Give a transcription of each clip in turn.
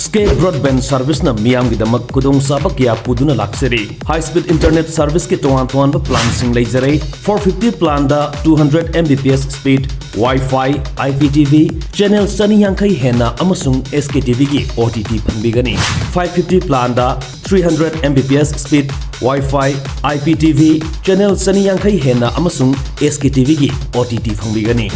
Skate Broadband Service na miyam gidamak kudong sabak ya puduna laksiri. High Speed Internet Service ki tuan-tuan ba plan sing laser 450 plan da 200 Mbps speed Wi-Fi, IPTV, channel sani yang kai hena amasung SKTV ki OTT pangbigani. 550 plan da 300 Mbps speed Wi-Fi, IPTV, channel sani yang kai hena amasung SKTV ki OTT pangbigani.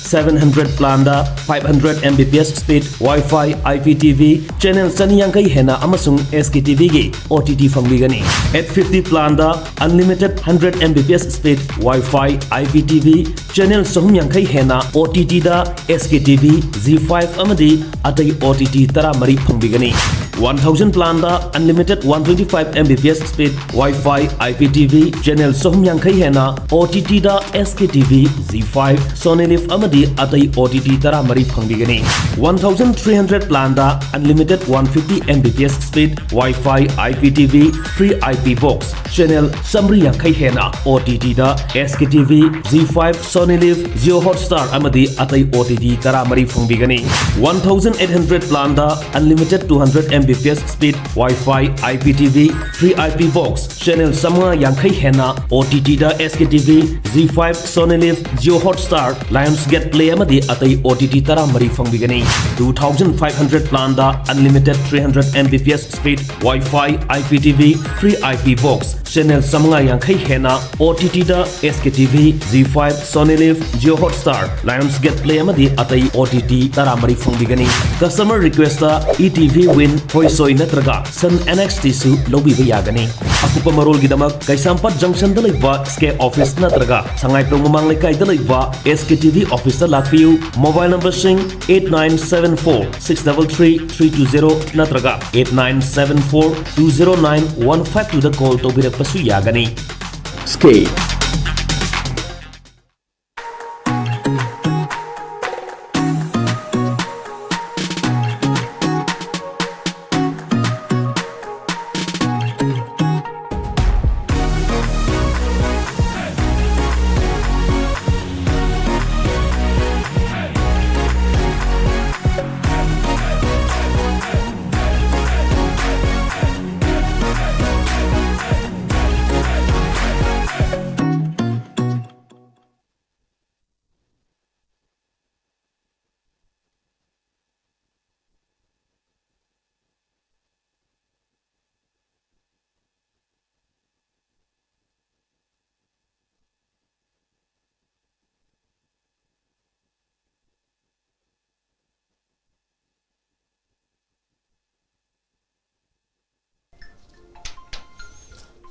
700 plan da 500 Mbps speed Wi-Fi, IPTV, channel sani yang kai hena amasung SKTV ki OTT pangbigani. 850 plan da unlimited 100 Mbps speed Wi-Fi, IPTV, channel sahum yang kai hena OTT da SKTV, Z5 amadi atai OTT tara mari pangbigani. 1000 plan da unlimited 125 Mbps speed Wi-Fi, IPTV, channel sahum yang kai hena OTT da SKTV, Z5, Sony Live amadi atai OTT tara mari pangbigani. 1300 plan da unlimited 150 Mbps speed Wi-Fi, IPTV, free IP box, channel samri yang kai hena OTT da SKTV, Z5, Sony Live, Jio Hotstar amadi atai OTT tara mari pangbigani. 1800 plan da unlimited 200 Mbps speed Wi-Fi, IPTV, free IP box, channel samwa yang kai hena OTT da SKTV, Z5, Sony Live, Jio Hotstar, Lionsgate Play amadi atai OTT tara mari pangbigani. 2500 plan da unlimited 300 Mbps speed Wi-Fi, IPTV, free IP box, channel samwa yang kai hena OTT da SKTV, Z5, Sony Live, Jio Hotstar, Lionsgate Play amadi atai OTT tara mari pangbigani. Customer request da ETV Win Hoysoi natraga Sun NXT su lobi bayagani. Akupa marol gidamak Kaisampat Junction da laiba SK Office natraga Sangay Plong Mamang Laikay da laiba SKTV Office da lakpiu. Mobile number sing 8974-633-320 natraga 8974-209-152 da call to birak pasu yagani. Skate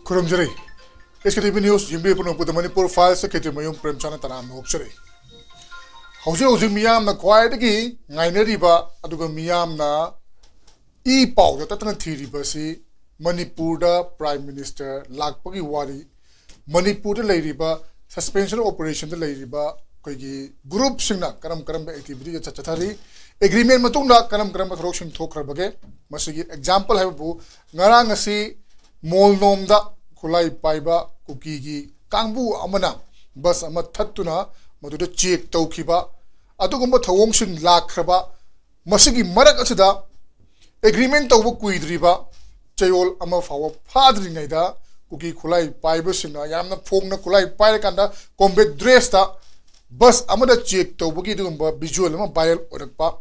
Kuramjari, SKTV News, Jimbe Puno Puta Manipur File Secretary Mayum Premchana Tanam Hokshari. Hausi Miyam na quiet gi, Ngaine Riba, Aduga Miyam na E Pau, the Tatan Thiri Basi, Manipur da Prime Minister, Lakpagi Wari, Manipur the Ladiba, suspension operation the Ladiba, Kogi, group Singna, Karam activity at Chatari, agreement Matunda, Karam Rokshin Tokrabage, Masigi, example have bu, Narangasi. Mol nom da kulai paiba kuki gi kangbu amana bus ama thattuna maduda check tawkhiba adugumba thawong sing lakraba masigi marak achida agreement tawba kuidriba chayol ama fawa phadri ngaida kuki kulai paiba singna yamna phongna kulai paira kanda combat dress ta bus amada check tawba gi dugumba visual ama viral orakpa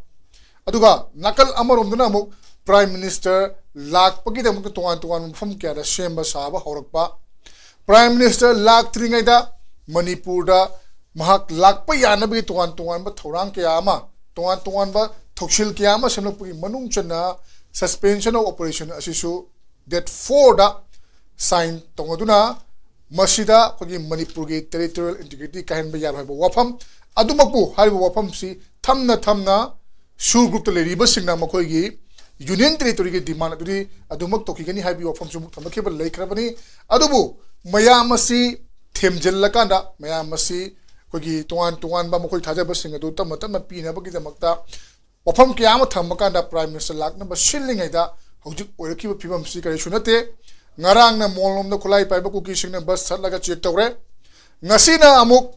aduga nakal amaromduna amuk Prime Minister Lak Pagi Damu Tuan from Kara Shemba Saba Horakpa Prime Minister Lak Tringaida Manipurda Mahak Lak Payanabi Tuan but Torang Kiama Tuan ba Tokshil Kiama Sanapu Manung Chana suspension of operation Asishu that 4 da sign Tongaduna Masida Pagi Manipurgi territorial integrity Kahan Bayab Wapam Adumapu Haribu Wapam si Tamna Shur Group to Leriba Singna Makogi Union Territory ke demand aduri adumak tokigani habi ofam sumuk thamakeba laikrabani adubu mayamasi themjellakanda mayamasi kogi tuan ba mokoi thajaba singa du tamatan pina bagi jamakta ofam kyama thamakanda Prime Minister lakna ba shillingai da hojuk oirkiba phibam si kare sunate ngarang na molnom na kulai paiba kuki singna bus satlaga check tawre ngasina amuk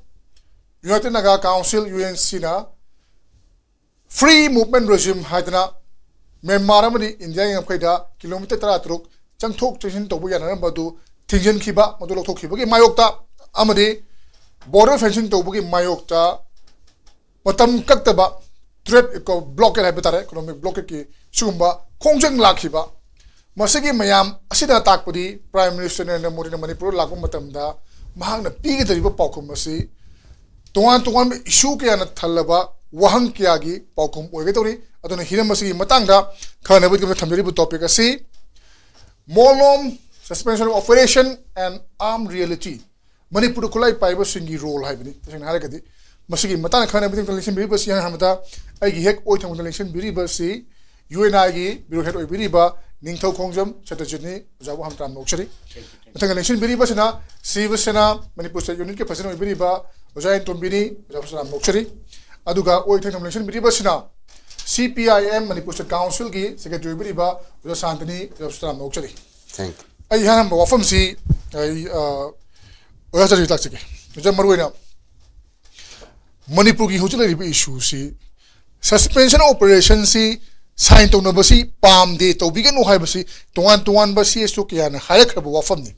United Naga Council UNC na free movement regime haidna Myanmar में India यंगफैदा kilometre 13 चंगथोक चंसिन तौबु यानरबदु थिंजनखिबा मदु लौथोखिबगी मायोक्ता अमदि border fencing तौबुगी मायोक्ता मतम कक्तबा trade को blockade है बतारे economic blockade की सुगुम्बा खोंजंग लाखिबा मसगी मयाम असिदा ताकपदी prime minister Narendra Modi ने मणिपुर लागू मतमदा महांगना पीगदरिबा पाउकुम मसी तोवान issue के याना थल्लबा वहंग कियागी पाउकुम ओइगेतौरी अदुना Hiram मसगी मतंगदा खनबदि थमजरिबु topic असि मोलोम suspension of operation and arm reality Manipur खुलाई पाइब सिंगी रोल हाइबनी तसेंग हारगदि मसगी मतान खनबदि कलेक्शन बिरिबसि हमदा आइगी हेक ओइ थंग कलेक्शन बिरिबसि यूएनआई की ब्यूरो हेड ओइबिरिबा निंगथौ खोंजम सतजिनी जाबु हम ताम नोक्सरी मथंग कलेक्शन बिरिबसना शिवसेना मणिपुर स्टेट यूनिट के प्रेसिडेंट ओइबिरिबा ओजाइन तोंबिनी जाबु सलाम नोक्सरी अदुगा ओइ थंग कलेक्शन बिरिबसना CPIM मणिपुर स्टेट काउंसिल की सेक्रेटरी ओइबिरिबा ओजा शांतनी जाबु सलाम नोक्सरी थैंक आई हानम वफम सी ओजा जरि ताकसके ओजा मरुइना मणिपुर की हुजल रिबि इशू सी सस्पेंशन ऑपरेशन सी साइन तौनबसी पामदे तौबिगनु हाइबसी तोवान बसी एसु कियाना हायखरब वफमनी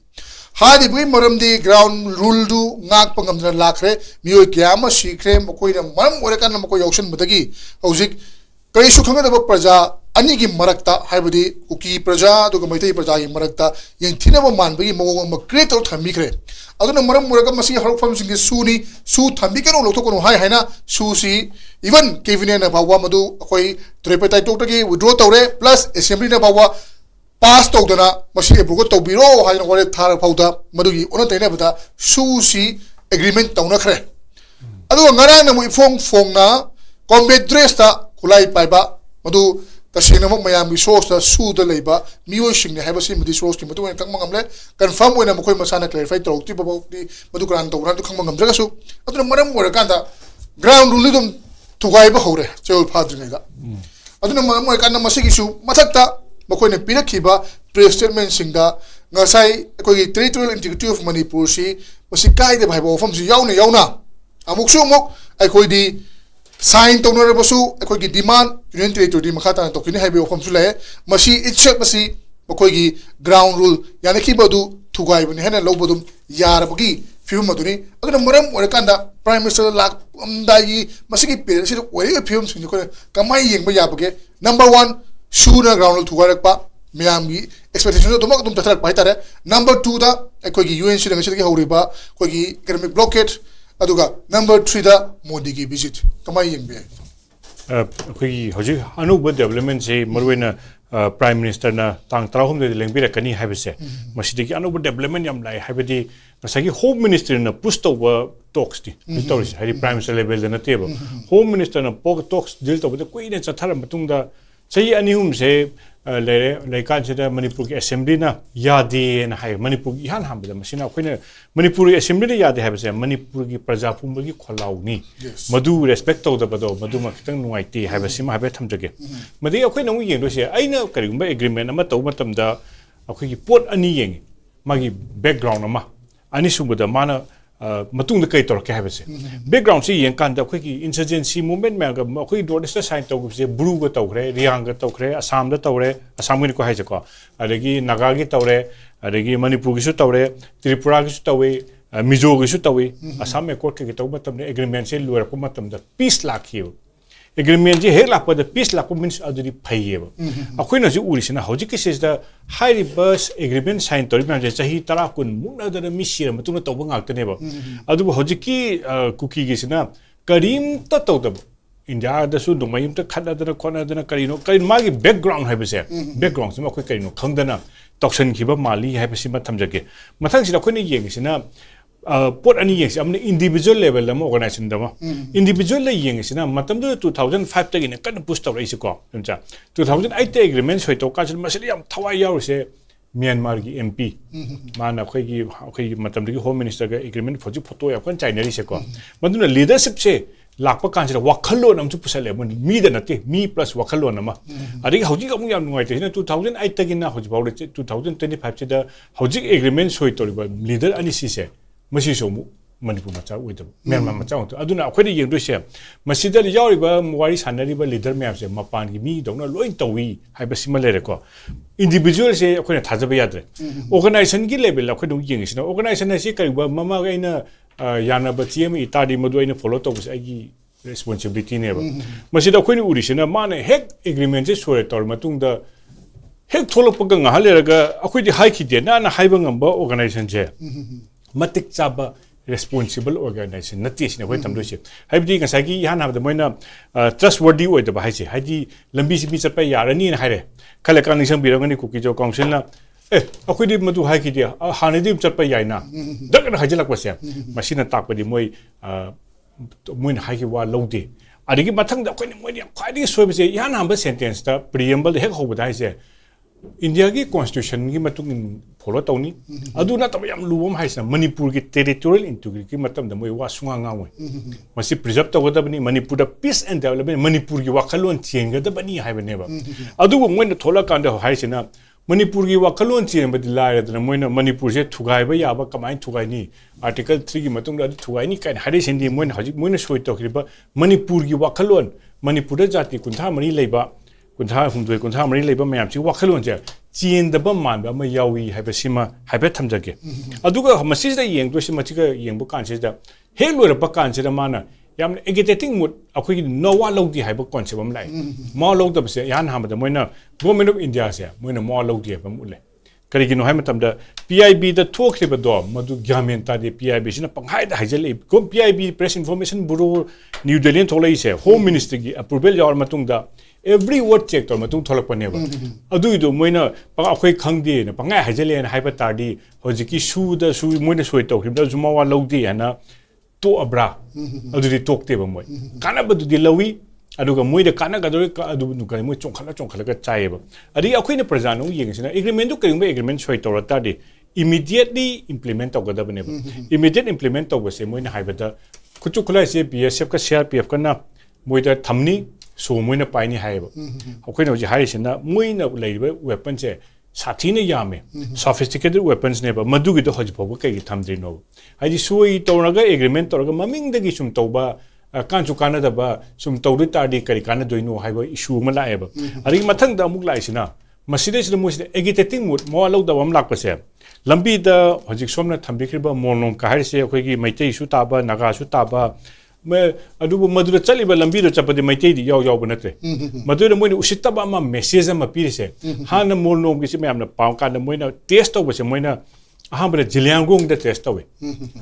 हादिबुई मरमदी ग्राउंड रूल दु ngak pangamna लाखरे मियोय कियामा सीखरे मकोइना मरम ओरेकान मको यौशन बदगी हौजिक करिसु खंगदब प्रजा अनि की मरक्ता हाइबदी कुकी प्रजा दुग मैतै प्रजा की मरक्ता यंथिनब मानबगी मवो म क्रिएट तौ थमिखरे अदुना मरम ओरेका मसी हरफम सिंगे सुनी सु थमिकनो लोथोकनो हाय हायना सुसी इवन कैबिनेट ना बावा मदु अखोई त्रिपताई टोकटगी विड्रॉ तौरे प्लस असेंबली ना बावा पास तौदना मसी एप्रूव तौबिरो हायना वरे थार फाउदा मदुगी ओना तैना बता सुसी एग्रीमेंट तौनखरे अदु ngara na mu ifong fongna combat dress ta khulai paiba मधु तसेंगनम मयाम सोर्स सू द लेबा मियोसिंग है बसी मदि सोर्स की मदु कंग मंगमले कंफर्म ओइना मखोय मसाना क्लैरिफाई तौरती बबौती मदु ग्रान तौरा तो खंग मंगमद्रगसु अदुना मरम ओर कांदा ग्राउंड रूल दुम थुगाई बा हौरे चेल फाद्रिनेदा अदुना मरम ओर कांदा मसिगिसु मथक्ता मखोयने पिरखिबा प्रेस स्टेटमेंट सिंगा ngasai अखोय टेरिटोरियल इंटीग्रिटी ऑफ मणिपुर सी मसि कायदे भाइबो फम सि याउना अमुकसु अमुक अखोय दी साइन तौनरबसु अखोय की डिमांड यूनियन टेरिटोरी मखाता तोकिने हाइबे ओफमसु ले मसी इच्छक मसी मखोय की ग्राउंड रूल याने की बदु थुगाइबने हेना लौबदुम यारबगी फिल्म मदुनी अदुना मरम ओरकांदा प्राइम मिनिस्टर लाक अमदाई मसी की पेरेंट से ओरे फिल्म सिंग को कमाई येंबा याबगे नंबर 1 शूना ग्राउंड रूल थुगारकपा मियामगी एक्सपेक्टेशन तो तुम तथरक पाइतारे नंबर 2 दा अखोय की यूएन से ngasi हौरिबा अखोय की इकोनॉमिक ब्लॉकेट अदुगा नंबर 3 दा मोदी की विजिट कमाई येंबे अखोई हजि अनुब डेवलपमेंट से मरुवेना प्राइम मिनिस्टर ना तांग 13 दे लेंबिरकनी हाइबसे मसिदगी अनुब डेवलपमेंट याम लाई हाइबदी ngasagi होम मिनिस्टर ना पुश तौबा टॉक्स दी तौरिस हाइदि प्राइम मिनिस्टर लेवल दा नतेबो होम मिनिस्टर ना पोक टॉक्स डील तौबदा कुइने चथार मतुंगदा सही अनिहुम से लेरे लेकान से मणिपुर की असेंबली ना यादे ना हाय मणिपुर की हान हाम मसिना अखोइना मणिपुर की असेंबली यादे हाबसे मणिपुर की प्रजा पुंबगी खोलाउनी मधु रेस्पेक्ट तौदबदो मधु मखतंग नुवाइते हाबसिमा हाबे थमजगे मदि अखोइना उ येंदोसे आइना करिगुंबा एग्रीमेंट अमा तौ मतमदा अखोइ की पोट अनि येंगे मागी बैकग्राउंड अमा अनि सुबदा माना मतुंग कई तौरके हाबसे बैकग्राउंड से येंकान द अखोइ की इंसर्जेंसी मूवमेंट में अखोइ नॉर्थ साइन तौबसे ब्रू ग तौखरे रियांग ग तौखरे असम द तौरे असम को हाइजको अदगी नागा की तौरे अदगी मणिपुर की सु तौरे त्रिपुरा की सु तौवे मिजो की सु तौवे असम में कोर्ट के तौ मतम एग्रीमेंट से लोरप मतम द पीस लाखियो एग्रीमेंट जे हेक लाप द पीस लाप मीन्स अदुदी फैयेब अखोइना जु उरिसिना हौजि के सेस द हाई बस एग्रीमेंट साइन तौरि मैम जे चाही 10 कुन मुनदर मिसिर मतुना तौब गाक्तनेब अदु हौजि की कुकी गिसिना करीम त तौदब इंडिया दसु दुमयम त खददना कोनदना करिनो करिन मागी बैकग्राउंड हाइबसे बैकग्राउंड से मखोइ करिनो खंगदना तौक्सन खिबा माली हाइबसि मथमजगे मथंग सिना अखोइना येंगिसिना पोट अनि येंगसि अमने इंडिविजुअल लेवल लम ऑर्गेनाइजेशन दमा इंडिविजुअल ले येंगसिना मतम 2005 तगिने कन पुश तौरैसि को हमचा 2008 ते एग्रीमेंट सोइतो काजल मसली याम थवाइ याउसे म्यांमार की एमपी माना अखोइ मतम दगी होम मिनिस्टर का एग्रीमेंट फजि फोटो याखन चाइनरी से को मदुना लीडरशिप से लाप कांसिदा वखलोन अमचु पुसले मन मी द नते मी प्लस वखलोन अमा अदि हौजि अमु याम नुवाइते 2008 तगिना हौजि बाउले 2025 से द हौजि एग्रीमेंट सोइतोरिबा लीडर अनि सिसे मसी सोमु Manipur macha uidab Myanmar macha untu aduna akhoi yeng do se masida yawriba wari sanariba leader map se mapan gi mi dongna loi tawi haiba simale ko individual se akhoi thajaba yadre organization gi level akhoi dong yeng sina organization se kariba mama ga ina yana ba tm itadi madu ina follow to se agi responsibility ne ba masida akhoi ni urisina mane hek agreement se sore tor matung da hek tholopga ngahaleraga akhoi di hai khide na haiba ngamba organization je matik chaba responsible organization nati sine hoi tamdo se haibdi ngasagi yan habda moina trustworthy oi da hai se haidi lambi si bi chapa yarani na haire khala kan nisam birangani kuki jo council na akhoi di madu hai khide hani di chapa yaina dak na hajilak wase machine tak padi moi moina hai ki wa lode adigi mathang da akhoi ni moi khwadi soibe se yan hamba sentence ta preamble hek hobda hai se India ki constitution ki matung follow tawni aduna tab yam luwam haisna Manipur ki territorial integrity ki matam da moi wa sunga ngawe masi preserve tawda bani Manipur da peace and development Manipur ki wakalon chenga da bani haibane ba adu mo na thola kan da haisna Manipur ki wakalon chen ba dilai da mo na Manipur se thugai ba ya ba kamai thugai ni article 3 ki matung da thugai ni kan hare sendi mo na hajik mo na soi to ba Manipur ki wakalon Manipur da jati kuntha mani leiba kuntha humdoi kuntha mari leiba mayam chi wakhalon je chin da ba man ba ma yawi haiba sima haiba thamjage aduga masi da yeng do sima chi ga yeng bu kan se da he lo ra ba kan se da mana yam agitating mood akhoi no wa lo di haiba concept am lai ma lo da se yan ha ma da moina government of India se moina ma lo di ba mu le kari gi no hai matam da PIB da thok ba do madu gyamen ta de PIB sina panghai da hajale kom PIB press information bureau New Delhi tholai se home ministry gi approval yar matung da every word check tor matung tholak paneba adu idu moina pa akhoi khangde na pangai hajale na haiba tardi hojiki su da su moina soi to khim da juma wa lodi ana to abra adu di tokte ba moi kana ba du di lawi adu ga moi da kana ga do adu nu ga moi chongkhala ga chai ba adi akhoi na prajanu yeng sina agreement du kring ba agreement soi tor tardi immediately implement to ga da bane ba immediate implement to ba se moina haiba da kuchu khulai se BSF ka CRPF kana moi da thamni so moina paini haiba akhoi na ji haisina moina leiba weapon che sathina yame sophisticated weapons ne ba madu gi do hoji phoba kai gi thamdri no haji sui toraga agreement toraga maming dagi sum toba kan chu kana da ba sum tawdu tardi kari kana doino haiba issue ma lae ba ari mathang da amuk lai sina maside sida mo sida agitating mood mo lo da wam lak pa se lambi da hojik somna thambi khriba monom ka har se akhoi gi maitei su ta ba naga su ta ba मैं अदुबु मधुर चलिबा लंबी रो चपदि मैते दि याव याव बनते मधुर मोइन उसितबा मा message मा पिरिसे हान मोलनो गिसे ma'am पाव का मोइन टेस्ट तो बसे मोइन अहाम बरे जिलियांगोंग द टेस्ट तवे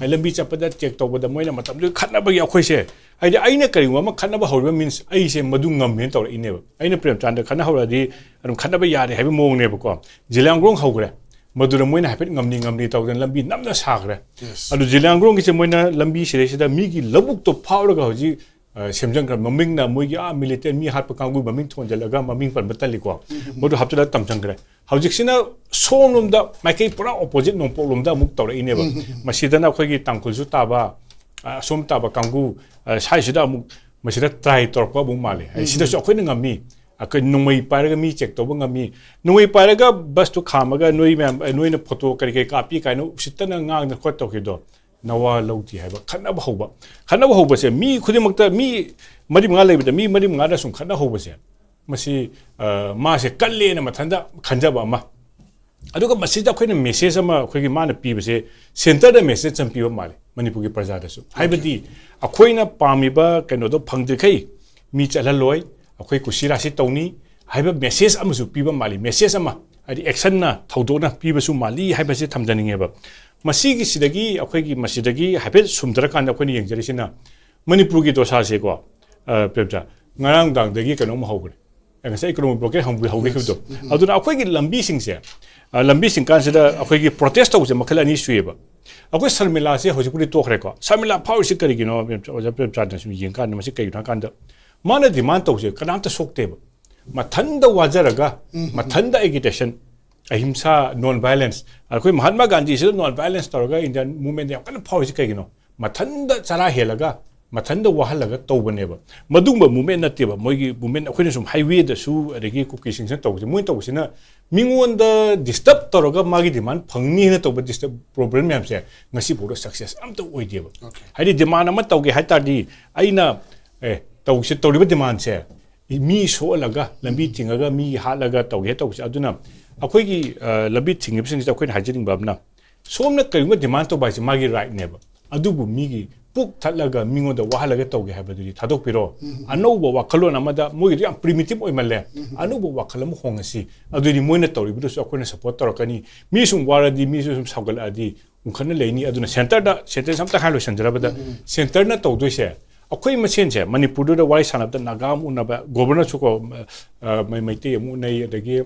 आई लंबी चपदा चेक तो बद मोइन मतम दु खतना बगि अखोइ से आइदि आइना करिवा मा खतना बा हौबा मीन्स आई से मधु ngam तो इनेबा आइना प्रेम चांद खना हौरादि अदुम खतना बा यादे हाबि मोंग नेबको जिलियांगोंग हौग्रे मधुर मोइन हाफेट ngamni तौदन लंबी नमना साग्रे अदु जिलियांगोंग गिसे मोइन लंबी सिरेसिदा मिगी लबुक तो फावरगा हौजि सेमजंग ममिंग ना मोइगी आ मिलिटेरी मी हात पकांगु ममिंग थोंजलगा ममिंग पर बतलिको मधु हापतला तमजंगरे हौजिक्सिना सोमनुमदा माइकै पुरा अपोजिट नोंपोलुमदा मुक तौर इनेबा मसिदना अखोइगी तांकुलसु ताबा सोम ताबा कांगु साइसिदा मुक मसिदा ट्राई तोरपा बु माले सिदासु अखोइना ngami अखोइ नुमै पारगा मी चेक तौबा ngami नुमै पारगा बस तो खामगा नोइ मैम नोइना फोटो करिके कापी काइनो उसितना ngang ना खत तौकिदो नवा लौती है खनब होब से मी खुदिमक्ता मी मरि मंगा लेबदा मी मरि मंगा दा सुम खना होब से मसी मा से कल्ले न मथंदा खंजबा मा अदुगा मसी दा खोइना मेसेज अमा खोइगी माना पीबसे सेंटर दा मेसेज चम पीबा माले मणिपुर की प्रजा दसु हाइबदी अखोइना पामिबा कनो दो फंगदिखै मी चललोय अखोइ कुसिरासि तौनी हाइबा मेसेज अमसु पीबा माली मेसेज अमा आदि एक्शन ना थौदोना पीबसु माली हाइबसे थमजनिंगेबा मसीगी सिदगी अखोइगी मसीदगी हाइफे सुमदरकान अखोइनि यंगजरिसिना मणिपुर की दोसा से को पेपजा ngarang dang dagi kano ma hogre ngasai economic blockade hogre khibdo aduna akhoi gi lambi sing se lambi sing kan sida akhoi gi protest to je makhala ni sueba akhoi sarmila se hojipuri tokre ko sarmila power se kari gi no oja pepja da su yin kan ma se kai na kan da mana demand to je kanam ta sokte ba mathanda wajaraga mathanda agitation ahimsa non violence akhoi mahatma gandhi se non violence toroga indian movement ya kan power se kai gi no mathanda chara helaga ꯃꯊꯟꯗ ꯋꯥꯍꯜꯂꯒ ꯇꯧꯕꯅꯦꯕ ꯃꯗꯨꯒꯨꯝꯕ movement ꯅꯠꯇꯦꯕ ꯃꯣꯏꯒꯤ movement ꯑꯩꯈꯣꯏꯅ ꯁꯨꯝ ꯍꯥꯏꯋꯦꯗꯁꯨ ꯑꯗꯒꯤ ꯀꯨꯀꯤꯁꯤꯡꯁꯤꯅ ꯇꯧꯕꯁꯦ ꯃꯣꯏꯅ ꯇꯧꯕꯁꯤꯅ ꯃꯤꯉꯣꯟꯗ ꯗꯤꯁꯇꯔꯕ ꯇꯧꯔꯒ ꯃꯥꯒꯤ ꯗꯤꯃꯥꯟ ꯐꯪꯅꯤꯅ ꯇꯧꯕ ꯗꯤꯁꯇꯔꯕ ꯄ꯭ꯔꯣꯕ꯭ꯂꯦꯝ ꯃꯌꯥꯝꯁꯦ ꯉꯁꯤꯐꯥꯎꯗ ꯁꯛꯁꯦꯁ ꯑꯝꯇ ꯑꯣꯏꯗꯦꯕ ꯍꯥꯏꯗꯤ ꯗꯤꯃꯥꯟ ꯑꯃ ꯇꯧꯒꯦ ꯍꯥꯏ ꯇꯥꯔꯗꯤ ꯑꯩꯅ ꯇꯧꯔꯤꯕ ꯗꯤꯃꯥꯟꯁꯦ ꯃꯤ ꯁꯣꯛꯍꯜꯂꯒ ꯂꯝꯕꯤ ꯊꯤꯡꯉꯒ ꯃꯤ ꯍꯥꯠꯂꯒ ꯇꯧꯒꯦ ꯇꯧꯕꯁꯦ ꯑꯗꯨꯅ ꯑꯩꯈꯣꯏꯒꯤ ꯂꯝꯕꯤ ꯊꯤꯡꯉꯤꯕꯁꯤꯡꯁꯤꯗ ꯑꯩꯈꯣꯏꯅ ꯍꯥꯏꯖꯅꯤꯡꯕ ꯑꯃꯅ ꯁꯣꯝꯅ ꯀꯔꯤꯒꯨꯝꯕ ꯗꯤꯃꯥꯟ ꯇꯧꯕ ꯍꯥꯏꯁꯦ ꯃꯥꯒꯤ ꯔꯥꯏꯠꯅꯦꯕ ꯑꯗꯨꯕꯨ ꯃꯤꯒꯤ ꯄꯨꯛ ꯊꯠꯂꯒ ꯃꯤꯉꯣꯟꯗ ꯋꯥꯍꯜꯂꯒ ꯇꯧꯒꯦ ꯍꯥꯏꯕꯗꯨꯗꯤ ꯊꯥꯗꯣꯛꯄꯤꯔꯣ ꯑꯅꯧꯕ ꯋꯥꯈꯜꯂꯣꯟ ꯑꯃꯗ ꯃꯣꯏꯒꯤꯗꯤ ꯌꯥꯝ ꯄ꯭ꯔꯤꯃꯤꯇꯤꯞ ꯑꯣꯏꯃꯜꯂꯦ ꯑꯅꯧꯕ ꯋꯥꯈꯜ ꯑꯃ ꯍꯣꯡꯉꯁꯤ ꯑꯗꯨꯗꯤ ꯃꯣꯏꯅ ꯇꯧꯔꯤꯕꯗꯨꯁꯨ ꯑꯩꯈꯣꯏꯅ ꯁꯞꯄꯣꯔꯠ ꯇꯧꯔꯛꯀꯅꯤ ꯃꯤ ꯁꯨꯝ ꯋꯥꯔꯗꯤ ꯃꯤꯁꯨ ꯁꯨꯝ ꯁꯥꯎꯒꯠꯂꯛꯑꯗꯤ ꯎꯪꯈꯠꯅ ꯂꯩꯅꯤ ꯑꯗꯨꯅ ꯁꯦꯟꯇꯔꯁ ꯑꯝꯇ ꯍꯥꯏ ꯂꯣꯏꯁꯤꯟꯖꯔꯕꯗ ꯁꯦꯟꯇꯔꯅ ꯇꯧꯗꯣꯏꯁꯦ ꯑꯩꯈꯣꯏ ꯃꯁꯦꯟꯁꯦ ꯃꯅꯤꯄꯨꯔꯗ ꯋꯥꯔꯤ ꯁꯥꯟꯅꯕꯗ ꯅꯥꯒꯥ ꯑꯃ ꯎꯅꯕ ꯒꯣꯕꯔꯅꯔꯁꯨ ꯀꯣ ꯃꯩꯇꯩ ꯑꯃ ꯎꯅꯩ ꯑꯗꯒꯤ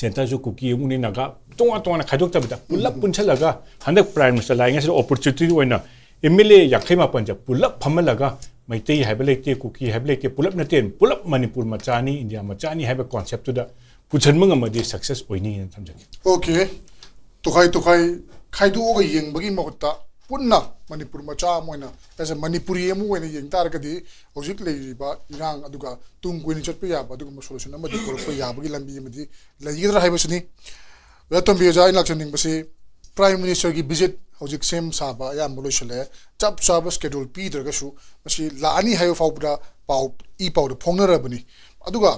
ꯁꯦꯟꯇꯔꯁꯨ ꯀꯨꯀꯤ ꯑꯃ ꯎꯅꯩ ꯅꯥꯒꯥ ꯇꯣꯉꯥꯟ ꯇꯣꯉꯥꯟꯅ ꯈꯥꯏꯗꯣꯛꯇꯕꯤꯗ ꯄꯨꯜꯂꯞ ꯄꯨꯟꯁꯜꯂꯒ ꯍꯟꯗꯛ ꯄ꯭ꯔꯥꯏꯝ ꯃꯤꯅꯤꯁꯇꯔ ꯂꯥꯛꯏꯉꯩꯁꯤꯗ ꯑꯣꯄꯣꯔꯆꯨꯅꯤꯇꯤ ꯑꯣꯏꯅ MLA 50 ꯄꯨꯜꯂꯞ ꯐꯝꯍꯜꯂꯒ ꯃꯩꯇꯩ ꯍꯥꯏꯕ ꯂꯩꯇꯦ ꯀꯨꯀꯤ ꯍꯥꯏꯕ ꯂꯩꯇꯦ ꯄꯨꯜꯂꯞ ꯅꯠꯇꯦ ꯄꯨꯜꯂꯞ ꯃꯅꯤꯄꯨꯔ ꯃꯆꯥꯅꯤ ꯏꯟꯗꯤꯌꯥ ꯃꯆꯥꯅꯤ ꯍꯥꯏꯕ ꯀꯣꯟꯁꯦꯞꯇꯨꯗ ꯄꯨꯁꯟꯕ ꯉꯝꯃꯗꯤ ꯁꯛꯁꯦꯁ ꯑꯣꯏꯅꯤꯅ ꯊꯝꯖꯒꯦ ꯑꯣꯀꯦ ꯇꯣꯈꯥꯏ ꯈꯥꯏꯗꯣꯛꯑꯒ ꯌꯦꯡꯕꯒꯤ ꯃꯍꯨꯠꯇ ꯄꯨꯟꯅ ꯃꯅꯤꯄꯨꯔ ꯃꯆꯥ ꯑꯃ ꯑꯣꯏꯅ ꯑꯦꯁ ꯃꯅꯤꯄꯨꯔꯤ ꯑꯃ ꯑꯣꯏꯅ ꯌꯦꯡ ꯇꯥꯔꯒꯗꯤ ꯍꯧꯖꯤꯛ ꯂꯩꯔꯤꯕ ꯏꯔꯥꯡ ꯑꯗꯨꯒ ꯇꯨꯡ ꯀꯣꯏꯅ ꯆꯠꯄ ꯌꯥꯕ ꯑꯗꯨꯒꯨꯝꯕ ꯁꯣꯂꯨꯁꯟ ꯑꯃꯗꯤ ꯄꯨꯔꯛꯄ ꯌꯥꯕꯒꯤ ꯂꯝꯕꯤ ꯑꯃꯗꯤ ꯂꯩꯒꯗ꯭ꯔꯥ ꯍꯥꯏꯕꯁꯤꯅꯤ ꯇꯣꯝꯕꯤ ꯑꯣꯖꯥ ꯑꯩꯅ ꯂꯥꯛꯆꯅꯤꯡꯕꯁꯤ ꯄ꯭ꯔꯥꯏꯝ ꯃꯤꯅꯤꯁꯇꯔꯒꯤ ꯚꯤꯖꯤꯠ ꯍꯧꯖꯤꯛ ꯁꯦꯝ ꯁꯥꯕ ꯑꯌꯥꯝꯕ ꯂꯣꯏꯁꯤꯜꯂꯦ ꯆꯞ ꯆꯥꯕ ꯁ꯭ꯀꯦꯗꯨꯜ ꯄꯤꯗ꯭ꯔꯒꯁꯨ ꯃꯁꯤ ꯂꯥꯛꯑꯅꯤ ꯍꯥꯏꯕ ꯐꯥꯎꯕꯗ ꯄꯥꯎꯗ ꯐꯣꯡꯅꯔꯕꯅꯤ ꯑꯗꯨꯒ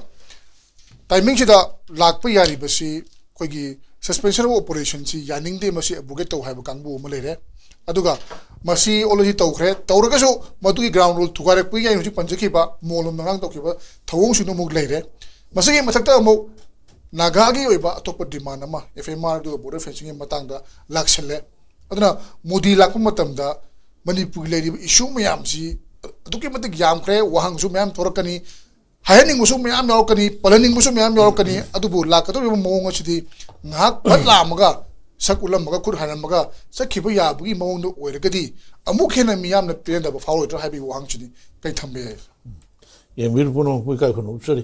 ꯇꯥꯏꯃꯤꯡꯁꯤꯗ ꯂꯥꯛꯄ ꯌꯥꯔꯤꯕꯁꯤ ꯑꯩꯈꯣꯏꯒꯤ ꯁꯁꯄꯦꯟꯁꯟ ꯑꯣꯐ ꯑꯣꯄꯔꯦꯁꯟꯁꯤ ꯌꯥꯅꯤꯡꯗꯦ ꯃꯁꯤ ꯑꯦꯗꯚꯣꯀꯦꯠ ꯇꯧ ꯍꯥꯏꯕ ꯀꯥꯡꯕꯨ ꯑꯃ ꯂꯩꯔꯦ ꯑꯗꯨꯒ ꯃꯁꯤ ꯑꯣꯜꯔꯦꯗꯤ ꯇꯧꯈ꯭ꯔꯦ ꯇꯧꯔꯒꯁꯨ ꯃꯗꯨꯒꯤ ꯒ꯭ꯔꯥꯎꯟ ꯔꯨꯜ ꯊꯨꯒꯥꯏꯔꯛꯄꯒꯤ ꯑꯩꯅ ꯍꯧꯖꯤꯛ ꯄꯟꯖꯈꯤꯕ ꯃꯣꯜꯂꯣꯝꯗ ꯉꯥꯡ ꯇꯧꯈꯤꯕ ꯊꯧꯑꯣꯡꯁꯤꯡꯗꯨ ꯑꯃꯨꯛ ꯂꯩꯔꯦ ꯃꯁꯤꯒꯤ ꯃꯊꯛꯇ ꯑꯃꯨꯛ ꯅꯥꯒꯥꯒꯤ ꯑꯣꯏꯕ ꯑꯇꯣꯞꯄ ꯗꯤꯃꯥꯟ ꯑꯃ FMR ꯑꯗꯨꯒ ꯕꯣꯔꯗꯔ ꯐꯦꯟꯁꯤꯡꯒꯤ ꯃꯇꯥꯡꯗ ꯂꯥꯛꯁꯜꯂꯦ ꯑꯗꯨꯅ ꯃꯣꯗꯤ ꯂꯥꯛꯄ ꯃꯇꯝꯗ ꯃꯅꯤꯄꯨꯔꯒꯤ ꯂꯩꯔꯤꯕ ꯏꯁꯨ ꯃꯌꯥꯝꯁꯤ ꯑꯗꯨꯛꯀꯤ ꯃꯇꯤꯛ ꯌꯥꯝꯈ꯭ꯔꯦ ꯋꯥꯍꯪꯁꯨ ꯃꯌꯥꯝ ꯊꯣꯔꯛꯀꯅꯤ ꯍꯥꯏꯍꯟꯅꯤꯡꯕꯁꯨ ꯃꯌꯥꯝ ꯌꯥꯎꯔꯛꯀꯅꯤ ꯄꯜꯍꯟꯅꯤꯡꯕꯁꯨ ꯃꯌꯥꯝ ꯌꯥꯎꯔꯛꯀꯅꯤ ꯑꯗꯨꯕꯨ ꯂꯥꯛꯀꯗꯧꯔꯤꯕ ꯃꯑꯣꯡ ꯑꯁꯤꯗꯤ ꯉꯥꯏꯍꯥꯛ ꯐꯠ ꯂꯥꯛꯑꯝꯃꯒ ꯁꯛ ꯎꯠꯂꯝꯃꯒ ꯈꯨꯠ ꯍꯥꯏꯔꯝꯃꯒ ꯆꯠꯈꯤꯕ ꯌꯥꯕꯒꯤ ꯃꯑꯣꯡꯗ ꯑꯣꯏꯔꯒꯗꯤ ꯑꯃꯨꯛ ꯍꯦꯟꯅ ꯃꯤꯌꯥꯝꯅ ꯄꯦꯟꯗꯕ ꯐꯥꯎꯔꯣꯏꯗ꯭ꯔꯥ ꯍꯥꯏꯕꯒꯤ ꯋꯥꯍꯪꯁꯤꯗꯤ ꯀꯩ ꯊꯝꯕ ꯌꯥꯏ ꯌꯦꯡꯕꯤꯔꯛꯄꯅꯣ ꯑꯩꯈꯣꯏ ꯀꯥꯏꯈꯣꯟ ꯎꯠꯆꯔꯤ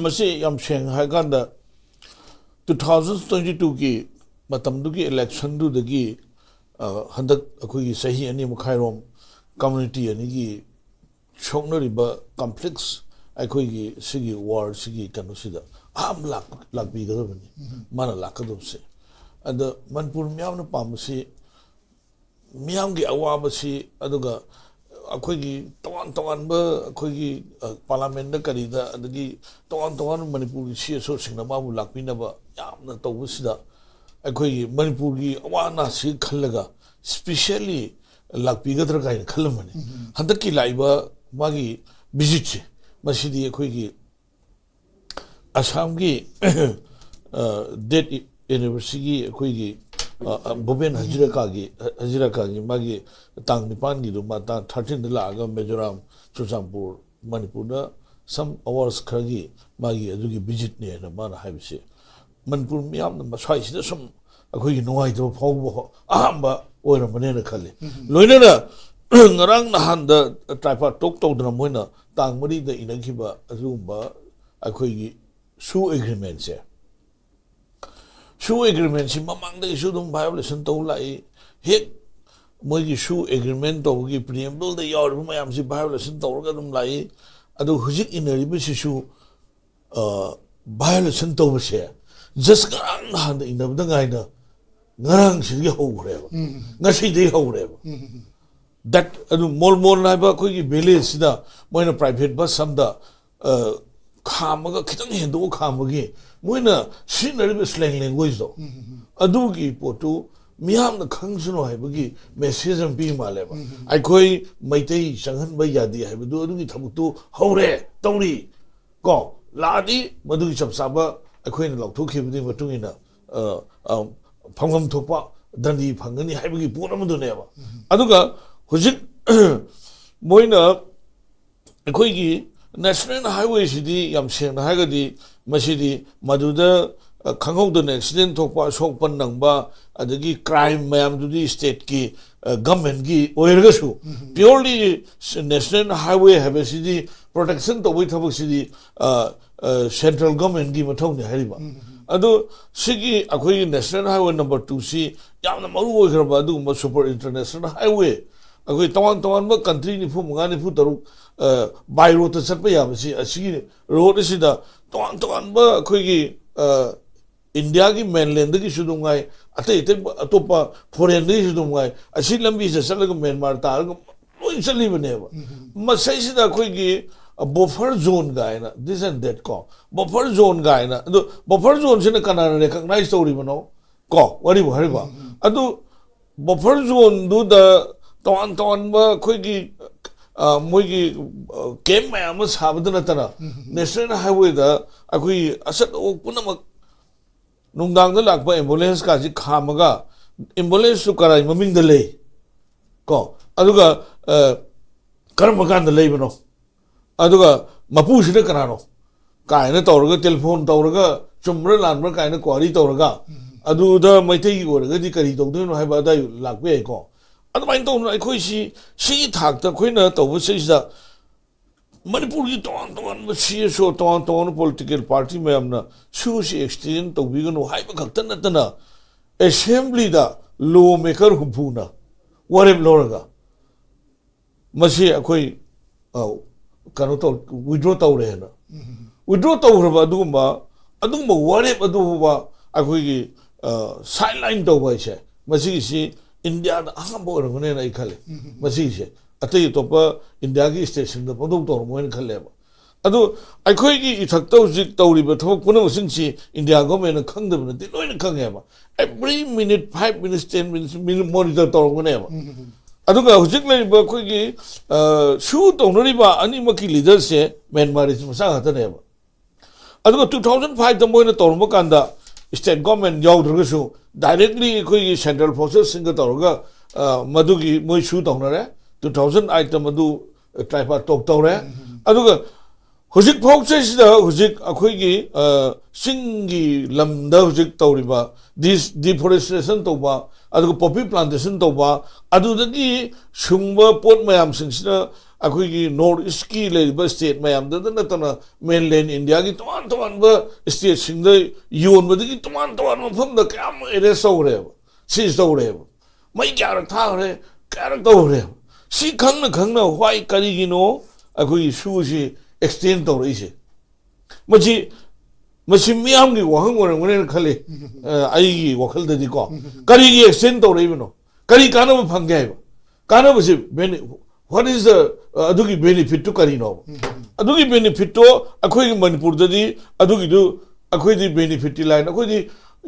ꯃꯁꯤ ꯌꯥꯝ ꯁꯦꯡꯅ ꯍꯥꯏ ꯀꯥꯟꯗ 2022ꯒꯤ ꯃꯇꯝꯗꯨꯒꯤ ꯏꯂꯦꯛꯁꯟꯗꯨꯗꯒꯤ ꯍꯟꯗꯛ ꯑꯩꯈꯣꯏꯒꯤ ꯆꯍꯤ 2 ꯃꯈꯥꯏꯔꯣꯝ ꯀꯝꯃ꯭ꯌꯨꯅꯤꯇꯤ ꯑꯅꯤꯒꯤ ꯁꯣꯛꯅꯔꯤꯕ ꯀꯝꯐ꯭ꯂꯤꯛꯁ ꯑꯩꯈꯣꯏꯒꯤ ꯁꯤꯒꯤ ꯋꯥꯔꯁꯤꯒꯤ ꯀꯩꯅꯣꯁꯤꯗ ꯑꯍꯥꯟꯕ ꯂꯥꯛꯄꯤꯒꯗꯕꯅꯤ ꯃꯥꯅ ꯂꯥꯛꯀꯗꯕꯁꯦ ꯑꯗ ꯃꯅꯤꯄꯨꯔ ꯃꯤꯌꯥꯝꯅ ꯄꯥꯝꯕꯁꯤ ꯃꯤꯌꯥꯝꯒꯤ ꯑꯋꯥꯕꯁꯤ ꯑꯗꯨꯒ ꯑꯩꯈꯣꯏꯒꯤ ꯇꯣꯉꯥꯟꯕ ꯑꯩꯈꯣꯏꯒꯤ ꯄꯥꯔꯂꯤꯌꯥꯃꯦꯟꯠꯗ ꯀꯔꯤꯗ ꯑꯗꯒꯤ ꯇꯣꯉꯥꯟꯕ ꯃꯅꯤꯄꯨꯔꯒꯤ CSOꯁꯤꯡꯅ ꯃꯥꯕꯨ ꯂꯥꯛꯄꯤꯅꯕ ꯌꯥꯝꯅ ꯇꯧꯕꯁꯤꯗ ꯑꯩꯈꯣꯏꯒꯤ ꯃꯅꯤꯄꯨꯔꯒꯤ ꯑꯋꯥ ꯑꯅꯥꯁꯤ ꯈꯜꯂꯒ ꯁ꯭ꯄꯦꯁꯤꯌꯦꯜꯂꯤ ꯂꯥꯛꯄꯤꯒꯗ꯭ꯔꯥ ꯀꯥꯏꯅ ꯈꯜꯂꯝꯕꯅꯤ ꯍꯟꯗꯛꯀꯤ ꯂꯥꯛꯏꯕ ꯃꯥꯒꯤ ꯚꯤꯖꯤꯠꯁꯦ ꯃꯁꯤꯗꯤ ꯑꯩꯈꯣꯏꯒꯤ ꯑꯁꯥꯝꯒꯤ ꯗꯦꯠ ꯌꯨꯅꯤꯚꯔꯁꯤꯇꯤꯒꯤ ꯑꯩꯈꯣꯏꯒꯤ ꯚꯨꯄꯦꯟ ꯍꯖꯤꯔꯥꯀꯥꯒꯤ ꯃꯥꯒꯤ ꯇꯥꯡ 9ꯒꯤꯗꯨ ꯃꯥ ꯇꯥꯡ 13ꯗ ꯂꯥꯛꯑꯒ ꯃꯤꯖꯣꯔꯥꯝ ꯆꯨꯔꯆꯥꯟꯄꯨꯔ ꯃꯅꯤꯄꯨꯔꯗ ꯁꯝ ꯑꯋꯥꯔꯁ ꯈꯔꯒꯤ ꯃꯥꯒꯤ ꯑꯗꯨꯒꯤ ꯚꯤꯖꯤꯠꯅꯦꯅ ꯃꯥꯅ ꯍꯥꯏꯕꯁꯦ ꯃꯅꯤꯄꯨꯔ ꯃꯤꯌꯥꯝꯅ ꯃꯁ꯭ꯋꯥꯏꯁꯤꯗ ꯁꯨꯝ ꯑꯩꯈꯣꯏꯒꯤ ꯅꯨꯡꯉꯥꯏꯇꯕ ꯐꯥꯎꯕ ꯑꯍꯥꯟꯕ ꯑꯣꯏꯔꯝꯕꯅꯦꯅ ꯈꯜꯂꯤ ꯂꯣꯏꯅꯅ ꯉꯔꯥꯡ ꯅꯍꯥꯟꯗ ꯇ꯭ꯔꯥꯏꯄꯥꯔ ꯇꯣꯛ ꯇꯧꯗꯅ ꯃꯣꯏꯅ ꯇꯥꯡ 4ꯗ ꯏꯅꯈꯤꯕ ꯑꯗꯨꯒꯨꯝꯕ ꯑꯩꯈꯣꯏꯒꯤ ꯁꯨ ꯑꯦꯒ꯭ꯔꯤꯃꯦꯟꯁꯦ ꯁꯨ ꯑꯦꯒ꯭ꯔꯤꯃꯦꯟꯁꯤ ꯃꯃꯥꯡꯗꯒꯤꯁꯨ ꯑꯗꯨꯝ ꯚꯥꯏꯑꯣꯂꯦꯁꯟ ꯇꯧ ꯂꯥꯛꯏ ꯍꯦꯛ ꯃꯣꯏꯒꯤ ꯁꯨ ꯑꯦꯒ꯭ꯔꯤꯃꯦꯟ ꯇꯧꯕꯒꯤ ꯄ꯭ꯔꯤꯑꯦꯝꯕꯜꯗ ꯌꯥꯎꯔꯤꯕ ꯃꯌꯥꯝꯁꯤ ꯚꯥꯏꯑꯣꯂꯦꯁꯟ ꯇꯧꯔꯒ ꯑꯗꯨꯝ ꯂꯥꯛꯏ ꯑꯗꯨ ꯍꯧꯖꯤꯛ ꯏꯅꯔꯤꯕꯁꯤꯁꯨ ꯚꯥꯏꯑꯣꯂꯦꯁꯟ ꯇꯧꯕꯁꯦ ꯖꯁ ꯉꯔꯥꯡ ꯅꯍꯥꯟꯗ ꯏꯅꯕꯗ ꯉꯥꯏꯅ ꯉꯔꯥꯡꯁꯤꯗꯒꯤ ꯍꯧꯈ꯭ꯔꯦꯕ ꯉꯁꯤꯗꯒꯤ ꯍꯧꯈ꯭ꯔꯦꯕ ꯗꯠ ꯑꯗꯨ ꯃꯣꯜ ꯍꯥꯏꯕ ꯑꯩꯈꯣꯏꯒꯤ ꯚꯤꯂꯦꯖꯁꯤꯗ ꯃꯣꯏꯅ ꯄ꯭ꯔꯥꯏꯚꯦꯠ ꯕꯁ ꯑꯃꯗ ꯈꯥꯝꯃꯒ ꯈꯤꯇꯪ ꯍꯦꯟꯗꯣꯛꯑ ꯈꯥꯝꯕꯒꯤ ꯃꯣꯏꯅ ꯁꯤꯖꯤꯟꯅꯔꯤꯕ ꯁ꯭ꯂꯦꯡ ꯂꯦꯡꯒ꯭ꯋꯦꯖꯇꯣ ꯑꯗꯨꯒꯤ ꯄꯣꯠꯇꯨ ꯃꯤꯌꯥꯝꯅ ꯈꯪꯁꯅꯨ ꯍꯥꯏꯕꯒꯤ ꯃꯦꯁꯦꯖ ꯑꯃ ꯄꯤ ꯃꯥꯜꯂꯦꯕ ꯑꯩꯈꯣꯏ ꯃꯩꯇꯩ ꯆꯪꯍꯟꯕ ꯌꯥꯗꯦ ꯍꯥꯏꯕꯗꯨ ꯑꯗꯨꯒꯤ ꯊꯕꯛꯇꯨ ꯍꯧꯔꯦ ꯇꯧꯔꯤ ꯀꯣ ꯂꯥꯛꯑꯗꯤ ꯃꯗꯨꯒꯤ ꯆꯞ ꯆꯥꯕ ꯑꯩꯈꯣꯏꯅ ꯂꯧꯊꯣꯛꯈꯤꯕꯗꯨꯒꯤ ꯃꯇꯨꯡ ꯏꯟꯅ ꯐꯪꯐꯝ ꯊꯣꯛꯄ ꯗꯟꯗꯤ ꯐꯪꯒꯅꯤ ꯍꯥꯏꯕꯒꯤ ꯄꯣꯠ ꯑꯃꯗꯨꯅꯦꯕ ꯑꯗꯨꯒ ꯍꯧꯖꯤꯛ ꯃꯣꯏꯅ ꯑꯩꯈꯣꯏꯒꯤ ꯅꯦꯁꯅꯦꯜ ꯍꯥꯏꯋꯦꯁꯤꯗꯤ ꯌꯥꯝ ꯁꯦꯡꯅ ꯍꯥꯏꯔꯒꯗꯤ ꯃꯁꯤꯗꯤ ꯃꯗꯨꯗ ꯈꯪꯍꯧꯗꯅ ꯑꯦꯛꯁꯤꯗꯦꯟ ꯊꯣꯛꯄ ꯑꯁꯣꯛꯄ ꯅꯪꯕ ꯑꯗꯒꯤ ꯀ꯭ꯔꯥꯏꯝ ꯃꯌꯥꯝꯗꯨꯗꯤ ꯁ꯭ꯇꯦꯠꯀꯤ ꯒꯚꯔꯟꯃꯦꯟꯠꯒꯤ ꯑꯣꯏꯔꯒꯁꯨ ꯄꯤꯌꯣꯔꯂꯤ ꯅꯦꯁꯅꯦꯜ ꯍꯥꯏꯋꯦ ꯍꯥꯏꯕꯁꯤꯗꯤ ꯄ꯭ꯔꯣꯇꯦꯛꯁꯟ ꯇꯧꯕꯒꯤ ꯊꯕꯛꯁꯤꯗꯤ ꯁꯦꯟꯇ꯭ꯔꯦꯜ ꯒꯚꯔꯟꯃꯦꯟꯠꯒꯤ ꯃꯊꯧꯅꯤ ꯍꯥꯏꯔꯤꯕ ꯑꯗꯨ ꯁꯤꯒꯤ ꯑꯩꯈꯣꯏꯒꯤ ꯅꯦꯁꯅꯦꯜ ꯍꯥꯏꯋꯦ ꯅꯝꯕꯔ 2ꯁꯤ ꯌꯥꯝꯅ ꯃꯔꯨ ꯑꯣꯏꯈ꯭ꯔꯕ ꯑꯗꯨꯒꯨꯝꯕ ꯁꯨꯄꯔ ꯏꯟꯇꯔꯅꯦꯁꯅꯦꯜ ꯍꯥꯏꯋꯦ ꯑꯩꯈꯣꯏ ꯇꯣꯉꯥꯟ ꯇꯣꯉꯥꯟꯕ ꯀꯟꯇ꯭ꯔꯤ ꯅꯤꯐꯨ ꯃꯉꯥ ꯅꯤꯐꯨ ꯇꯔꯨꯛ ꯕꯥꯏ ꯔꯣꯗꯇ ꯆꯠꯄ ꯌꯥꯕꯁꯤ ꯑꯁꯤꯒꯤ ꯔꯣꯗ ꯑꯁꯤꯗ ꯇꯣꯉꯥꯟ ꯇꯣꯉꯥꯟꯕ ꯑꯩꯈꯣꯏꯒꯤ ꯏꯟꯗꯤꯌꯥꯒꯤ ꯃꯦꯟꯂꯦꯟꯗꯒꯤꯁꯨ ꯅꯨꯡꯉꯥꯏ ꯑꯇꯩ ꯑꯇꯩ ꯑꯇꯣꯞꯄ ꯐꯣꯔꯦꯟꯗꯒꯤꯁꯨ ꯅꯨꯡꯉꯥꯏ ꯑꯁꯤ ꯂꯝꯕꯤꯁꯤꯗ ꯆꯠꯂꯒ ꯃꯦꯟꯃꯥꯔ ꯇꯥꯔꯒ ꯂꯣꯏ ꯆꯠꯂꯤꯕꯅꯦꯕ ꯃꯁꯩꯁꯤꯗ ꯑꯩꯈꯣꯏꯒꯤ buffer zone gaina this and that ko buffer zone gaina adu buffer zone sina kanana recognize tawribano ko wari hari ba adu buffer zone du da ton ba khoi gi moigi kem ma am sabadana tana national highway da akhui asat ok punamak nungdang da lakpa ambulance ka ji khamaga ambulance su karai maming da lei ko aduga karam kan da lei bano aduga mapusida kanano kaina tawraga telephone tawraga chumra lanbra kaina query tawraga adu da maitei oraga di kari tawdoino haiba da lakbe ko adu main tawna akhoi si thak ta khoina tawbu sida manipur gi ton si so ton political party me amna su si extend tawbigano haiba khaktan natana assembly da law maker humpuna warem loraga masi akhoi kano to withdraw tawre na withdraw tawraba adugumba warep aduba akhoi sideline tawba ise masi si india da ahamba orangone na ikhale masi se atai topa india gi station da podok tor moin khale ba adu akhoi gi ithak taw jik tawri ba thok punam sing si india government na khangda na ti loina khangye ba every minute 5 minutes 10 minutes monitor tawrangone ba aduga hujik lai ba khoi gi shu tonori ba ani maki leader se Myanmar is masa hata ne ba aduga 2005 da moina tormo kanda state government yaudrga su directly khoi gi central forces singa torga madugi moi shu tonore 2008 da madu tripod tok tore aduga hujik phokse sida hujik akhoi gi singi lamda hujik toriba this deforestation toba aduga poppy plantation toba adudagi sungba pot mayam singsina akhoi gi north east ki leiba state mayam da natana mainland india gi toman ba state singda yon badagi toman mafam da kam ere sawre si sawre mai kyar thare kyar tawre si khangna why kari gi no akhoi su si extend tawre ise masi miyam gi wahang warang warang khale ai gi wakhal da di ko kari gi extend tawre ibno kari kana ba phangge ba kana ba si what is the adugi benefit to kari no adugi benefit to akhoi gi manipur da di adugi du akhoi di benefit line akhoi di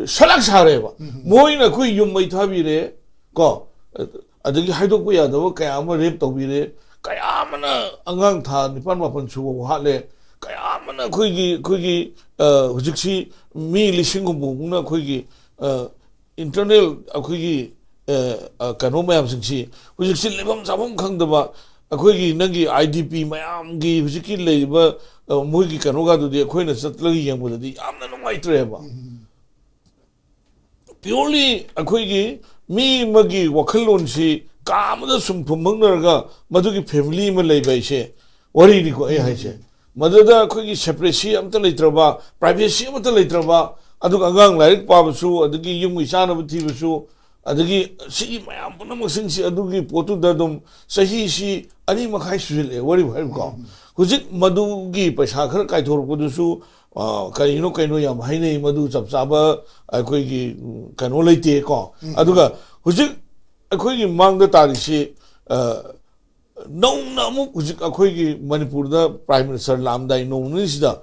salak sare ba moi na akhoi yum mai thabi re ko adugi haidok bu ya da kaya ama rape tawbi re kaya amana angang tha nipan mapan chu ha le kaya amana khoi gi hujiksi mi lising bu na khoi gi internal akhoi gi kano mayam singsi hujiksi lebam sabam khang da ba akhoi gi nangi idp mayam gi hujiki leiba moi gi kano ga du di akhoi na satlagi yang bu di amna no mai tre ba purely akhoi gi mi magi wakhalon si kamada sum phumangnaga madugi family ma leiba ise wari ni ko ai haise madada akhoi gi separation amta leitraba privacy amta leitraba aduga angang lairik pabasu adugi yung isana buthibasu adugi si mayam punamak singsi adugi potu da dum sahi si ani makhai sujil e wari bhai ko hujik madugi paisa khar kai thor pudusu kaino yam hainei madu chapchaba akhoi gi kano leite ko aduga hujik akhoi gi mangda tarisi nong namu hujik akhoi gi manipur da prime minister lamdai nong ni sida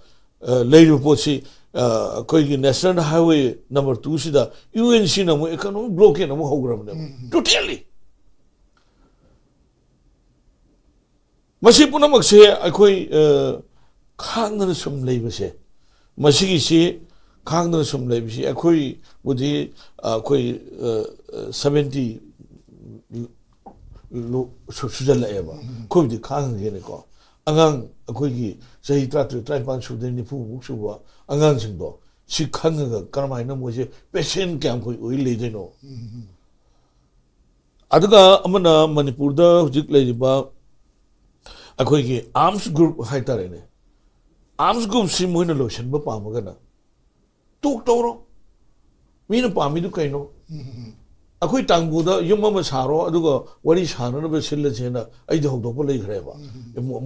leiru pochi akhoi gi national highway number 2 sida unc namu economic blockade namu hogram ne totally masi punamak se akhoi khangna sum leiba se masi gi si khangna sum leiba si akhoi budi akhoi 70 sujala eba khoi di khang ge ne ko angang akhoi gi sahi tra pan su de ni pu su ba angang sing do si khang ga karmai na mo je patient kyam khoi oi le de no aduga amana manipur da hujik le ba akhoi gi arms group haitare ne arms group si moina lotion ba pa ma ga na tuk toro mina pa mi du kai no ꯑꯩꯈꯣꯏ ꯇꯥꯡꯕꯨꯗ ꯌꯨꯝ ꯑꯃ ꯁꯥꯔꯣ ꯑꯗꯨꯒ ꯋꯥꯔꯤ ꯁꯥꯟꯅꯅꯕ ꯁꯤꯜꯂꯁꯦꯅ ꯑꯩꯗꯤ ꯍꯧꯗꯣꯛꯄ ꯂꯩꯈ꯭ꯔꯦꯕ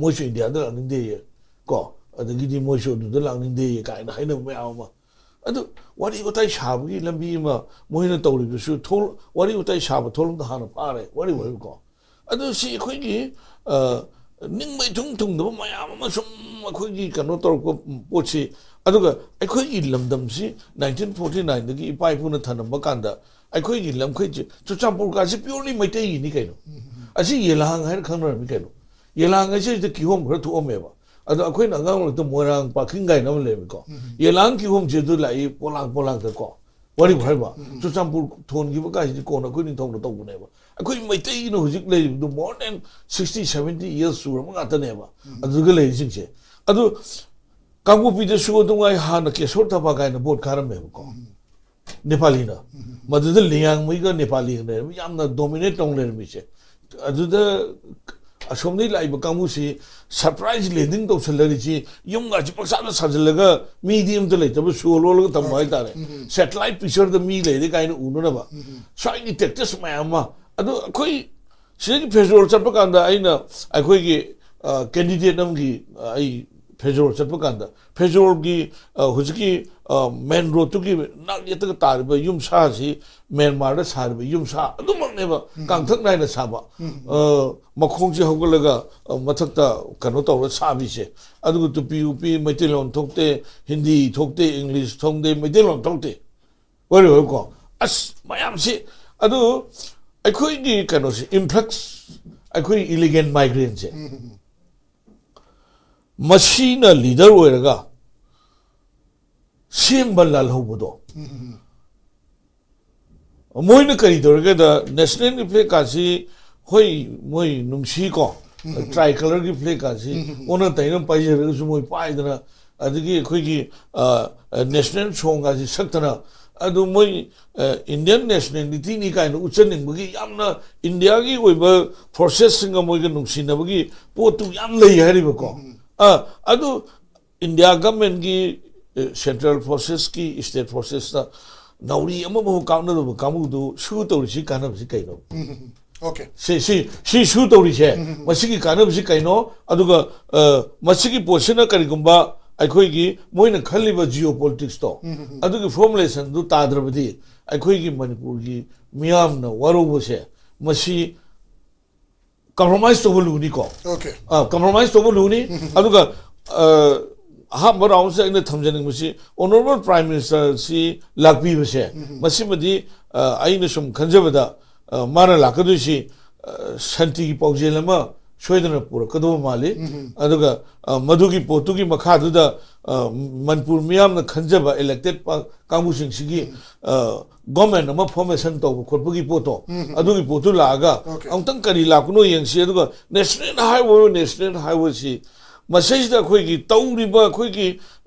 ꯃꯣꯏꯁꯨ ꯏꯟꯗꯤꯌꯥꯗ ꯂꯥꯛꯅꯤꯡꯗꯦ ꯀꯣ ꯑꯗꯒꯤꯗꯤ ꯃꯣꯏꯁꯨ ꯑꯗꯨꯗ ꯂꯥꯛꯅꯤꯡꯗꯦ ꯀꯥꯏꯅ ꯍꯥꯏꯅꯕ ꯃꯌꯥꯝ ꯑꯃ ꯑꯗꯨ ꯋꯥꯔꯤ ꯋꯥꯇꯥꯏ ꯁꯥꯕꯒꯤ ꯂꯝꯕꯤ ꯑꯃ ꯃꯣꯏꯅ ꯇꯧꯔꯤꯕꯁꯨ ꯋꯥꯔꯤ ꯋꯥꯇꯥꯏ ꯁꯥꯕ ꯊꯣꯛꯂꯝꯗ ꯍꯥꯟꯅ ꯐꯥꯔꯦ ꯋꯥꯔꯤ ꯀꯣ ꯑꯗꯨ ꯁꯤ ꯑꯩꯈꯣꯏꯒꯤ ꯅꯤꯡꯕ ꯏꯊꯨꯡ ꯊꯨꯡꯗꯕ ꯃꯌꯥꯝ ꯑꯃ ꯁꯨꯝ ꯑꯩꯈꯣꯏꯒꯤ ꯀꯩꯅꯣ ꯇꯧꯔꯛꯄ ꯄꯣꯠꯁꯤ ꯑꯗꯨꯒ ꯑꯩꯈꯣꯏꯒꯤ ꯂꯝꯗꯝꯁꯤ 1949ꯗꯒꯤ ꯏꯄꯥ ꯏꯄꯨꯅ ꯊꯅꯝꯕ ꯀꯥꯟꯗ ꯑꯩꯈꯣꯏꯒꯤ ꯂꯝꯈꯩꯁꯦ ꯆꯨꯔꯆꯥꯟꯄꯨꯔꯀꯥꯁꯤ ꯄꯤꯌꯣꯔꯂꯤ ꯃꯩꯇꯩꯒꯤꯅꯤ ꯀꯩꯅꯣ ꯑꯁꯤ ꯌꯦꯂꯥꯡ ꯍꯥꯏꯅ ꯈꯪꯅꯔꯝꯃꯤ ꯀꯩꯅꯣ ꯌꯦꯂꯥꯡ ꯍꯥꯏꯁꯤꯗ ꯀꯤꯍꯣꯝ ꯈꯔ ꯊꯣꯛꯑꯝꯃꯦꯕ ꯑꯗꯣ ꯑꯩꯈꯣꯏꯅ ꯑꯉꯥꯡ ꯑꯣꯏꯔꯛꯇ ꯃꯣꯏꯔꯥꯡ ꯄꯥꯀꯤꯡ ꯀꯥꯏꯅ ꯑꯃ ꯂꯩꯔꯝꯃꯤꯀꯣ ꯌꯦꯂꯥꯡ ꯀꯤꯍꯣꯝꯁꯦ ꯑꯗꯨ ꯂꯥꯛꯏ ꯄꯣꯂꯥꯡꯗꯀꯣ ꯋꯥꯔꯤ ꯍꯥꯏꯕ ꯆꯨꯔꯆꯥꯟꯄꯨꯔ ꯊꯣꯟꯈꯤꯕ ꯀꯥꯏꯁꯤꯗꯤ ꯀꯣꯟꯅ ꯑꯩꯈꯣꯏ ꯅꯤꯡꯊꯧꯅ ꯇꯧꯕꯅꯦꯕ ꯑꯩꯈꯣꯏ ꯃꯩꯇꯩꯅ ꯍꯧꯖꯤꯛ ꯂꯩꯔꯤꯕꯗꯨ ꯃꯣꯔ ꯗꯦꯟ 60-70 years ꯁꯨꯔꯕ ꯉꯥꯛꯇꯅꯦꯕ ꯑꯗꯨꯒ ꯂꯩꯔꯤꯁꯤꯡꯁꯦ ꯑꯗꯨ ꯀꯥꯡꯄꯣꯛꯄꯤꯗꯁꯨ ꯑꯗꯨꯉꯥꯏ ꯍꯥꯟꯅ ꯀꯦꯁꯣꯔ ꯊꯕꯥ ꯀꯥꯏꯅ ꯕꯣꯠ ꯈꯥꯔꯝꯃꯦꯕꯀꯣ ꯅꯦꯄꯥꯂꯤꯅ ꯃꯗꯨꯗ ꯂꯤꯌꯥꯡꯃꯩꯒ ꯅꯦꯄꯥꯂꯤꯒ ꯂꯩꯔꯝꯃꯤ ꯌꯥꯝꯅ ꯗꯣꯃꯤꯅꯦꯠ ꯇꯧ ꯂꯩꯔꯝꯃꯤꯁꯦ ꯑꯗꯨꯗ ꯑꯁꯣꯝꯗꯒꯤ ꯂꯥꯛꯏꯕ ꯀꯥꯡꯕꯨꯁꯤ ꯁꯔꯄ꯭ꯔꯥꯏꯖ ꯂꯦꯟꯗꯤꯡ ꯇꯧꯁꯜꯂꯔꯤꯁꯤ ꯌꯨꯝꯒꯁꯤ ꯄꯪꯁꯥꯗ ꯁꯥꯖꯤꯜꯂꯒ ꯃꯤꯗꯤ ꯑꯝꯇ ꯂꯩꯇꯕ ꯁꯣ ꯂꯣꯜꯂꯒ ꯊꯝꯕ ꯍꯥꯏꯇꯥꯔꯦ ꯁꯦꯇꯤꯂꯥꯏꯠ ꯄꯤꯛꯆꯔꯗ ꯃꯤ ꯂꯩꯔꯦ ꯀꯥꯏꯅ ꯎꯅꯅꯕ ꯁ꯭ꯋꯥꯏꯒꯤ ꯇꯦꯛꯇꯤꯁ ꯃꯌꯥꯝ ꯑꯃ ꯑꯗꯨ ꯑꯩꯈꯣꯏ ꯁꯤꯗꯒꯤ ꯐꯦꯖꯣꯜ ꯆꯠꯄ ꯀꯥꯟꯗ ꯑꯩꯅ ꯑꯩꯈꯣꯏꯒꯤ ꯀꯦꯟꯗꯤꯗꯦꯠ ꯑꯃꯒꯤ ꯑꯩ ꯐꯦꯖꯣꯜ ꯆꯠꯄ ꯀꯥꯟꯗ ꯐꯦꯖꯣꯜꯒꯤ ꯍꯧꯖꯤꯛꯀꯤ ꯃꯦꯟ ꯔꯣꯗꯇꯨꯒꯤ ꯅꯥꯛ ꯌꯦꯠꯇꯒ ꯇꯥꯔꯤꯕ ꯌꯨꯝꯁꯥꯁꯤ ꯃꯦꯟꯃꯥꯔꯗ ꯁꯥꯔꯤꯕ ꯌꯨꯝꯁꯥ ꯑꯗꯨꯃꯛꯅꯦꯕ ꯀꯥꯡꯊꯛ ꯅꯥꯏꯅ ꯁꯥꯕ ꯃꯈꯣꯡꯁꯦ ꯍꯧꯒꯠꯂꯒ ꯃꯊꯛꯇ ꯀꯩꯅꯣ ꯇꯧꯔ ꯁꯥꯕꯤꯁꯦ ꯑꯗꯨꯒ ꯇꯨꯄꯤ ꯎꯄꯤ ꯃꯩꯇꯩꯂꯣꯟ ꯊꯣꯛꯇꯦ ꯍꯤꯟꯗꯤ ꯊꯣꯛꯇꯦ ꯏꯪꯂꯤꯁ ꯊꯣꯛꯇꯦ ꯃꯩꯇꯩꯂꯣꯟ ꯊꯣꯛꯇꯦ ꯑꯣꯏꯀꯣ ꯑꯁ ꯃꯌꯥꯝꯁꯤ ꯑꯗꯨ ꯑꯩꯈꯣꯏꯒꯤ ꯀꯩꯅꯣꯁꯦ ꯏꯟꯐ꯭ꯂꯛꯁ ꯑꯩꯈꯣꯏ ꯏꯂꯤꯒꯦꯟ ꯃꯥꯏꯒ꯭ꯔꯦꯟꯁꯦ ꯃꯁꯤꯅ ꯂꯤꯗꯔ ꯑꯣꯏꯔꯒ ꯁꯦꯝꯕ ꯂꯥꯜꯍꯧꯕꯗꯣ ꯃꯣꯏꯅ ꯀꯔꯤ ꯇꯧꯔꯒꯦꯗ ꯅꯦꯁꯅꯦꯜꯒꯤ ꯐ꯭ꯂꯦꯛꯀꯥꯁꯤ ꯍꯣꯏ ꯃꯣꯏ ꯅꯨꯡꯁꯤꯀꯣ ꯇ꯭ꯔꯥꯏ ꯀꯂꯔꯒꯤ ꯐ꯭ꯂꯦꯛꯀꯥꯁꯤ ꯑꯣꯟꯅ ꯇꯩꯅ ꯄꯥꯏꯖꯔꯒꯁꯨ ꯃꯣꯏ ꯄꯥꯏꯗꯅ ꯑꯗꯒꯤ ꯑꯩꯈꯣꯏꯒꯤ ꯅꯦꯁꯅꯦꯜ ꯁꯣꯡꯒꯥꯁꯤ ꯁꯛꯇꯅ ꯑꯗꯨ ꯃꯣꯏ ꯏꯟꯗꯤꯌꯟ ꯅꯦꯁꯅꯦꯂꯤꯇꯤꯅꯤ ꯀꯥꯏꯅ ꯎꯠꯆꯅꯤꯡꯕꯒꯤ ꯌꯥꯝꯅ ꯏꯟꯗꯤꯌꯥꯒꯤ ꯑꯣꯏꯕ ꯐꯣꯔꯁꯦꯁꯁꯤꯡꯒ ꯃꯣꯏꯒ ꯅꯨꯡꯁꯤꯅꯕꯒꯤ ꯄꯣꯠꯇꯨ ꯌꯥꯝ ꯂꯩ ꯍꯥꯏꯔꯤꯕꯀꯣ ꯑꯗꯨ ꯏꯟꯗꯤꯌꯥ ꯒꯃꯦꯟꯒꯤ ꯁꯦꯟꯇ꯭ꯔꯦꯜ ꯐꯣꯔꯁꯦꯁꯀꯤ ꯏꯁꯇꯦꯠ ꯐꯣꯔꯁꯦꯁꯇ ꯅꯥꯎꯔꯤ ꯑꯃꯐꯥꯎ ꯀꯥꯞꯅꯗꯕ ꯀꯥꯡꯕꯨꯗꯨ ꯁꯨ ꯇꯧꯔꯤꯁꯤ ꯀꯥꯟꯅꯕꯁꯤ ꯀꯩꯅꯣ ꯑꯣꯀꯦ ꯁꯤ ꯁꯨ ꯇꯧꯔꯤꯁꯦ ꯃꯁꯤꯒꯤ ꯀꯥꯟꯅꯕꯁꯤ ꯀꯩꯅꯣ ꯑꯗꯨꯒ ꯃꯁꯤꯒꯤ ꯄꯣꯠꯁꯤꯅ ꯀꯔꯤꯒꯨꯝꯕ ꯑꯩꯈꯣꯏꯒꯤ ꯃꯣꯏꯅ ꯈꯜꯂꯤꯕ ꯖꯤꯑꯣ ꯄꯣꯂꯤꯇꯤꯛꯁꯇꯣ ꯑꯗꯨꯒꯤ ꯐꯣꯔꯃꯨꯂꯦꯁꯟꯗꯨ ꯇꯥꯗ꯭ꯔꯕꯗꯤ ꯑꯩꯈꯣꯏꯒꯤ ꯃꯅꯤꯄꯨꯔꯒꯤ ꯃꯤꯌꯥꯝꯅ ꯋꯥꯔꯧꯕꯁꯦ ꯃꯁꯤ ꯀꯝꯄ꯭ꯔꯣꯃꯥꯏꯖ ꯇꯧꯕ ꯂꯨꯅꯤꯀꯣ ꯑꯣꯀꯦ ꯀꯝꯄ꯭ꯔꯣꯃꯥꯏꯖ ꯇꯧꯕ ꯂꯨꯅꯤ ꯑꯗꯨꯒ ꯑꯍꯥꯟꯕ ꯔꯥꯎꯟꯁꯦ ꯑꯩꯅ ꯊꯝꯖꯅꯤꯡꯕꯁꯤ ꯑꯣꯅꯔꯦꯕꯜ ꯄ꯭ꯔꯥꯏꯝ ꯃꯤꯅꯤꯁꯇꯔꯁꯤ ꯂꯥꯛꯄꯤꯕꯁꯦ ꯃꯁꯤꯃꯗꯤ ꯑꯩꯅ ꯁꯨꯝ ꯈꯟꯖꯕꯗ ꯃꯥꯅ ꯂꯥꯛꯀꯗꯣꯏꯁꯤ ꯁꯥꯟꯇꯤꯒꯤ ꯄꯥꯎꯖꯦꯜ ꯑꯃ ꯁꯣꯏꯗꯅ ꯄꯨꯔꯛꯀꯗꯧꯕ ꯃꯥꯜꯂꯤ ꯑꯗꯨꯒ ꯃꯗꯨꯒꯤ ꯄꯣꯠꯇꯨꯒꯤ ꯃꯈꯥꯗꯨꯗ ꯃꯅꯤꯄꯨꯔ ꯃꯤꯌꯥꯝꯅ ꯈꯟꯖꯕ ꯏꯂꯦꯛꯇꯦꯠ ꯀꯥꯡꯕꯨꯁꯤꯡꯁꯤꯒꯤ ꯒꯣꯔꯃꯦꯟ ꯑꯃ ꯐꯣꯔꯃꯦꯁꯟ ꯇꯧꯕ ꯈꯣꯠꯄꯒꯤ ꯄꯣꯠꯇꯣ ꯑꯗꯨꯒꯤ ꯄꯣꯠꯇꯨ ꯂꯥꯛꯑꯒ ꯑꯃꯨꯛꯇꯪ ꯀꯔꯤ ꯂꯥꯛꯄꯅꯣ ꯌꯦꯡꯁꯤ ꯑꯗꯨꯒ ꯅꯦꯁꯅꯦꯜ ꯍꯥꯏꯋꯦꯁꯤ ꯃꯁꯤꯁꯤꯗ ꯑꯩꯈꯣꯏꯒꯤ ꯇꯧꯔꯤꯕ ꯑꯩꯈꯣꯏꯒꯤ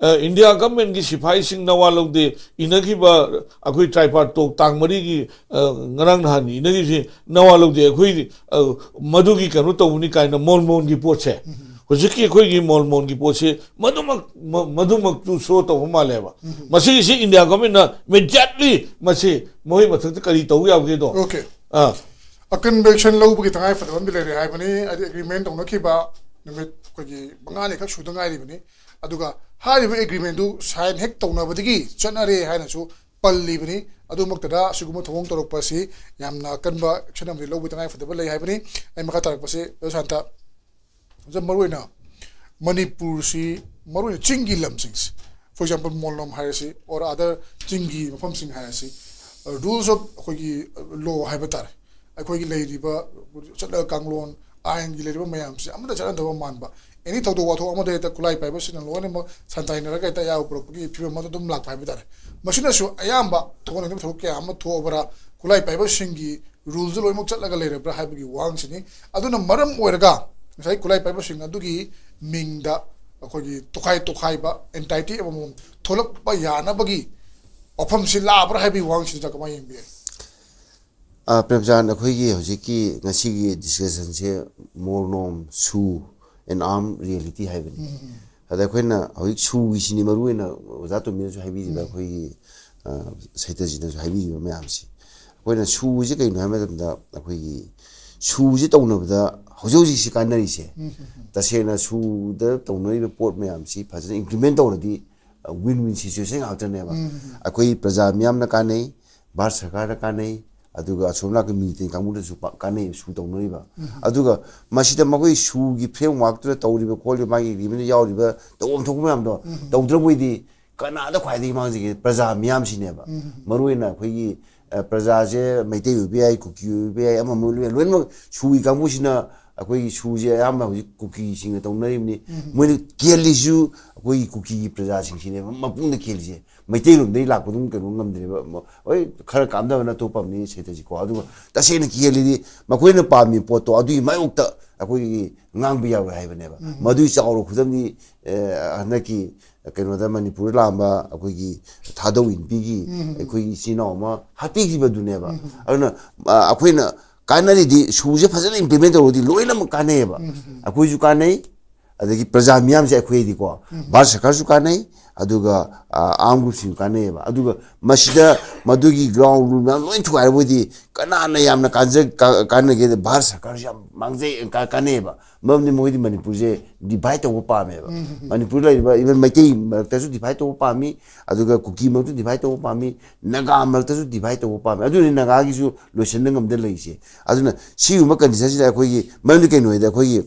ꯏꯟꯗꯤꯌꯥ ꯒꯃꯦꯟꯒꯤ ꯁꯤꯐꯥꯏꯁꯤꯡ ꯅꯋꯥ ꯂꯧꯗꯦ ꯏꯅꯈꯤꯕ ꯑꯩꯈꯣই ꯇ꯭ꯔꯥꯏꯄꯥꯔꯠꯇꯣ ꯇꯥꯡ 4ꯒꯤ ꯉꯔꯥꯡ ꯅꯍꯥꯟ ꯏꯅꯈꯤꯕꯁꯤ ꯅꯋꯥ ꯂꯧꯗꯦ ꯑꯩꯈꯣꯏ ꯃꯗꯨꯒꯤ ꯀꯩꯅꯣ ꯇꯧꯕꯅꯤ ꯀꯥꯏꯅ ꯃꯣꯜꯒꯤ ꯄꯣꯠꯁꯦ ꯍꯧꯖꯤꯛꯀꯤ ꯑꯩꯈꯣꯏꯒꯤ ꯃꯣꯜꯒꯤ ꯄꯣꯠꯁꯦ ꯃꯗꯨꯃꯛꯇꯨ ꯁꯣ ꯇꯧꯕ ꯃꯥꯜꯂꯦꯕ ꯃꯁꯤꯒꯤꯁꯤ ꯏꯟꯗꯤꯌꯥ ꯒꯃꯦꯟꯅ ꯏꯃꯤꯗꯤꯌꯦꯠꯂꯤ ꯃꯁꯤ ꯃꯣꯏ ꯃꯊꯛꯇ ꯀꯔꯤ ꯇꯧ ꯌꯥꯕꯒꯦꯗꯣ ꯑꯣꯀꯦ ꯑꯀꯟꯕ ꯑꯦꯛꯁꯟ ꯂꯧꯕꯒꯤ ꯇꯉꯥꯏ ꯐꯗꯕ ꯑꯃꯗꯤ ꯂꯩꯔꯦ ꯍꯥꯏꯕꯅꯤ ꯍꯥꯏꯗꯤ ꯑꯦꯒ꯭ꯔꯤꯃꯦꯟ ꯇꯧꯅꯈꯤꯕ ꯅꯨꯃꯤꯠ ꯑꯩꯈꯣꯏꯒꯤ 5ꯈꯛ ꯁꯨꯗ ꯉꯥꯏꯔꯤꯕꯅꯤ ꯑꯗꯨꯒ ꯍꯥꯏꯔꯤꯕ ꯑꯦꯒ꯭ꯔꯤꯃꯦꯟꯗꯨ ꯁꯥꯏꯟ ꯍꯦꯛ ꯇꯧꯅꯕꯗꯒꯤ ꯆꯠꯅꯔꯦ ꯍꯥꯏꯅꯁꯨ ꯄꯜꯂꯤꯕꯅꯤ ꯑꯗꯨꯃꯛꯇꯗ ꯑꯁꯤꯒꯨꯝꯕ ꯊꯧꯑꯣꯡ ꯇꯧꯔꯛꯄ ꯑꯁꯤ ꯌꯥꯝꯅ ꯑꯀꯟꯕ ꯑꯦꯛꯁꯟ ꯑꯃꯗꯤ ꯂꯧꯕꯒꯤ ꯇꯉꯥꯏ ꯐꯗꯕ ꯂꯩ ꯍꯥꯏꯕꯅꯤ ꯑꯩ ꯃꯈꯥ ꯇꯥꯔꯛꯄꯁꯤ ꯁꯥꯟꯇ ꯃꯔꯨꯑꯣꯏꯅ ꯃꯅꯤꯄꯨꯔꯁꯤ ꯃꯔꯨꯑꯣꯏꯅ ꯆꯤꯡꯒꯤ ꯂꯝꯁꯤꯡꯁꯤ ꯐꯣꯔ ꯑꯦꯛꯖꯥꯝꯄꯜ ꯃꯣꯜꯂꯣꯝ ꯍꯥꯏꯔꯁꯤ ꯑꯣꯔ ꯑꯗꯔ ꯆꯤꯡꯒꯤ ꯃꯐꯝꯁꯤꯡ ꯍꯥꯏꯔꯁꯤ ꯔꯨꯜꯁ ꯑꯣꯐ ꯑꯩꯈꯣꯏꯒꯤ ꯂꯣ ꯍꯥꯏꯕ ꯇꯥꯔꯦ ꯑꯩꯈꯣꯏꯒꯤ ꯂꯩꯔꯤꯕ ꯆꯠꯅ ꯀꯥꯡꯂꯣꯟ ꯑꯥꯏꯟꯒꯤ ꯂꯩꯔꯤꯕ ꯃꯌꯥꯝꯁꯦ ꯑꯃꯠꯇ ꯆꯠꯅꯗꯕ ꯃꯥꯟꯕ ꯑꯦꯅꯤ ꯊꯧꯗꯣꯛ ꯋꯥꯊꯣꯛ ꯑꯃꯗ ꯍꯦꯛꯇ ꯈꯨꯠꯂꯥꯏ ꯄꯥꯏꯕꯁꯤꯡꯅ ꯂꯣꯏꯅꯃꯛ ꯁꯟꯇꯥꯏꯅꯔꯒ ꯍꯦꯛꯇ ꯑꯌꯥꯕ ꯄꯨꯔꯛꯄꯒꯤ ꯐꯤꯕꯝ ꯑꯃꯗ ꯑꯗꯨꯝ ꯂꯥꯛꯄ ꯍꯥꯏꯕ ꯇꯥꯔꯦ ꯃꯁꯤꯅꯁꯨ ꯑꯌꯥꯝꯕ ꯊꯣꯛꯍꯟꯅꯤꯡꯕ ꯊꯕꯛ ꯀꯌꯥ ꯑꯃ ꯊꯣꯛꯑꯕ꯭ꯔꯥ ꯈꯨꯠꯂꯥꯏ ꯄꯥꯏꯕꯁꯤꯡꯒꯤ ꯔꯨꯜꯁꯗ ꯂꯣꯏꯅꯃꯛ ꯆꯠꯂꯒ ꯂꯩꯔꯕ꯭ꯔꯥ ꯍꯥꯏꯕꯒꯤ ꯋꯥꯍꯪꯁꯤꯅꯤ ꯑꯗꯨꯅ ꯃꯔꯝ ꯑꯣꯏꯔꯒ ꯉꯁꯥꯏ ꯈꯨꯠꯂꯥꯏ ꯄꯥꯏꯕꯁꯤꯡ ꯑꯗꯨꯒꯤ ꯃꯤꯡꯗ ꯑꯩꯈꯣꯏꯒꯤ ꯇꯣꯈꯥꯏꯕ ꯑꯦꯟꯇꯥꯏꯇꯤ ꯑꯃꯃꯝ ꯊꯣꯛꯂꯛꯄ ꯌꯥꯅꯕꯒꯤ ꯋꯥꯐꯝꯁꯤ ꯂꯥꯛꯑꯕ꯭ꯔꯥ ꯍꯥꯏꯕꯒꯤ ꯋꯥꯍꯪꯁꯤꯗ ꯀꯃꯥꯏꯅ ꯌꯦꯡꯕꯤꯌꯦ ꯄ꯭ꯔꯦꯝꯆꯥꯟ ꯑꯩꯈꯣꯏꯒꯤ ꯍꯧꯖꯤꯛꯀꯤ ꯉꯁꯤꯒꯤ ꯗꯤꯁꯀꯁꯟꯁꯦ ꯃꯣꯔ ꯅꯣꯝ ꯁꯨ ꯑꯦꯟ ꯑꯥꯔꯝ ꯔꯤꯌꯦꯂꯤꯇꯤ ꯍꯥꯏꯕꯅꯤ ꯑꯗ ꯑꯩꯈꯣꯏꯅ ꯍꯧꯖꯤꯛ ꯁꯨꯒꯤꯁꯤꯅꯤ ꯃꯔꯨꯑꯣꯏꯅ ꯑꯣꯖꯥ ꯇꯣꯝꯕꯤꯅꯁꯨ ꯍꯥꯏꯕꯤꯔꯤꯕ ꯑꯩꯈꯣꯏꯒꯤ ꯁꯩꯇꯖꯤꯅꯁꯨ ꯍꯥꯏꯕꯤꯔꯤꯕ ꯃꯌꯥꯝꯁꯤ ꯑꯩꯈꯣꯏꯅ ꯁꯨꯁꯤ ꯀꯩꯅꯣ ꯍꯥꯏꯕ ꯃꯇꯝꯗ ꯑꯩꯈꯣꯏꯒꯤ ꯁꯨꯁꯤ ꯇꯧꯅꯕꯗ ꯍꯧꯖꯤꯛ ꯍꯧꯖꯤꯛꯁꯤ ꯀꯥꯟꯅꯔꯤꯁꯦ ꯇꯁꯦꯡꯅ ꯁꯨꯗ ꯇꯧꯅꯔꯤꯕ ꯄꯣꯠ ꯃꯌꯥꯝꯁꯤ ꯐꯖꯅ ꯏꯝꯄ꯭ꯂꯤꯃꯦꯟ ꯇꯧꯔꯗꯤ ꯋꯤꯟ ꯋꯤꯟ ꯁꯤꯆꯨꯋꯦꯁꯟ ꯉꯥꯛꯇꯅꯦꯕ ꯑꯩꯈꯣꯏ ꯄ꯭ꯔꯖꯥ ꯃꯤꯌꯥꯝꯅ ꯀꯥꯟꯅꯩ ꯚꯥꯔꯠ ꯁꯔꯀꯥꯔꯗ ꯀꯥꯟꯅꯩ ꯑꯗꯨꯒ ꯑꯁꯣꯝ ꯅꯥꯀꯟ ꯃꯤꯂꯤꯇꯦꯟ ꯀꯥꯡꯕꯨꯗꯁꯨ ꯀꯥꯟꯅꯩ ꯁꯨ ꯇꯧꯅꯔꯤꯕ ꯑꯗꯨꯒ ꯃꯁꯤꯗ ꯃꯈꯣꯏ ꯁꯨꯒꯤ ꯐ꯭ꯔꯦꯝꯋꯥꯔꯛꯇꯨꯗ ꯇꯧꯔꯤꯕ ꯈꯣꯠꯂꯤꯕ ꯃꯥꯒꯤ ꯑꯦꯒ꯭ꯔꯤꯃꯦꯟꯗ ꯌꯥꯎꯔꯤꯕ ꯇꯧꯐꯝ ꯊꯣꯛꯄ ꯃꯌꯥꯝꯗꯣ ꯇꯧꯗ꯭ꯔꯕꯣꯏꯗꯤ ꯀꯅꯥꯗ ꯈ꯭ꯋꯥꯏꯗꯒꯤ ꯃꯥꯡꯖꯒꯦ ꯄ꯭ꯔꯖꯥ ꯃꯤꯌꯥꯝꯁꯤꯅꯦꯕ ꯃꯔꯨꯑꯣꯏꯅ ꯑꯩꯈꯣꯏꯒꯤ ꯄ꯭ꯔꯖꯥꯁꯦ ꯃꯩꯇꯩ ꯑꯣꯏꯕ ꯌꯥꯏ ꯀꯨꯀꯤ ꯑꯣꯏꯕ ꯌꯥꯏ ꯑꯃ ꯂꯣꯏꯅꯃꯛ ꯁꯨꯒꯤ ꯀꯥꯡꯕꯨꯁꯤꯅ ꯑꯩꯈꯣꯏꯒꯤ ꯁꯨꯁꯦ ꯑꯌꯥꯝꯕ ꯍꯧꯖꯤꯛ ꯀꯨꯀꯤꯁꯤꯡꯅ ꯇꯧꯅꯔꯤꯕꯅꯤ ꯃꯣꯏꯅ ꯀꯦꯜꯂꯤꯁꯨ ꯑꯩꯈꯣꯏꯒꯤ ꯀꯨꯀꯤꯒꯤ ꯄ꯭ꯔꯖꯥꯁꯤꯡꯁꯤꯅꯦꯕ ꯃꯄꯨꯡꯗ ꯀꯦꯜꯂꯤꯁꯦ ꯃꯩꯇꯩꯔꯣꯝꯗꯒꯤ ꯂꯥꯛꯄꯗꯨꯝ ꯀꯩꯅꯣ ꯉꯝꯗ꯭ꯔꯦꯕ ꯍꯣꯏ ꯈꯔ ꯀꯥꯝꯗꯕꯅ ꯑꯇꯣꯞꯄ ꯑꯃꯅꯤ ꯁꯦꯇꯁꯤꯀꯣ ꯑꯗꯨꯒ ꯇꯁꯦꯡꯅ ꯀꯦꯜꯂꯤꯗꯤ ꯃꯈꯣꯏꯅ ꯄꯥꯝꯃꯤ ꯄꯣꯠꯇꯣ ꯑꯗꯨꯒꯤ ꯃꯥꯌꯣꯛꯇ ꯑꯩꯈꯣꯏꯒꯤ ꯉꯥꯡꯕ ꯌꯥꯎꯋꯦ ꯍꯥꯏꯕꯅꯦꯕ ꯃꯗꯨꯒꯤ ꯆꯥꯎꯔ ꯈꯨꯗꯝꯗꯤ ꯍꯟꯗꯛꯀꯤ ꯀꯩꯅꯣꯗ ꯃꯅꯤꯄꯨꯔꯗ ꯂꯥꯛꯑꯝꯕ ꯑꯩꯈꯣꯏꯒꯤ ꯊꯥꯗꯧ ꯏꯟꯄꯤꯒꯤ ꯑꯩꯈꯣꯏꯒꯤ ꯏꯆꯤꯜ ꯏꯅꯥꯎ ꯑꯃ ꯍꯥꯠꯄꯤꯈꯤꯕꯗꯨꯅꯦꯕ ꯑꯗꯨꯅ ꯑꯩꯈꯣꯏꯅ ꯀꯥꯟꯅꯔꯤꯗꯤ ꯁꯨꯁꯦ ꯐꯖꯅ ꯏꯝꯄ꯭ꯂꯤꯃꯦꯟ ꯇꯧꯔꯗꯤ ꯂꯣꯏꯅꯃꯛ ꯀꯥꯟꯅꯩꯌꯦꯕ ꯑꯩꯈꯣꯏꯁꯨ ꯀꯥꯟꯅꯩ ꯑꯗꯒꯤ ꯄ꯭ꯔꯖꯥ ꯃꯤꯌꯥꯝꯁꯦ ꯑꯩꯈꯣꯏꯗꯤꯀꯣ ꯚꯥꯔꯠ ꯁꯔꯀꯥꯔꯁꯨ ꯀꯥꯟꯅꯩ ꯑꯗꯨꯒ ꯑꯥꯔꯝ ꯒ꯭ꯔꯨꯞꯁꯤꯡꯁꯨ ꯀꯥꯟꯅꯩꯌꯦꯕ ꯑꯗꯨꯒ ꯃꯁꯤꯗ ꯃꯗꯨꯒꯤ ꯒ꯭ꯔꯥꯎꯟ ꯔꯨꯜ ꯃꯌꯥꯝ ꯂꯣꯏ ꯊꯨꯒꯥꯏꯔꯕꯗꯤ ꯀꯅꯥꯅ ꯌꯥꯝꯅ ꯀꯥꯟꯅꯒꯦꯗ ꯚꯥꯔꯠ ꯁꯔꯀꯥꯔꯁꯨ ꯌꯥꯝ ꯃꯥꯡꯖꯩ ꯀꯥꯟꯅꯩꯌꯦꯕ ꯃꯔꯝꯗꯤ ꯃꯣꯏꯗꯤ ꯃꯅꯤꯄꯨꯔꯁꯦ ꯗꯤꯚꯥꯏꯠ ꯇꯧꯕ ꯄꯥꯝꯃꯦꯕ ꯃꯅꯤꯄꯨꯔꯗ ꯂꯩꯔꯤꯕ ꯏꯚꯟ ꯃꯩꯇꯩ ꯃꯔꯛꯇꯁꯨ ꯗꯤꯚꯥꯏꯠ ꯇꯧꯕ ꯄꯥꯝꯃꯤ ꯑꯗꯨꯒ ꯀꯨꯀꯤ ꯃꯔꯛꯇꯁꯨ ꯗꯤꯚꯥꯏꯠ ꯇꯧꯕ ꯄꯥꯝꯃꯤ ꯅꯥꯒꯥ ꯃꯔꯛꯇꯁꯨ ꯗꯤꯚꯥꯏꯠ ꯇꯧꯕ ꯄꯥꯝꯃꯤ ꯑꯗꯨꯅꯤ ꯅꯥꯒꯥꯒꯤꯁꯨ ꯂꯣꯏꯁꯤꯟꯕ ꯉꯝꯗ ꯂꯩꯔꯤꯁꯦ ꯑꯗꯨꯅ ꯁꯤꯒꯨꯝꯕ ꯀꯟꯗꯤꯁꯟꯁꯤꯗ ꯑꯩꯈꯣꯏꯒꯤ ꯃꯔꯝꯗꯤ ꯀꯩꯅꯣ ꯍꯥꯏꯗ ꯑꯩꯈꯣꯏꯒꯤ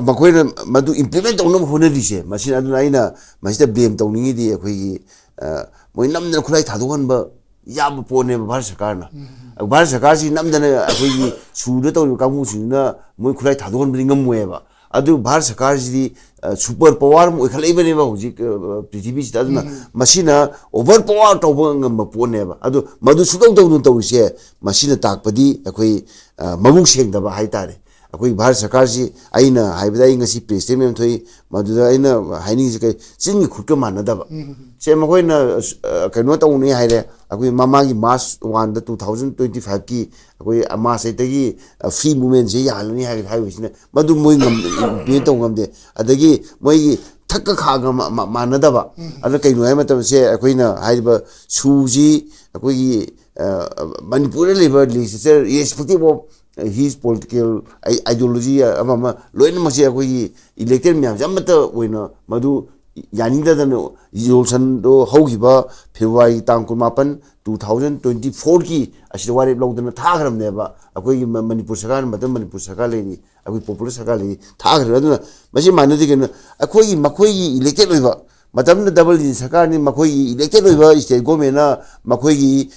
ꯃꯈꯣꯏꯅ ꯃꯗꯨ ꯏꯝꯄ꯭ꯂꯤꯃꯦꯟ ꯇꯧꯅꯕ ꯍꯣꯠꯅꯔꯤꯁꯦ ꯃꯁꯤꯅ ꯑꯗꯨꯅ ꯑꯩꯅ ꯃꯁꯤꯗ ꯕ꯭ꯂꯦꯝ ꯇꯧꯅꯤꯡꯉꯤꯗꯤ ꯑꯩꯈꯣꯏꯒꯤ ꯃꯣꯏ ꯅꯝꯗꯅ ꯈꯨꯠꯂꯥꯏ ꯊꯥꯗꯣꯛꯍꯟꯕ ꯌꯥꯕ ꯄꯣꯠꯅꯦꯕ ꯚꯥꯔꯠ ꯁꯔꯀꯥꯔꯅ ꯚꯥꯔꯠ ꯁꯔꯀꯥꯔꯁꯤ ꯅꯝꯗꯅ ꯑꯩꯈꯣꯏꯒꯤ ꯁꯨꯗ ꯇꯧꯔꯤꯕ ꯀꯥꯡꯕꯨꯁꯤꯡꯗꯨꯅ ꯃꯣꯏ ꯈꯨꯠꯂꯥꯏ ꯊꯥꯗꯣꯛꯍꯟꯕꯗꯤ ꯉꯝꯃꯣꯏꯑꯕ ꯑꯗꯨ ꯚꯥꯔꯠ ꯁꯔꯀꯥꯔꯁꯤꯗꯤ ꯁꯨꯄꯔ ꯄꯋꯥꯔ ꯑꯃ ꯑꯣꯏꯈꯠꯂꯛꯏꯕꯅꯦꯕ ꯍꯧꯖꯤꯛ ꯄ꯭ꯔꯤꯊꯤꯕꯤꯁꯤꯗ ꯑꯗꯨꯅ ꯃꯁꯤꯅ ꯑꯣꯚꯔ ꯄꯋꯥꯔ ꯇꯧꯕ ꯉꯝꯕ ꯄꯣꯠꯅꯦꯕ ꯑꯗꯨ ꯃꯗꯨ ꯁꯨꯛꯇꯧ ꯇꯧꯗꯅ ꯇꯧꯔꯤꯁꯦ ꯃꯁꯤꯅ ꯇꯥꯛꯄꯗꯤ ꯑꯩꯈꯣꯏ ꯃꯕꯨꯛ ꯁꯦꯡꯗꯕ ꯍꯥꯏꯇꯥꯔꯦ ꯑꯩꯈꯣꯏ ꯚꯥꯔꯠ ꯁꯔꯀꯥꯔꯁꯤ ꯑꯩꯅ ꯍꯥꯏꯕꯗ ꯑꯩ ꯉꯁꯤ ꯄ꯭ꯔꯦꯁ ꯁ꯭ꯇꯦꯠꯃꯦꯟ ꯊꯣꯛꯏ ꯃꯗꯨꯗ ꯑꯩꯅ ꯍꯥꯏꯅꯤꯡꯉꯤꯁꯤ ꯀꯩ ꯆꯤꯟꯒꯤ ꯈꯨꯠꯀ ꯃꯥꯟꯅꯗꯕ ꯁꯦ ꯃꯈꯣꯏꯅ ꯀꯩꯅꯣ ꯇꯧꯅꯤ ꯍꯥꯏꯔꯦ ꯑꯩꯈꯣꯏ ꯃꯃꯥꯡꯒꯤ ꯃꯥꯔꯆ 1ꯗ 2025ꯀꯤ ꯑꯩꯈꯣꯏ ꯃꯥꯔꯆ 8ꯗꯒꯤ ꯐ꯭ꯔꯤ ꯃꯨꯚꯃꯦꯟꯁꯦ ꯌꯥꯍꯜꯂꯅꯤ ꯍꯥꯏꯕꯁꯤꯅ ꯃꯗꯨ ꯃꯣꯏ ꯏꯝꯄ꯭ꯂꯤꯃꯦꯟ ꯇꯧꯕ ꯉꯝꯗꯦ ꯑꯗꯒꯤ ꯃꯣꯏꯒꯤ ꯊꯛꯀ ꯈꯥꯒ ꯃꯥꯟꯅꯗꯕ ꯑꯗꯨꯅ ꯀꯩꯅꯣ ꯍꯥꯏꯕ ꯃꯇꯝꯁꯦ ꯑꯩꯈꯣꯏꯅ ꯍꯥꯏꯔꯤꯕ ꯁꯨꯁꯤ ꯑꯩꯈꯣꯏꯒꯤ ꯃꯅꯤꯄꯨꯔꯗ ꯂꯩꯕ ꯂꯦꯖꯤꯁꯂꯦꯆꯔ ꯏꯔꯦꯁꯄꯦꯛꯇꯤꯞ ꯑꯣꯐ ꯍꯤꯁ ꯄꯣꯂꯤꯇꯤꯀꯦꯜ ꯑꯥꯏꯗꯤꯌꯣꯂꯣꯖꯤ ꯑꯃ ꯂꯣꯏꯅꯃꯛꯁꯦ ꯑꯩꯈꯣꯏꯒꯤ ꯏꯂꯦꯛꯇꯦꯠ ꯃꯌꯥꯝꯁꯦ ꯑꯃꯠꯇ ꯑꯣꯏꯅ ꯃꯗꯨ ꯌꯥꯅꯤꯡꯗꯗꯅ ꯔꯤꯖꯣꯂꯨꯁꯟꯗꯣ ꯍꯧꯈꯤꯕ ꯐꯦꯕ꯭ꯔꯨꯋꯥꯔꯤ ꯇꯥꯡ 19 2024ꯀꯤ ꯑꯁꯤꯗ ꯋꯥꯔꯦꯞ ꯂꯧꯗꯅ ꯊꯥꯈ꯭ꯔꯕꯅꯦꯕ ꯑꯩꯈꯣꯏꯒꯤ ꯃꯅꯤꯄꯨꯔ ꯁꯔꯀꯥꯔꯅ ꯃꯇꯝ ꯃꯅꯤꯄꯨꯔ ꯁꯔꯀꯥꯔ ꯂꯩꯔꯤ ꯑꯩꯈꯣꯏ ꯄꯣꯄꯨꯂꯔ ꯁꯔꯀꯥꯔ ꯂꯩꯔꯤ ꯊꯥꯈ꯭ꯔꯦ ꯑꯗꯨꯅ ꯃꯁꯤ ꯃꯥꯟꯅꯗꯦ ꯀꯩꯅꯣ ꯃꯈꯣꯏꯒꯤ ꯏꯂꯦꯛꯇꯦꯠ ꯑꯣꯏꯕ ꯃꯇꯝꯗ ꯗꯕꯜ ꯏꯟꯖꯤꯟ ꯁꯔꯀꯥꯔꯅꯤ ꯃꯈꯣꯏꯒꯤ ꯏꯂꯦꯛꯇꯦꯠ ꯑꯣꯏꯕ ꯁ꯭ꯇꯦꯠ ꯒꯣꯔꯃꯦꯟꯅ ꯃꯈꯣꯏꯒꯤ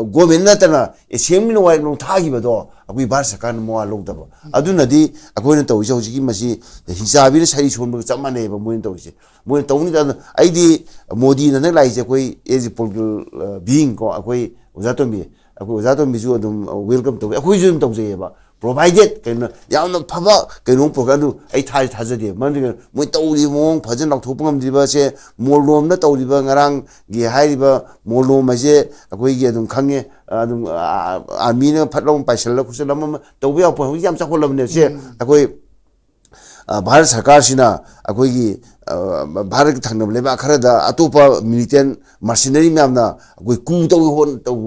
ꯒꯣꯔꯃꯦꯟ ꯅꯠꯇꯅ ꯑꯦꯁꯦꯝꯕ꯭ꯂꯤꯅ ꯋꯥꯔꯦꯞ ꯊꯥꯈꯤꯕꯗꯣ ꯑꯩꯈꯣꯏ ꯚꯥꯔꯠ ꯁꯔꯀꯥꯔꯅ ꯃꯋꯥ ꯂꯧꯗꯕ ꯑꯗꯨꯅꯗꯤ ꯑꯩꯈꯣꯏꯅ ꯇꯧꯔꯤꯁꯦ ꯍꯧꯖꯤꯛꯀꯤ ꯃꯁꯤ ꯍꯤꯡꯆꯥꯕꯤꯅ ꯁꯔꯤ ꯁꯣꯟꯕꯒ ꯆꯞ ꯃꯥꯟꯅꯩꯑꯕ ꯃꯣꯏꯅ ꯇꯧꯔꯤꯁꯦ ꯃꯣꯏꯅ ꯇꯧꯅꯤꯗ ꯑꯩꯗꯤ ꯃꯣꯗꯤꯅ ꯍꯟꯗꯛ ꯂꯥꯛꯏꯁꯦ ꯑꯩꯈꯣꯏ ꯑꯦꯖ ꯑꯦ ꯄꯣꯂꯤꯇꯤꯀꯦꯜ ꯕꯤಯಿಂ ꯀꯣ ꯑꯩꯈꯣꯏ ꯑꯣꯖꯥ ꯇꯣꯝꯕꯤ ꯑꯩꯈꯣꯏ ꯑꯣꯖꯥ ꯇꯣꯝꯕꯤꯁꯨ ꯑꯗꯨꯝ ꯋꯦꯜꯀꯝ ꯇꯧꯋꯤ ꯑꯩꯈꯣꯏꯁꯨ ꯑꯗꯨꯝ ꯇꯧꯖꯩꯑꯕ ꯄ꯭ꯔꯣꯚꯥꯏꯗꯦꯠ ꯀꯩꯅꯣ ꯌꯥꯝꯅ ꯐꯕ ꯀꯩꯅꯣ ꯄ꯭ꯔꯣꯒ꯭ꯔꯥꯝ ꯑꯗꯨ ꯑꯩ ꯊꯥꯖꯗꯦꯕ ꯃꯔꯝꯗꯤ ꯃꯣꯏ ꯇꯧꯔꯤꯕ ꯃꯑꯣꯡ ꯐꯖꯅ ꯂꯥꯎꯊꯣꯛꯄ ꯉꯝꯗ꯭ꯔꯤꯕꯁꯦ ꯃꯣꯜꯂꯣꯝꯗ ꯇꯧꯔꯤꯕ ꯉꯔꯥꯡꯒꯤ ꯍꯥꯏꯔꯤꯕ ꯃꯣꯜꯂꯣꯝ ꯍꯥꯏꯁꯦ ꯑꯩꯈꯣꯏꯒꯤ ꯑꯗꯨꯝ ꯈꯪꯉꯦ ꯑꯗꯨꯝ ꯑꯥꯔꯃꯤꯅ ꯐꯠ ꯂꯥꯎꯅ ꯄꯥꯏꯁꯜꯂ ꯈꯣꯠꯆꯜꯂ ꯑꯃ ꯇꯧꯕ ꯌꯥꯕ ꯄꯣꯠ ꯍꯧꯖꯤꯛ ꯌꯥꯝ ꯆꯥꯎꯈꯠꯂꯕꯅꯦ ꯁꯦ ꯑꯩꯈꯣꯏ ꯚꯥꯔꯠ ꯁꯔꯀꯥꯔꯁꯤꯅ ꯑꯩꯈꯣꯏꯒꯤ ꯚꯥꯔꯠꯀꯤ ꯊꯪꯅꯕ ꯂꯩꯕꯥꯛ ꯈꯔꯗ ꯑꯇꯣꯞꯄ ꯃꯤꯂꯤꯇꯦꯟ ꯃꯥꯔꯁꯤꯅꯔꯤ ꯃꯌꯥꯝꯅ ꯑꯩꯈꯣꯏ ꯀꯨ ꯇꯧꯕ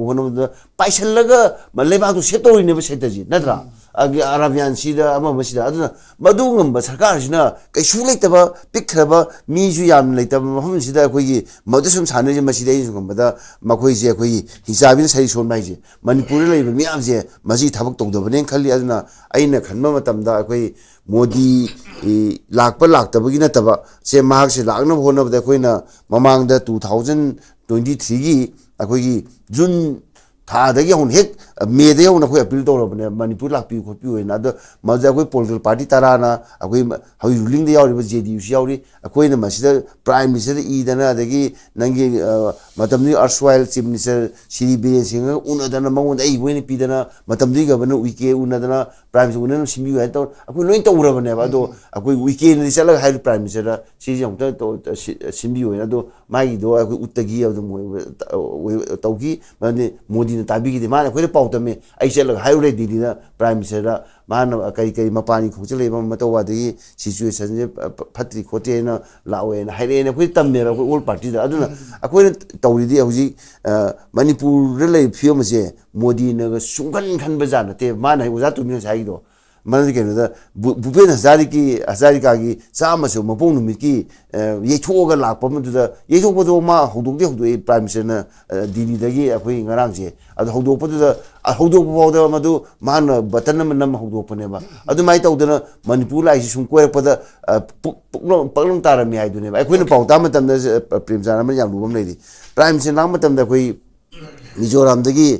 ꯍꯣꯠꯅꯕꯗ ꯄꯥꯏꯁꯜꯂꯒ ꯂꯩꯕꯥꯛꯇꯣ ꯁꯦꯠ ꯇꯧꯔꯤꯅꯦꯕ ꯁꯦꯠꯇꯁꯤ ꯅꯠꯇ꯭ꯔꯥ ꯑꯔꯥꯕꯤꯌꯥꯟꯁꯤꯗ ꯑꯃꯁꯤꯗ ꯑꯗꯨꯅ ꯃꯗꯨ ꯉꯝꯕ ꯁꯔꯀꯥꯔꯁꯤꯅ ꯀꯩꯁꯨ ꯂꯩꯇꯕ ꯄꯤꯛꯈ꯭ꯔꯕ ꯃꯤꯁꯨ ꯌꯥꯝꯅ ꯂꯩꯇꯕ ꯃꯐꯝꯁꯤꯗ ꯑꯩꯈꯣꯏꯒꯤ ꯃꯗꯨ ꯁꯨꯝ ꯁꯥꯟꯅꯔꯤꯁꯦ ꯃꯁꯤꯗ ꯑꯩꯅ ꯁꯨꯝ ꯉꯝꯕꯗ ꯃꯈꯣꯏꯁꯦ ꯑꯩꯈꯣꯏꯒꯤ ꯍꯤꯡꯆꯥꯕꯤꯅ ꯁꯔꯤ ꯁꯣꯟꯕ ꯍꯥꯏꯁꯦ ꯃꯅꯤꯄꯨꯔꯗ ꯂꯩꯔꯤꯕ ꯃꯤꯌꯥꯝꯁꯦ ꯃꯁꯤ ꯊꯕꯛ ꯇꯧꯗꯕꯅꯦꯅ ꯈꯜꯂꯤ ꯑꯗꯨꯅ ꯑꯩꯅ ꯈꯟꯕ ꯃꯇꯝꯗ ꯑꯩꯈꯣই ꯃꯣꯗꯤ ꯂꯥꯛꯇꯕꯒꯤ ꯅꯠꯇꯕ ꯁꯦ ꯃꯍꯥꯛꯁꯦ ꯂꯥꯛꯅꯕ ꯍꯣꯠꯅꯕꯗ ꯑꯩꯈꯣꯏꯅ ꯃꯃꯥꯡꯗ 2023ꯒꯤ ꯑꯩꯈꯣꯏꯒꯤ ꯖꯨꯟ ꯊꯥꯗꯒꯤ ꯍꯧꯅ ꯍꯦꯛ ꯃꯦꯗꯒꯤ ꯍꯧꯅ ꯑꯩꯈꯣꯏ ꯑꯄꯤꯜ ꯇꯧꯔꯕꯅꯦ ꯃꯅꯤꯄꯨꯔ ꯂꯥꯛꯄꯤꯌꯨ ꯈꯣꯠꯄꯤꯌꯨ ꯍꯥꯏꯅ ꯑꯗꯣ ꯃꯗꯨꯗ ꯑꯩꯈꯣꯏ ꯄꯣꯂꯤꯇꯤꯀꯦꯜ ꯄꯥꯔꯇꯤ 10ꯅ ꯑꯩꯈꯣꯏ ꯍꯧꯖꯤꯛ ꯔꯨꯂꯤꯡꯗ ꯌꯥꯎꯔꯤꯕ JDUꯁꯨ ꯌꯥꯎꯔꯤ ꯑꯩꯈꯣꯏꯅ ꯃꯁꯤꯗ ꯄ꯭ꯔꯥꯏꯝ ꯃꯤꯅꯤꯁꯇꯔꯗ ꯏꯗꯅ ꯑꯗꯒꯤ ꯅꯪꯒꯤ ꯃꯇꯝꯗꯨꯒꯤ ꯑꯔꯁꯋꯥꯏꯜ ꯆꯤꯐ ꯃꯤꯅꯤꯁꯇꯔ ꯁꯤꯔꯤ ꯕꯤꯔꯦꯟ ꯁꯤꯡꯍꯒ ꯎꯅꯗꯅ ꯃꯉꯣꯟꯗ ꯑꯩ ꯑꯣꯏꯅ ꯄꯤꯗꯅ ꯃꯇꯝꯗꯨꯒꯤ ꯒꯚꯔꯅꯔ ꯋꯤꯀꯦ ꯎꯅꯗꯅ ꯄ꯭ꯔꯥꯏꯝ ꯃꯤꯅꯤꯁꯇꯔ ꯎꯅꯅ ꯁꯤꯟꯕꯤꯌꯨ ꯍꯥꯏꯅ ꯇꯧꯔ ꯑꯩꯈꯣꯏ ꯂꯣꯏꯅ ꯇꯧꯔꯕꯅꯦꯕ ꯑꯗꯣ ꯑꯩꯈꯣꯏ ꯋꯤꯀꯦꯅꯗꯤ ꯆꯠꯂꯒ ꯍꯥꯏꯔꯤ ꯄ꯭ꯔꯥꯏꯝ ꯃꯤꯅꯤꯁꯇꯔꯗ ꯁꯤꯁꯦ ꯑꯃꯨꯛꯇ ꯁꯤꯟꯕꯤꯌꯨ ꯍꯥꯏꯅ ꯑꯗꯣ ꯃꯥꯒꯤꯗꯣ ꯑꯩꯈꯣꯏ ꯎꯠꯇꯒꯤ ꯑꯗꯨꯝ ꯇꯧꯈꯤ ꯃꯔꯝꯗꯤ ꯃꯣꯗꯤꯅ ꯇꯥꯕꯤꯈꯤꯗꯦ ꯃꯥꯅ ꯑꯩꯈꯣꯏꯗ ꯄꯥꯎ ꯄꯥꯎ ꯇꯝꯃꯤ ꯑꯩ ꯆꯠꯂꯒ ꯍꯥꯏꯔꯨꯔꯦ ꯗꯤꯜꯂꯤꯗ ꯄ꯭ꯔꯥꯏꯝ ꯃꯤꯅꯤꯁꯇꯔꯗ ꯃꯥꯅ ꯀꯔꯤ ꯃꯄꯥꯟꯒꯤ ꯈꯣꯡꯆꯠ ꯂꯩꯕ ꯃꯇꯧ ꯑꯗꯒꯤ ꯁꯤꯆꯨꯋꯦꯁꯟꯁꯦ ꯐꯠꯇ꯭ꯔꯤ ꯈꯣꯠꯇꯦꯅ ꯂꯥꯛꯑꯣꯏꯅ ꯍꯥꯏꯔꯛꯑꯦꯅ ꯑꯩꯈꯣꯏ ꯇꯝꯃꯦꯕ ꯑꯩꯈꯣꯏ ꯑꯣꯜ ꯄꯥꯔꯇꯤꯗ ꯑꯗꯨꯅ ꯑꯩꯈꯣꯏꯅ ꯇꯧꯔꯤꯗꯤ ꯍꯧꯖꯤꯛ ꯃꯅꯤꯄꯨꯔꯗ ꯂꯩꯔꯤꯕ ꯐꯤꯕꯝ ꯑꯁꯦ ꯃꯣꯗꯤꯅꯒ ꯁꯨꯡꯈꯟ ꯈꯟꯕ ꯖꯥꯠ ꯅꯠꯇꯦ ꯃꯥꯅ ꯑꯣꯖꯥ ꯇꯨꯃꯤꯅ ꯍꯥꯏꯗꯣ ꯃꯔꯝꯗꯤ ꯀꯩꯅꯣꯗ ꯚꯨꯄꯦꯟ ꯍꯖꯥꯔꯤꯀꯥꯒꯤ ꯆꯥꯝꯃꯁꯨ ꯃꯄꯣꯛ ꯅꯨꯃꯤꯠꯀꯤ ꯌꯩꯊꯣꯛꯑꯒ ꯂꯥꯛꯄ ꯃꯇꯝꯗ ꯌꯩꯊꯣꯛꯄꯗꯣ ꯃꯥ ꯍꯧꯗꯣꯛꯑꯦ ꯄ꯭ꯔꯥꯏꯝ ꯃꯤꯅꯤꯁꯇꯔꯅ ꯗꯤꯜꯂꯤꯗꯒꯤ ꯑꯩꯈꯣꯏ ꯉꯔꯥꯡꯁꯦ ꯑꯗꯨ ꯍꯧꯗꯣꯛꯄꯗꯨꯗ ꯍꯧꯗꯣꯛꯄ ꯐꯥꯎꯗ ꯃꯗꯨ ꯃꯥꯅ ꯕꯇꯟ ꯑꯃ ꯅꯝꯃ ꯍꯧꯗꯣꯛꯄꯅꯦꯕ ꯑꯗꯨꯃꯥꯏꯅ ꯇꯧꯗꯅ ꯃꯅꯤꯄꯨꯔ ꯂꯥꯛꯏꯁꯤ ꯁꯨꯝ ꯀꯣꯏꯔꯛꯄꯗ ꯄꯛꯂꯝ ꯇꯥꯔꯝꯃꯤ ꯍꯥꯏꯗꯨꯅꯦꯕ ꯑꯩꯈꯣꯏꯅ ꯄꯥꯎ ꯇꯥꯕ ꯃꯇꯝꯗ ꯄ꯭ꯔꯦꯝꯆꯥꯟ ꯑꯃ ꯌꯥꯝ ꯂꯨꯕ ꯑꯃ ꯂꯩꯔꯤ ꯄ꯭ꯔꯥꯏꯝ ꯃꯤꯅꯤꯁꯇꯔ ꯂꯥꯛꯄ ꯃꯇꯝꯗ ꯑꯩꯈꯣꯏ ꯃꯤꯖꯣꯔꯥꯝꯗꯒꯤ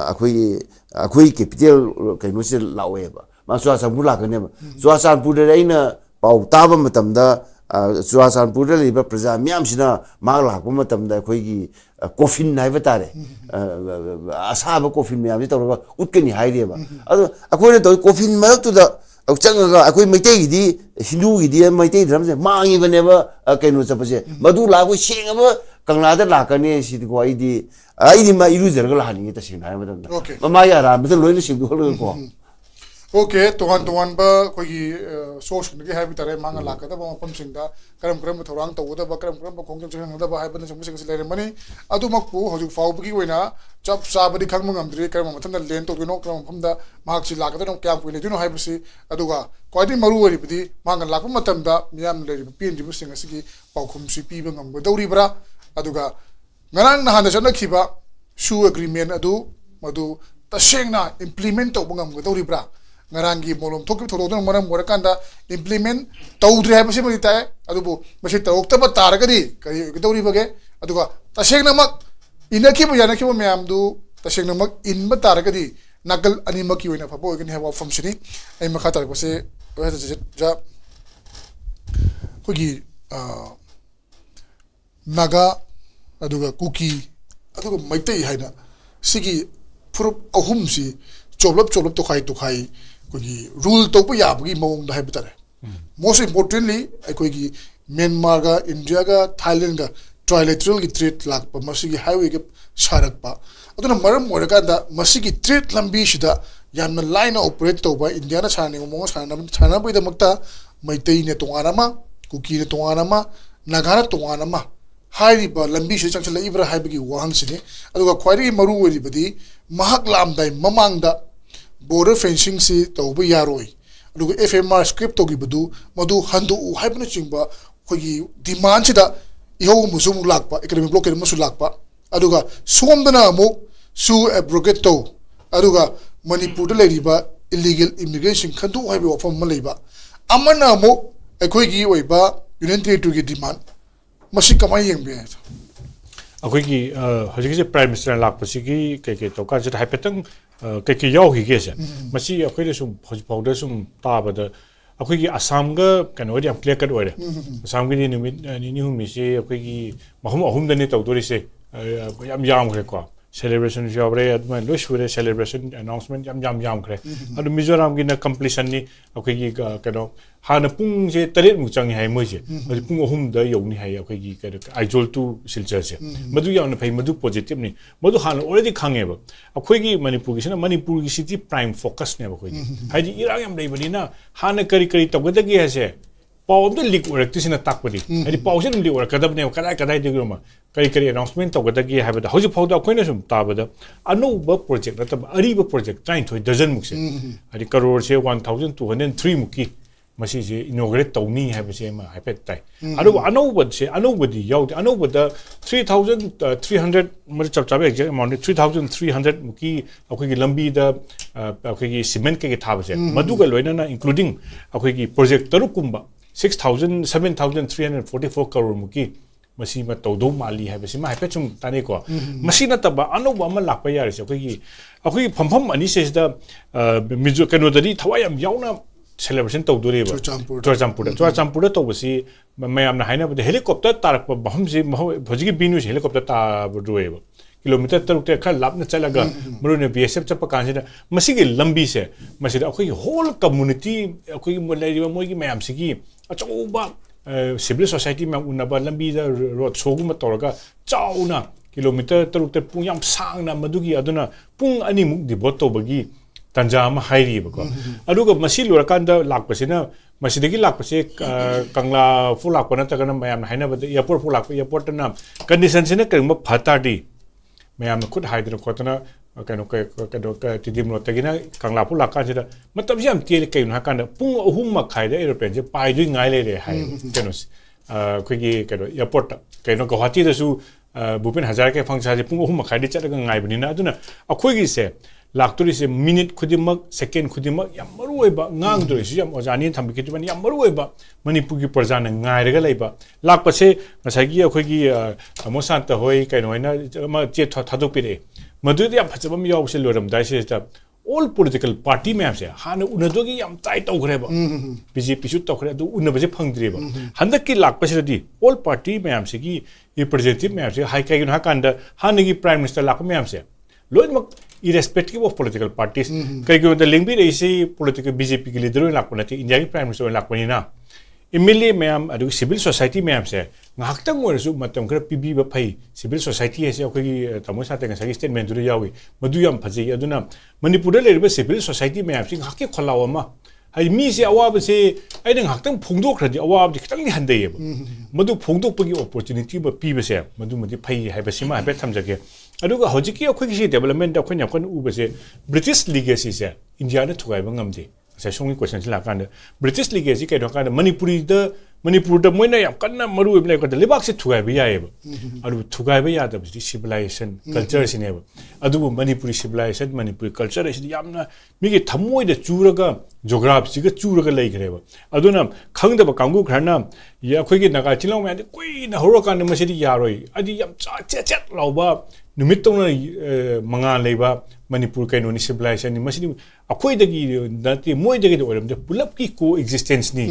ꯑꯩꯈꯣꯏ ꯀꯦꯄꯤꯇꯦꯜ ꯀꯩꯅꯣꯁꯦ ꯂꯥꯛꯑꯣꯏꯕ ꯃꯥ ꯆꯨꯔꯥꯆꯥꯟꯄꯨꯔ ꯂꯥꯛꯀꯅꯦꯕ ꯆꯨꯔꯥꯆꯥꯟꯄꯨꯔꯗ ꯑꯩꯅ ꯄꯥꯎ ꯇꯥꯕ ꯃꯇꯝꯗ ꯆꯨꯔꯥꯆꯥꯟꯄꯨꯔꯗ ꯂꯩꯔꯤꯕ ꯄ꯭ꯔꯖꯥ ꯃꯌꯥꯝꯁꯤꯅ ꯃꯥ ꯂꯥꯛꯄ ꯃꯇꯝꯗ ꯑꯩꯈꯣꯏꯒꯤ ꯀꯣꯐꯤꯟ ꯍꯥꯏꯕ ꯇꯥꯔꯦ ꯑꯁꯥꯕ ꯀꯣꯐꯤꯟ ꯃꯌꯥꯝꯁꯤ ꯇꯧꯔꯒ ꯎꯠꯀꯅꯤ ꯍꯥꯏꯔꯦꯕ ꯑꯗꯣ ꯑꯩꯈꯣꯏꯅ ꯇꯧꯔꯤ ꯀꯣꯐꯤꯟ ꯃꯔꯛꯇꯨꯗ ꯆꯪꯉꯒ ꯑꯩꯈꯣꯏ ꯃꯩꯇꯩꯒꯤꯗꯤ ꯍꯤꯟꯗꯨꯒꯤꯗꯤ ꯃꯩꯇꯩ ꯙꯔꯃꯁꯦ ꯃꯥꯡꯉꯤꯕꯅꯦꯕ ꯀꯩꯅꯣ ꯆꯠꯄꯁꯦ ꯃꯗꯨ ꯂꯥꯛꯄ ꯁꯦꯡꯉꯕ ꯀꯪꯂꯥꯗ ꯂꯥꯛꯀꯅꯤ ꯁꯤꯗꯤꯀꯣ ꯑꯩꯗꯤ ꯃꯥ ꯏꯔꯨꯖꯔꯒ ꯂꯥꯛꯍꯟꯅꯤꯡꯉꯦ ꯇꯁꯦꯡꯅ ꯍꯥꯏꯕ ꯃꯇꯝꯗ ꯃꯃꯥꯒꯤ ꯑꯔꯥꯟꯕꯗ ꯂꯣꯏꯅ ꯁꯦꯡꯗꯣꯛꯍꯜꯂꯒꯀꯣ ꯑꯣꯀꯦ ꯇꯣꯉꯥꯟ ꯇꯣꯉꯥꯟꯕ ꯑꯩꯈꯣꯏꯒꯤ ꯁꯣꯔꯁꯁꯤꯡꯗꯒꯤ ꯍꯥꯏꯕ ꯇꯥꯔꯦ ꯃꯥꯅ ꯂꯥꯛꯀꯗꯕ ꯃꯐꯝꯁꯤꯡꯗ ꯀꯔꯝꯕ ꯊꯧꯔꯥꯡ ꯇꯧꯒꯗꯕ ꯀꯔꯝꯕ ꯈꯣꯡꯖꯪ ꯆꯪꯍꯟꯒꯗꯕ ꯍꯥꯏꯕꯅꯆꯤꯡꯕꯁꯤꯡꯁꯤ ꯂꯩꯔꯝꯃꯅꯤ ꯑꯗꯨꯃꯛꯄꯨ ꯍꯧꯖꯤꯛ ꯐꯥꯎꯕꯒꯤ ꯑꯣꯏꯅ ꯆꯞ ꯆꯥꯕꯗꯤ ꯈꯪꯕ ꯉꯝꯗ꯭ꯔꯤ ꯀꯔꯝꯕ ꯃꯐꯝꯗ ꯂꯦꯟ ꯇꯧꯗꯣꯏꯅꯣ ꯀꯔꯝꯕ ꯃꯐꯝꯗ ꯃꯍꯥꯛꯁꯤ ꯂꯥꯛꯀꯗꯣꯏꯅꯣ ꯀꯌꯥꯝ ꯀꯨꯏꯅ ꯂꯩꯗꯣꯏꯅꯣ ꯍꯥꯏꯕꯁꯤ ꯑꯗꯨꯒ ꯈ꯭ꯋꯥꯏꯗꯒꯤ ꯃꯔꯨ ꯑꯣꯏꯔꯤꯕꯗꯤ ꯃꯥꯅ ꯂꯥꯛꯄ ꯃꯇꯝꯗ ꯃꯤꯌꯥꯝꯅ ꯂꯩꯔꯤꯕ ꯄꯦꯟꯗ꯭ꯔꯤꯕꯁꯤꯡ ꯑꯁꯤꯒꯤ ꯄꯥꯎꯈꯨꯝꯁꯤ ꯄꯤꯕ ꯉꯝꯒꯗꯧꯔꯤꯕ꯭ꯔꯥ ꯑꯗꯨꯒ ꯉꯔꯥꯡ ꯅꯍꯥꯟꯗ ꯆꯠꯅꯈꯤꯕ ꯁꯨ ꯑꯦꯒ꯭ꯔꯤꯃꯦꯟ ꯑꯗꯨ ꯃꯗꯨ ꯇꯁꯦꯡꯅ ꯏꯝꯄ꯭ꯂꯤꯃꯦꯟ ꯇꯧꯕ ꯉꯝꯒꯗꯧꯔꯤꯕ꯭ꯔꯥ ꯉꯔꯥꯡꯒꯤ ꯃꯣꯂꯣꯝ ꯊꯣꯛꯈꯤꯕ ꯊꯧꯗꯣꯛꯇꯨꯅ ꯃꯔꯝ ꯑꯣꯏꯔꯀꯥꯟꯗ ꯏꯝꯄ꯭ꯂꯤꯃꯦꯟ ꯇꯧꯗ꯭ꯔꯦ ꯍꯥꯏꯕꯁꯤꯃꯗꯤ ꯇꯥꯏ ꯑꯗꯨꯕꯨ ꯃꯁꯤ ꯇꯧꯔꯛꯇꯕ ꯇꯥꯔꯒꯗꯤ ꯀꯔꯤ ꯑꯣꯏꯒꯗꯧꯔꯤꯕꯒꯦ ꯑꯗꯨꯒ ꯇꯁꯦꯡꯅꯃꯛ ꯏꯟꯅꯈꯤꯕ ꯌꯥꯅꯈꯤꯕ ꯃꯌꯥꯝꯗꯨ ꯇꯁꯦꯡꯅꯃꯛ ꯏꯟꯕ ꯇꯥꯔꯒꯗꯤ ꯅꯥꯀꯜ ꯑꯅꯤꯃꯛꯀꯤ ꯑꯣꯏꯅ ꯐꯕ ꯑꯣꯏꯒꯅꯤ ꯍꯥꯏꯕ ꯋꯥꯐꯝꯁꯤꯅꯤ ꯑꯩ ꯃꯈꯥ ꯇꯥꯔꯛꯄꯁꯦ ꯑꯩꯈꯣꯏꯒꯤ ꯅꯥꯒꯥ ꯑꯗꯨꯒ ꯀꯨꯀꯤ ꯑꯗꯨꯒ ꯃꯩꯇꯩ ꯍꯥꯏꯅ ꯁꯤꯒꯤ ꯐꯨꯔꯨꯞ ꯑꯍꯨꯝꯁꯤ ꯆꯣꯞꯂꯞ ꯇꯣꯈꯥꯏ ꯑꯩꯈꯣꯏꯒꯤ ꯔꯨꯜ ꯇꯧꯕ ꯌꯥꯕꯒꯤ ꯃꯑꯣꯡꯗ ꯍꯥꯏꯕ ꯇꯥꯔꯦ ꯃꯣꯁ ꯏꯝꯄꯣꯔꯇꯦꯟꯂꯤ ꯑꯩꯈꯣꯏꯒꯤ ꯃ꯭ꯌꯥꯟꯃꯥꯔꯒ ꯏꯟꯗꯤꯌꯥꯒ ꯊꯥꯏꯂꯦꯟꯒ ꯇ꯭ꯔꯥꯏꯂꯦꯇꯔꯦꯜꯒꯤ ꯇ꯭ꯔꯦꯗ ꯂꯥꯛꯄ ꯃꯁꯤꯒꯤ ꯍꯥꯏꯋꯦꯒ ꯁꯥꯔꯛꯄ ꯑꯗꯨꯅ ꯃꯔꯝ ꯑꯣꯏꯔꯀꯥꯟꯗ ꯃꯁꯤꯒꯤ ꯇ꯭ꯔꯦꯗ ꯂꯝꯕꯤꯁꯤꯗ ꯌꯥꯝꯅ ꯂꯥꯏꯅ ꯑꯣꯄꯔꯦꯠ ꯇꯧꯕ ꯏꯟꯗꯤꯌꯥꯅ ꯁꯥꯟꯅꯅꯤꯡꯕ ꯃꯑꯣꯡ ꯁꯥꯟꯅꯕꯒꯤꯗꯃꯛꯇ ꯃꯩꯇꯩꯅ ꯇꯣꯉꯥꯟ ꯑꯃ ꯀꯨꯀꯤꯅ ꯇꯣꯉꯥꯟ ꯑꯃ ꯅꯥꯒꯥꯅ ꯇꯣꯉꯥꯟ ꯑꯃ ꯍꯥꯏꯔꯤꯕ ꯂꯝꯕꯤꯁꯤꯗ ꯆꯪꯁꯤꯜꯂꯛꯏꯕ꯭ꯔꯥ ꯍꯥꯏꯕꯒꯤ ꯋꯥꯍꯪꯁꯤꯅꯤ ꯑꯗꯨꯒ ꯈ꯭ꯋꯥꯏꯗꯒꯤ ꯃꯔꯨ ꯑꯣꯏꯔꯤꯕꯗꯤ ꯃꯍꯥꯛ ꯂꯥꯛꯑꯝꯗꯥꯏ ꯃꯃꯥꯡꯗ ꯕꯣꯔꯗꯔ ꯐꯦꯟꯁꯤꯡꯁꯤ ꯇꯧꯕ ꯌꯥꯔꯣꯏ ꯑꯗꯨꯒ FMR ꯁꯀ꯭ꯔꯤꯞ ꯇꯧꯈꯤꯕꯗꯨ ꯃꯗꯨ ꯍꯟꯗꯣꯛꯎ ꯍꯥꯏꯕꯅꯆꯤꯡꯕ ꯑꯩꯈꯣꯏꯒꯤ ꯗꯤꯃꯥꯟꯁꯤꯗ ꯏꯍꯧ ꯑꯃꯁꯨ ꯑꯃꯨꯛ ꯂꯥꯛꯄ ꯑꯦꯀꯥꯗꯦꯃꯤꯛ ꯕ꯭ꯂꯣꯀꯦꯠ ꯑꯃꯁꯨ ꯂꯥꯛꯄ ꯑꯗꯨꯒ ꯁꯣꯝꯗꯅ ꯑꯃꯨꯛ ꯁꯨ ꯑꯦꯕ꯭ꯔꯣꯒꯦꯠ ꯇꯧ ꯑꯗꯨꯒ ꯃꯅꯤꯄꯨꯔꯗ ꯂꯩꯔꯤꯕ ꯏꯂꯤꯒꯦꯜ ꯏꯃꯤꯒ꯭ꯔꯦꯟꯁꯤꯡ ꯈꯟꯗꯣꯛ ꯍꯥꯏꯕ ꯋꯥꯐꯝ ꯑꯃ ꯂꯩꯕ ꯑꯃꯅ ꯑꯃꯨꯛ ꯑꯩꯈꯣꯏꯒꯤ ꯑꯣꯏꯕ ꯌꯨꯅꯤꯌꯟ ꯇꯦꯔꯤꯇꯣꯔꯤꯒꯤ ꯗꯤꯃꯥꯟ ꯃꯁꯤ ꯀꯃꯥꯏꯅ ꯌꯦꯡꯕ ꯌꯥꯏ ꯑꯩꯈꯣꯏꯒꯤ ꯍꯧꯖꯤꯛꯀꯤꯁꯦ ꯄ꯭ꯔꯥꯏꯝ ꯃꯤꯅꯤꯁꯇꯔ ꯂꯥꯛꯄꯁꯤꯒꯤ ꯀꯩꯀꯩ ꯇꯧꯀꯥꯟꯁꯤꯗ ꯍꯥꯏꯐꯦꯠꯇꯪ ꯀꯩꯀꯩ ꯌꯥꯎꯈꯤꯒꯦꯁꯦ ꯃꯁꯤ ꯑꯩꯈꯣꯏꯅ ꯁꯨꯝ ꯍꯧꯖꯤꯛꯐꯥꯎꯗ ꯁꯨꯝ ꯇꯥꯕꯗ ꯑꯩꯈꯣꯏꯒꯤ ꯑꯁꯥꯝꯒ ꯀꯩꯅꯣꯗꯤ ꯌꯥꯝ ꯀ꯭ꯂꯤꯌꯔ ꯀꯠ ꯑꯣꯏꯔꯦ ꯑꯁꯥꯝꯒꯤꯗꯤ ꯅꯨꯃꯤꯠ ꯅꯤꯅꯤ ꯍꯨꯝꯅꯤꯁꯤ ꯑꯩꯈꯣꯏꯒꯤ ꯃꯐꯝ ꯑꯍꯨꯝꯗꯅꯤ ꯇꯧꯗꯣꯔꯤꯁꯦ ꯌꯥꯝ ꯌꯥꯝꯈ꯭ꯔꯦꯀꯣ ꯁꯦꯂꯦꯕ꯭ꯔꯦꯁꯟꯁꯨ ꯌꯥꯎꯔꯦ ꯑꯗꯨꯃꯥꯏꯅ ꯂꯣꯏ ꯁꯨꯔꯦ ꯁꯦꯂꯦꯕ꯭ꯔꯦꯁꯟ ꯑꯦꯅꯥꯎꯟꯁꯃꯦꯟ ꯌꯥꯝꯈ꯭ꯔꯦ ꯑꯗꯨ ꯃꯤꯖꯣꯔꯥꯝꯒꯤꯅ ꯀꯝꯄ꯭ꯂꯤꯁꯟꯅꯤ ꯑꯩꯈꯣꯏꯒꯤ ꯀꯩꯅꯣ ꯍꯥꯟꯅ ꯄꯨꯡꯁꯦ 8ꯃꯨꯛ ꯆꯪꯉꯤ ꯍꯥꯏ ꯃꯣꯏꯁꯦ ꯍꯧꯖꯤꯛ ꯄꯨꯡ 3ꯗ ꯌꯧꯅꯤ ꯍꯥꯏ ꯑꯩꯈꯣꯏꯒꯤ ꯀꯩꯅꯣ ꯑꯥꯏꯖꯣꯜ ꯇꯨ ꯁꯤꯜꯆꯔꯁꯦ ꯃꯗꯨ ꯌꯥꯝꯅ ꯐꯩ ꯃꯗꯨ ꯄꯣꯖꯤꯇꯤቭꯅꯤ ꯃꯗꯨ ꯍꯥꯟꯅ ꯑꯣꯜꯔꯦꯗꯤ ꯈꯪꯉꯦꯕ ꯑꯩꯈꯣꯏꯒꯤ ꯃꯅꯤꯄꯨꯔꯒꯤꯁꯤꯗꯤ ꯄ꯭ꯔꯥꯏꯝ ꯐꯣꯀꯁꯅꯦꯕ ꯑꯩꯈꯣꯏꯒꯤ ꯍꯥꯏꯗꯤ ꯏꯔꯥꯡ ꯌꯥꯝ ꯂꯩꯕꯅꯤꯅ ꯍꯥꯟꯅ ꯀꯔꯤ ꯇꯧꯒꯗꯒꯦ ꯍꯥꯏꯁꯦ ꯄꯥꯎ ꯑꯝꯇ ꯂꯤꯛ ꯑꯣꯏꯔꯛꯇ꯭ꯔꯤꯁꯤꯅ ꯇꯥꯛꯄꯗꯤ ꯍꯥꯏꯗꯤ ꯄꯥꯎꯁꯦ ꯑꯗꯨꯝ ꯂꯤꯛ ꯑꯣꯏꯔꯛꯀꯗꯕꯅꯦꯕ ꯀꯗꯥꯏꯗꯒꯤꯅꯣꯃ ꯀꯔꯤ ꯑꯦꯅꯥꯎꯟꯁꯃꯦꯟ ꯇꯧꯒꯗꯒꯦ ꯍꯥꯏꯕꯗ ꯍꯧꯖꯤꯛ ꯐꯥꯎꯗ ꯑꯩꯈꯣꯏꯅ ꯁꯨꯝ ꯇꯥꯕꯗ ꯑꯅꯧꯕ ꯄ꯭ꯔꯣꯖꯦꯛ ꯅꯠꯇꯕ ꯑꯔꯤꯕ ꯄ꯭ꯔꯣꯖꯦꯛ 19 ꯗꯖꯟꯃꯨꯛꯁꯦ ꯍꯥꯏꯗꯤ ꯀꯔꯣꯔꯁꯦ 1203 ꯃꯨꯛꯀꯤ ꯃꯁꯤꯁꯦ ꯏꯅꯣꯒ꯭ꯔꯦꯠ ꯇꯧꯅꯤ ꯍꯥꯏꯕꯁꯦ ꯑꯃ ꯍꯥꯏꯐꯦꯠ ꯇꯥꯏ ꯑꯗꯨꯕꯨ ꯑꯅꯧꯕꯗꯤ ꯌꯥꯎꯗꯦ ꯑꯅꯧꯕꯗ 3,300 ꯃꯗꯨ ꯆꯞ ꯆꯥꯕ ꯑꯦꯛꯖꯦꯛ ꯑꯦꯃꯥꯎꯟꯠ 3,300 ꯃꯨꯛꯀꯤ ꯑꯩꯈꯣꯏꯒꯤ ꯂꯝꯕꯤꯗ ꯑꯩꯈꯣꯏꯒꯤ ꯁꯤꯃꯦꯟꯠ ꯀꯩꯀꯩ ꯊꯥꯕꯁꯦ ꯃꯗꯨꯒ ꯂꯣꯏꯅꯅ ꯏꯟꯀ꯭ꯂꯨꯗꯤꯡ ꯑꯩꯈꯣꯏꯒꯤ ꯄ꯭ꯔꯣꯖꯦꯛ 6ꯀꯨꯝꯕ 7,344 ꯀꯔꯣꯔ ꯃꯨꯛꯀꯤ ꯃꯁꯤꯃ ꯇꯧꯗꯧ ꯃꯥꯜꯂꯤ ꯍꯥꯏꯕꯁꯤꯃ ꯍꯥꯏꯐꯦꯠ ꯁꯨꯝ ꯇꯥꯅꯩꯀꯣ ꯃꯁꯤ ꯅꯠꯇꯕ ꯑꯅꯧꯕ ꯑꯃ ꯂꯥꯛꯄ ꯌꯥꯔꯤꯁꯦ ꯑꯩꯈꯣꯏꯒꯤ ꯐꯝꯐꯝ ꯑꯅꯤꯁꯤꯗ ꯀꯩꯅꯣꯗꯗꯤ ꯊꯋꯥꯏ ꯌꯥꯝ ꯌꯥꯎꯅ ꯁꯦꯂꯦꯕ꯭ꯔꯦꯁꯟ ꯇꯧꯗꯣꯔꯤꯕ ꯆꯨꯔꯆꯥꯟꯄꯨꯔꯗ ꯇꯧꯕꯁꯤ ꯃꯌꯥꯝꯅ ꯍꯥꯏꯅꯕꯗ ꯍꯦꯂꯤꯀꯣꯞꯇꯔ ꯇꯥꯔꯛꯄ ꯃꯐꯝꯁꯤ ꯍꯧꯖꯤꯛꯀꯤ ꯕꯤꯅꯨꯁꯤ ꯍꯦꯂꯤꯀꯣꯞꯇꯔ ꯇꯥꯕꯗꯣꯏꯕ ꯀꯤꯂꯣꯃꯤꯇꯔ 6 ꯈꯔ ꯂꯥꯞꯅ ꯆꯠꯂꯒ ꯃꯔꯨꯑꯣꯏꯅ BSF ꯆꯠꯄ ꯀꯥꯟꯁꯤꯗ ꯃꯁꯤꯒꯤ ꯂꯝꯕꯤꯁꯦ ꯃꯁꯤꯗ ꯑꯩꯈꯣꯏꯒꯤ ꯍꯣꯜ ꯀꯝꯃꯨꯅꯤꯇꯤ ꯑꯩꯈꯣꯏꯒꯤ ꯂꯩꯔꯤꯕ ꯃꯣꯏꯒꯤ ꯃꯌꯥꯝꯁꯤꯒꯤ ꯑꯆꯧꯕ ꯁꯤꯚꯤꯜ ꯁꯣꯁꯥꯏꯇꯤ ꯃꯌꯥꯝ ꯎꯅꯕ ꯂꯝꯕꯤꯗ ꯔꯣꯗ ꯁꯣꯒꯨꯝꯕ ꯇꯧꯔꯒ ꯆꯥꯎꯅ kilometer taruk ter pung yam sang na madugi aduna pung ani muk devote to bagi tanja ma hairi ba ko aduga masi lorakanda lakpasina masidagi lakpase kangla fu lakpana ta kana mayam haina ba airport fu lakpa airport na condition sine kengma phatadi mayam khud haidra khotana kano ka tidim no tagina kangla fu lakka sida matam jam tiel kai na kana pung ahum ma khai da aeroplane je pai du ngai le re hai kano khigi kano airport kano guwahati da su Bhupen Hazarika function pung ahum ma khai di chalaga ngai bani na aduna akhoigi se laktori se minute khudimak second khudimak yam maroi ba ngang doi su yam ojani thambi ki bani yam maroi ba manipur gi parjana ngai rega leiba lakpa se ngasagi akhoigi amosanta hoi kaino haina ma che thadok pire madu yam phachaba mi yaw se loram dai se all political party map se hana unadogi yam tai tau gre ba BJP su tau gre du unaba se phangdre ba handak ki lakpa se di all party map se gi representative map se hai kai ha kanda hanagi prime minister lakpa map se loimak irrespective of political parties kai ko the link bi isi political BJP ki leader lakpa na India ki prime minister lakpa ni na MLA ma'am adu civil society ma'am se ngaktang mo su matam kra PB ba phai civil society ase akhoi tamosa te ngasagi statement du yawi madu yam phaji aduna manipur le ba civil society ma'am sing hakki kholawa ma hai mi se awab se aidang ngaktang phongdok khadi awab di khitang ni handai ba madu phongdok pagi opportunity ba pi ba se madu madi phai hai ba sima ba thamjage aduga hojiki akhoi ki development da khoi nyakon u ba se British legacy se India na thugai ba ngamde sa songi question sila kan British legacy kai do kan Manipur da moina yam kanna maru ibne ko da lebak se thugai ba yae ba adu thugai ba ya da civilization culture sine ba adu Manipuri civilization Manipuri culture is yamna mi gi thamoi da churaga geography ga churaga lei gre ba aduna khangda ba kangu kharna ya khoi gi naga chilong ma koi na horo kan ma se di yaroi adi yam chat lawba numit tong na manga leiba Manipur kaino ni civilization ni masini akhoi dagi nati moi dagi oram de pulap ki coexistence ni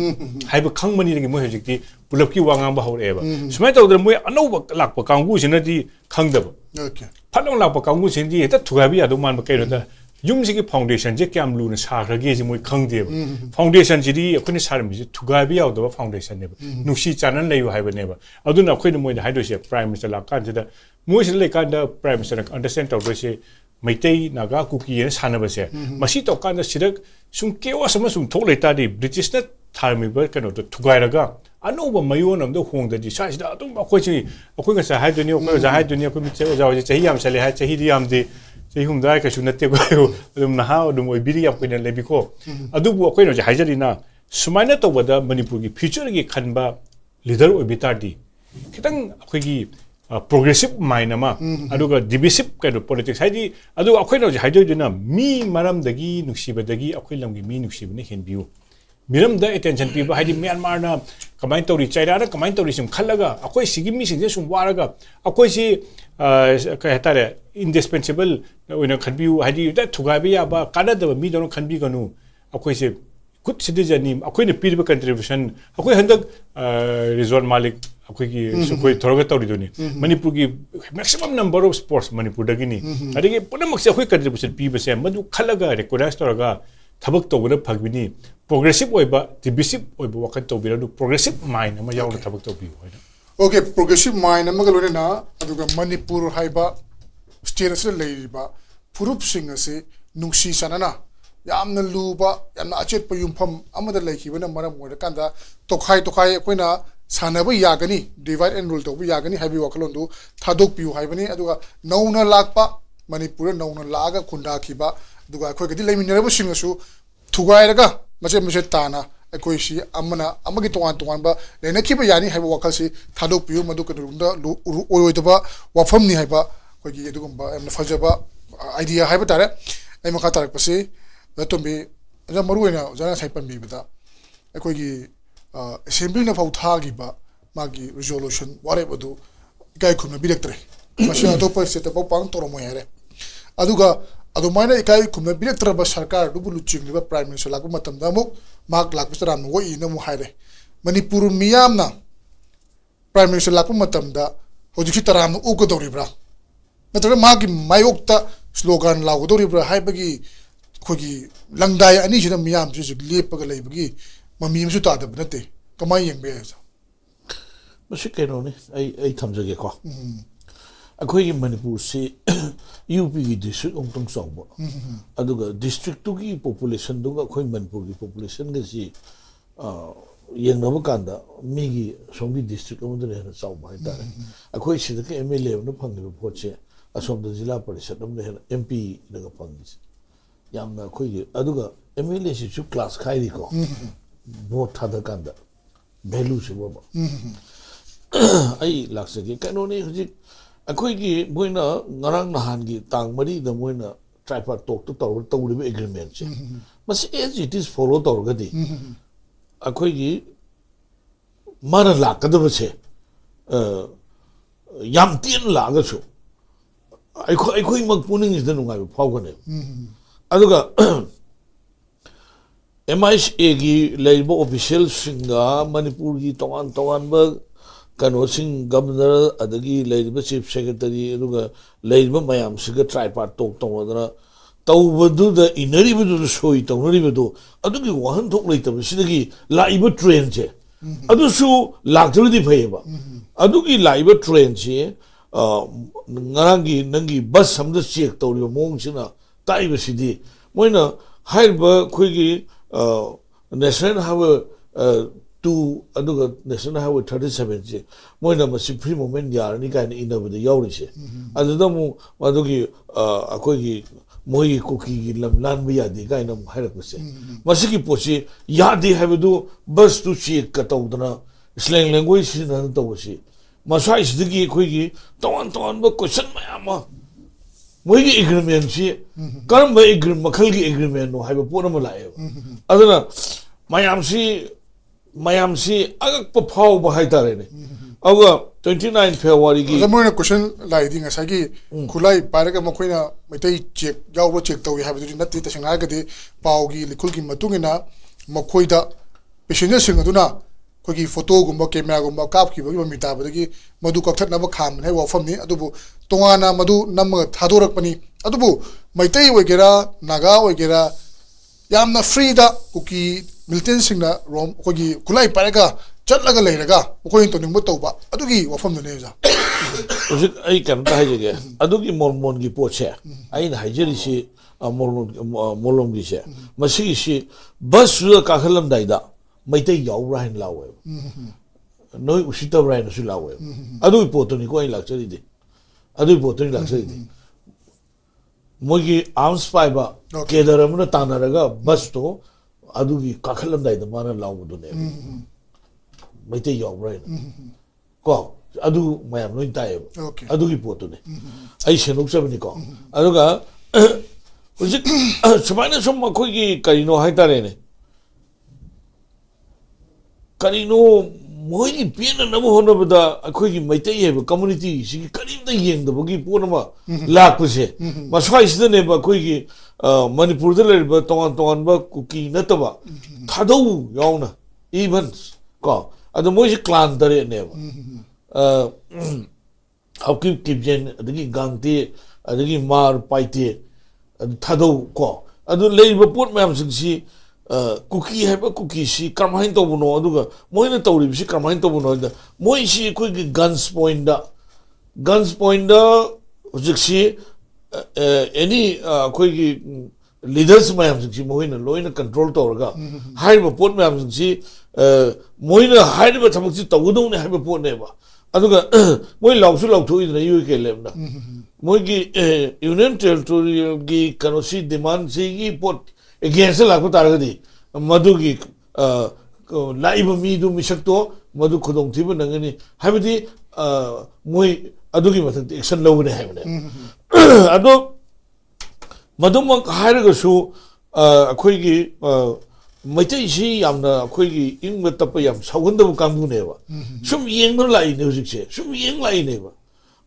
haiba khang mani dagi moi hojikti pulap ki wanga ba hore ba sumai tawdra moi anau ba lak pa kangu sinadi khangda ba okay phanong lak pa kangu sindi eta thugabi adu man ba kaino da yum sigi foundation je kyam lu na sa khage ji moi khangde ba foundation ji di akhoi ni saram ji thugabi yaw da foundation ne ba nuksi chanan leyu haiba ne ba aduna akhoi ni moi da haido se prime minister la kan da moi se le kan da prime minister understand tawdra se Maitai naga kuki yen sanaba se masi to kan sirak sum kewa sama sum thok leta di British na tharmi ba kano to thugai raga anoba mayon am do hong da di sa da tum akhoi chi akhoi ga sa hai dunia ko za hai dunia ko mi che ja wa chahi am sale ha chahi di am di chahi hum da ka su natte ko dum na ha dum oi biri am ko ne lebi ko adu bu akhoi no ja hai jari na sumaina to wada Manipur gi future gi khanba leader oi bitar di kitang akhoi gi progressive mind ama aduga divisive kind of politics haidi adu akhoi no haidoi duna mi maram dagi nuksiba dagi akhoi lamgi mi nuksiba ne henbiu miram da attention piba haidi Myanmar na kamai tori China na kamai tori sim khalaga akhoi sigi mi sing sum waraga akhoi si ka hetare indispensable oina khanbiu haidi da thugabi ya ba kana da mi don khanbi ganu akhoi se good citizen ni akhoi ne pirba contribution akhoi handak Rizwan Malik akhoi ki sukoi thoroga tori doni Manipur ki maximum number of sports Manipur dagi ni adigi punamak se akhoi contribution piba se madu khalaga recognize toraga thabak tobura phagbini progressive oiba divisive oiba wakan tobira du progressive mind ama yaw thabak tobi hoina okay progressive mind amaga lone na aduga Manipur haiba state asle leiba purup sing ase nungsi sanana yamna luba yamna achet pa yumpham amada leikibana maram moida kanda tokhai koina sanaba yagani divide and rule to yagani haibi wakalon du thadok piu haibani aduga nauna lakpa Manipur nauna laga khunda khiba aduga khoi gadi leiminaraba singasu thugairaga mache tana akoi si amana amagi tongan ba lena khiba yani haiba wakal si thadok piu madu kadunda oidoba wafam ni haiba khoi gi adugumba amna fajaba idea haiba tare ai makha tarak pasi latombe ja maruena jana sai pambi bida akoi gi assembly na fau thagi ba magi resolution whatever do gai khumna bilectre machine to pa se ta pang toro mo yare aduga adu maina ikai khumna bilectre ba sarkar du bulu ching ba prime minister lagu matam da muk mak lak bisram no i na mu haire Manipur miyam na prime minister lagu matam da hojiki taram u ko dori bra natra magi mayokta slogan lagu dori bra hai bagi khogi langdai ani jina miyam ju lepaga leibagi mami su ta da bnate kamai yeng be sa masi keno ni ai thamjage ko ꯑꯩꯈꯣꯏꯒꯤ ꯃꯅꯤꯄꯨꯔꯁꯤ UPꯒꯤ district ꯑꯃꯨꯛꯇꯪ ꯆꯥꯎꯕ ꯑꯗꯨꯒ ꯗꯤꯁꯇ꯭ꯔꯤꯛꯇꯨꯒꯤ ꯄꯣꯄꯨꯂꯦꯁꯟꯗꯨꯒ ꯑꯩꯈꯣꯏ ꯃꯅꯤꯄꯨꯔꯒꯤ ꯄꯣꯄꯨꯂꯦꯁꯟꯒꯁꯤ ꯌꯦꯡꯅꯕ ꯀꯥꯟꯗ ꯃꯤꯒꯤ ꯑꯁꯣꯝꯒꯤ ꯗꯤꯁꯇ꯭ꯔꯤꯛ ꯑꯃꯗꯅ ꯍꯦꯟꯅ ꯆꯥꯎꯕ ꯍꯥꯏꯇꯥꯔꯦ ꯑꯩꯈꯣꯏ ꯁꯤꯗꯒꯤ MLA ꯑꯃꯅ ꯐꯪꯉꯤꯕ ꯚꯣꯠꯁꯦ ꯑꯁꯣꯝꯗ ꯖꯤꯂꯥ ꯄꯔꯤꯁꯠ ꯑꯃꯅ ꯍꯦꯟꯅ MPꯅꯒ ꯐꯪꯉꯤꯁꯦ ꯌꯥꯝꯅ ꯑꯩꯈꯣꯏꯒꯤ ꯑꯗꯨꯒ MLAꯁꯤꯁꯨ ꯀ꯭ꯂꯥꯁ ꯈꯥꯏꯔꯤꯀꯣ ꯚꯣꯠ ꯊꯥꯗꯀꯥꯟꯗ ꯚꯦꯂꯨꯁꯤ ꯕꯣꯕ ꯑꯩ ꯂꯥꯛꯆꯒꯦ ꯀꯩꯅꯣꯅꯤ ꯍꯧꯖꯤꯛ ꯑꯩꯈꯣꯏꯒꯤ ꯃꯣꯏꯅ ꯉꯔꯥꯡ ꯅꯍꯥꯟꯒꯤ ꯇꯥꯡ 4ꯗ ꯃꯣꯏꯅ ꯇ꯭ꯔꯥꯏꯄꯥꯔꯠ ꯇꯣꯛꯇ ꯇꯧꯔꯤꯕ ꯑꯦꯒ꯭ꯔꯤꯃꯦꯟꯁꯦ ꯃꯁꯤ ꯑꯦज ꯏꯠ ꯏꯁ ꯐꯣꯂꯣ ꯇꯧꯔꯒꯗꯤ ꯑꯩꯈꯣꯏꯒꯤ ꯃꯥꯅ ꯂꯥꯛꯀꯗꯕꯁꯦ ꯌꯥꯝ ꯇꯦꯟꯅ ꯂꯥꯛꯑꯒꯁꯨ ꯑꯩꯈꯣꯏꯃꯛ ꯄꯨꯛꯅꯤꯡꯁꯤꯗ ꯅꯨꯡꯉꯥꯏꯕ ꯐꯥꯎꯒꯅꯦꯕ ꯑꯗꯨꯒ MISAꯒꯤ ꯂꯩꯔꯤꯕ ꯑꯣꯐꯤꯁꯤꯌꯦꯜꯁꯤꯡꯒ ꯃꯅꯤꯄꯨꯔꯒꯤ ꯇꯣꯉꯥꯟ ꯇꯣꯉꯥꯟꯕ ꯀꯩꯅꯣꯁꯤꯡ ꯒꯕꯔꯅꯔ ꯑꯗꯒꯤ ꯂꯩꯔꯤꯕ ꯆꯤꯐ ꯁꯦꯀ꯭ꯔꯦꯇꯔꯤ ꯑꯗꯨꯒ ꯂꯩꯔꯤꯕ ꯃꯌꯥꯝꯁꯤꯒ ꯇ꯭ꯔꯥꯏꯄꯥꯔꯠ ꯇꯣꯛ ꯇꯧꯅꯗꯅ ꯇꯧꯕꯗꯨꯗ ꯏꯟꯅꯔꯤꯕꯗꯨꯗ ꯁꯣꯏ ꯇꯧꯅꯔꯤꯕꯗꯨ ꯑꯗꯨꯒꯤ ꯋꯥꯍꯟꯊꯣꯛ ꯂꯩꯇꯕꯁꯤꯗꯒꯤ ꯂꯥꯛꯏꯕ ꯇ꯭ꯔꯦꯟꯁꯦ ꯑꯗꯨꯁꯨ ꯂꯥꯛꯇ꯭ꯔꯒꯗꯤ ꯐꯩꯌꯦꯕ ꯑꯗꯨꯒꯤ ꯂꯥꯛꯏꯕ ꯇ꯭ꯔꯦꯟꯁꯦ ꯉꯔꯥꯡꯒꯤ ꯅꯪꯒꯤ ꯕꯁ ꯑꯃꯗ ꯆꯦꯛ ꯇꯧꯔꯤꯕ ꯃꯑꯣꯡꯁꯤꯅ ꯇꯥꯛꯏꯕꯁꯤꯗꯤ ꯃꯣꯏꯅ ꯍꯥꯏꯔꯤꯕ ꯑꯩꯈꯣꯏꯒꯤ ꯅꯦꯁꯅꯦꯜ ꯍꯥꯏꯋꯦ 2 ꯑꯗꯨꯒ ꯅꯦꯁꯅꯦꯜ ꯍꯥꯏꯋꯦ 37ꯁꯦ ꯃꯣꯏꯅ ꯃꯁꯤ ꯐ꯭ꯔꯤ ꯃꯨꯚꯃꯦꯟ ꯌꯥꯔꯅꯤ ꯀꯥꯏꯅ ꯏꯟꯅꯕꯗ ꯌꯥꯎꯔꯤꯁꯦ ꯑꯗꯨꯗ ꯑꯃꯨꯛ ꯃꯗꯨꯒꯤ ꯑꯩꯈꯣꯏꯒꯤ ꯃꯣꯏꯒꯤ ꯀꯨꯀꯤꯒꯤ ꯂꯝ ꯂꯥꯟꯕ ꯌꯥꯗꯦ ꯀꯥꯏꯅ ꯑꯃꯨꯛ ꯍꯥꯏꯔꯛꯄꯁꯦ ꯃꯁꯤꯒꯤ ꯄꯣꯠꯁꯤ ꯌꯥꯗꯦ ꯍꯥꯏꯕꯗꯨ ꯕꯁꯇꯨ ꯆꯦꯛꯀ ꯇꯧꯗꯅ ꯁ꯭ꯂꯦꯡ ꯂꯦꯡꯒ꯭ꯋꯦꯖ ꯁꯤꯖꯤꯟꯅꯗꯅ ꯇꯧꯕꯁꯤ ꯃꯁ꯭ꯋꯥꯏꯁꯤꯗꯒꯤ ꯑꯩꯈꯣꯏꯒꯤ ꯇꯣꯉꯥꯟ ꯇꯣꯉꯥꯟꯕ ꯀꯣꯏꯁꯟ ꯃꯌꯥꯝ ꯑꯃ ꯃꯣꯏꯒꯤ ꯑꯦꯒ꯭ꯔꯤꯃꯦꯟꯁꯤ ꯀꯔꯝꯕ ꯃꯈꯜꯒꯤ ꯑꯦꯒ꯭ꯔꯤꯃꯦꯟꯅꯣ ꯍꯥꯏꯕ ꯄꯣꯠ ꯑꯃ ꯂꯥꯛꯑꯦꯕ ꯑꯗꯨꯅ ꯃꯌꯥꯝꯁꯤ ꯑꯉꯛꯄ ꯐꯥꯎꯕ ꯍꯥꯏꯇꯥꯔꯦꯅꯦ ꯑꯗꯨꯒ 29 ꯐꯦꯕ꯭ꯔꯨꯋꯥꯔꯤꯒꯤ ꯃꯣꯏꯅ ꯀꯣꯏꯁꯟ ꯂꯥꯛꯏꯗꯤ ꯉꯁꯥꯏꯒꯤ ꯈꯨꯠꯂꯥꯏ ꯄꯥꯏꯔꯒ ꯃꯈꯣꯏꯅ ꯃꯩꯇꯩ ꯆꯦꯛ ꯌꯥꯎꯕ ꯆꯦꯛ ꯇꯧꯏ ꯍꯥꯏꯕꯗꯨꯗꯤ ꯅꯠꯇꯦ ꯇꯁꯦꯡꯅ ꯍꯥꯏꯔꯒꯗꯤ ꯄꯥꯎꯒꯤ ꯂꯤꯈꯨꯜꯒꯤ ꯃꯇꯨꯡ ꯏꯟꯅ ꯃꯈꯣꯏꯗ ꯄꯦꯁꯦꯟꯖꯔꯁꯤꯡ ꯑꯗꯨꯅ ꯑꯩꯈꯣꯏꯒꯤ ꯐꯣꯇꯣꯒꯨꯝꯕ ꯀꯦꯃꯦꯔꯥꯒꯨꯝꯕ ꯀꯥꯞꯈꯤꯕꯒꯤ ꯃꯃꯤ ꯇꯥꯕꯗꯒꯤ ꯃꯗꯨ ꯀꯛꯊꯠꯅꯕ ꯈꯥꯝꯕꯅꯤ ꯍꯥꯏꯕ ꯋꯥꯐꯝꯅꯤ ꯑꯗꯨꯕꯨ ꯇꯣꯉꯥꯟꯅ ꯃꯗꯨ ꯅꯝꯃꯒ ꯊꯥꯗꯣꯔꯛꯄꯅꯤ ꯑꯗꯨꯕꯨ ꯃꯩꯇꯩ ꯑꯣꯏꯒꯦꯔꯥ ꯅꯥꯒꯥ ꯑꯣꯏꯒꯦꯔꯥ ꯌꯥꯝꯅ ꯐ꯭ꯔꯤꯗ ꯀꯨꯀꯤ ꯃꯤꯂꯤꯇꯦꯟꯁꯤꯡꯅ ꯑꯩꯈꯣꯏꯒꯤ ꯈꯨꯠꯂꯥꯏ ꯄꯥꯏꯔꯒ ꯆꯠꯂꯒ ꯂꯩꯔꯒ ꯃꯈꯣꯏꯅ ꯇꯧꯅꯤꯡꯕ ꯇꯧꯕ ꯑꯗꯨꯒꯤ ꯋꯥꯐꯝꯗꯨꯅꯦ ꯑꯣꯖꯥ ꯍꯧꯖꯤꯛ ꯑꯩ ꯀꯩꯅꯣꯝꯇ ꯍꯥꯏꯖꯒꯦ ꯑꯗꯨꯒꯤ ꯃꯣꯔꯃꯣꯟꯒꯤ ꯄꯣꯠꯁꯦ ꯑꯩꯅ ꯍꯥꯏꯖꯔꯤꯁꯤ ꯃꯣꯔꯂꯣꯝꯒꯤꯁꯦ ꯃꯁꯤꯒꯤꯁꯤ ꯕꯁꯇꯨꯗ ꯀꯥꯈꯠꯂꯝꯗꯥꯏꯗ ꯃꯩꯇꯩ ꯌꯥꯎꯕ꯭ꯔꯥ ꯍꯥꯏꯅ ꯂꯥꯎꯋꯦꯕ ꯅꯣꯏ ꯎꯁꯤꯠꯇꯕ꯭ꯔꯥ ꯍꯥꯏꯅꯁꯨ ꯂꯥꯎꯋꯦꯕ ꯑꯗꯨꯒꯤ ꯄꯣꯠꯇꯨꯅꯤꯀꯣ ꯑꯩ ꯂꯥꯛꯆꯔꯤꯗꯤ ꯑꯗꯨꯒꯤ ꯄꯣꯠꯇꯨꯅꯤ ꯂꯥꯛꯆꯔꯤꯗꯤ ꯃꯣꯏꯒꯤ ꯑꯥꯔꯝꯁ ꯄꯥꯏꯕ ꯀꯦꯗꯔ ꯑꯃꯅ ꯇꯥꯟꯅꯔꯒ ꯕꯁꯇꯣ ꯑꯗꯨꯒꯤ ꯀꯥꯈꯠꯂꯝꯗꯥꯏꯗ ꯃꯥꯅ ꯂꯥꯎꯕꯗꯨꯅꯦꯕ ꯃꯩꯇꯩ ꯌꯥꯎꯕ꯭ꯔꯥ ꯍꯥꯏꯅ ꯀꯣ ꯑꯗꯨ ꯃꯌꯥꯝ ꯂꯣꯏ ꯇꯥꯏꯌꯦꯕ ꯑꯗꯨꯒꯤ ꯄꯣꯠꯇꯨꯅꯦ ꯑꯩ ꯁꯦꯡꯗꯣꯛꯆꯕꯅꯤꯀꯣ ꯑꯗꯨꯒ ꯍꯧꯖꯤꯛ ꯁꯨꯃꯥꯏꯅ ꯁꯨꯝ ꯑꯩꯈꯣꯏꯒꯤ ꯀꯔꯤꯅꯣ ꯍꯥꯏꯇꯥꯔꯦꯅꯦ ꯀꯔꯤꯅꯣ ꯃꯣꯏꯒꯤ ꯄꯦꯟꯅꯅꯕ ꯍꯣꯠꯅꯕꯗ ꯑꯩꯈꯣꯏꯒꯤ ꯃꯩꯇꯩ ꯍꯥꯏꯕ ꯀꯝꯃꯨꯅꯤꯇꯤꯁꯤꯒꯤ ꯀꯔꯤꯝꯇ ꯌꯦꯡꯗꯕꯒꯤ ꯄꯣꯠ ꯑꯃ ꯂꯥꯛꯄꯁꯦ ꯃꯁ꯭ꯋꯥꯏꯁꯤꯗꯅꯦꯕ ꯑꯩꯈꯣꯏꯒꯤ ꯃꯅꯤꯄꯨꯔꯗ ꯂꯩꯔꯤꯕ ꯇꯣꯉꯥꯟ ꯇꯣꯉꯥꯟꯕ ꯀꯨꯀꯤ ꯅꯠꯇꯕ ꯊꯥꯗꯧ ꯌꯥꯎꯅ ꯏꯚꯟ ꯀꯣ ꯑꯗꯣ ꯃꯣꯏꯁꯤ ꯀ꯭ꯂꯥꯟ 8ꯅꯦꯕ ꯍꯥꯎꯀꯤꯞ ꯀꯤꯞꯖꯦꯟ ꯑꯗꯒꯤ ꯒꯥꯡꯇꯦ ꯑꯗꯒꯤ ꯃꯥꯔ ꯄꯥꯏꯇꯦ ꯊꯥꯗꯧ ꯀꯣ ꯑꯗꯨ ꯂꯩꯔꯤꯕ ꯄꯣꯠ ꯃꯌꯥꯝꯁꯤꯡꯁꯤ कुकी है कुकी कमाइन तौबनो मोइन तौरीबसी कमाइन तौबनो मोइसी अखोइगी गन्स पॉइंट हुजिक्सी एनी अखोइगी लीडर्स मैमसिंगसी मोइना लोइना कंट्रोल तौरगा हाइबा पोट मैमसिंगसी मोइना हाइबा थबकसी तौगदौने हाइबा पोटनेबा अदुगा मोइ लाउसु लाउथोइदना यूके लेमना मोइगी यूनियन टेरिटोरियल गी कनोसी डिमांड सिगी पोट अगेंस्ट लाखो तारगदी मधुगी लाइब मीदु मिसक्तो मधु खुदोंग थिबो नंगनी हाइबदी मोइ अदुगी मथक एक्शन लौगने हाइबने अदो मधुमक हाइरगसु अखोइगी मैतैसी यामना अखोइगी इंग तप याम सौगंदबु कांगुनेबा सुम येंग लाइने हुजिकसे सुम येंग लाइनेबा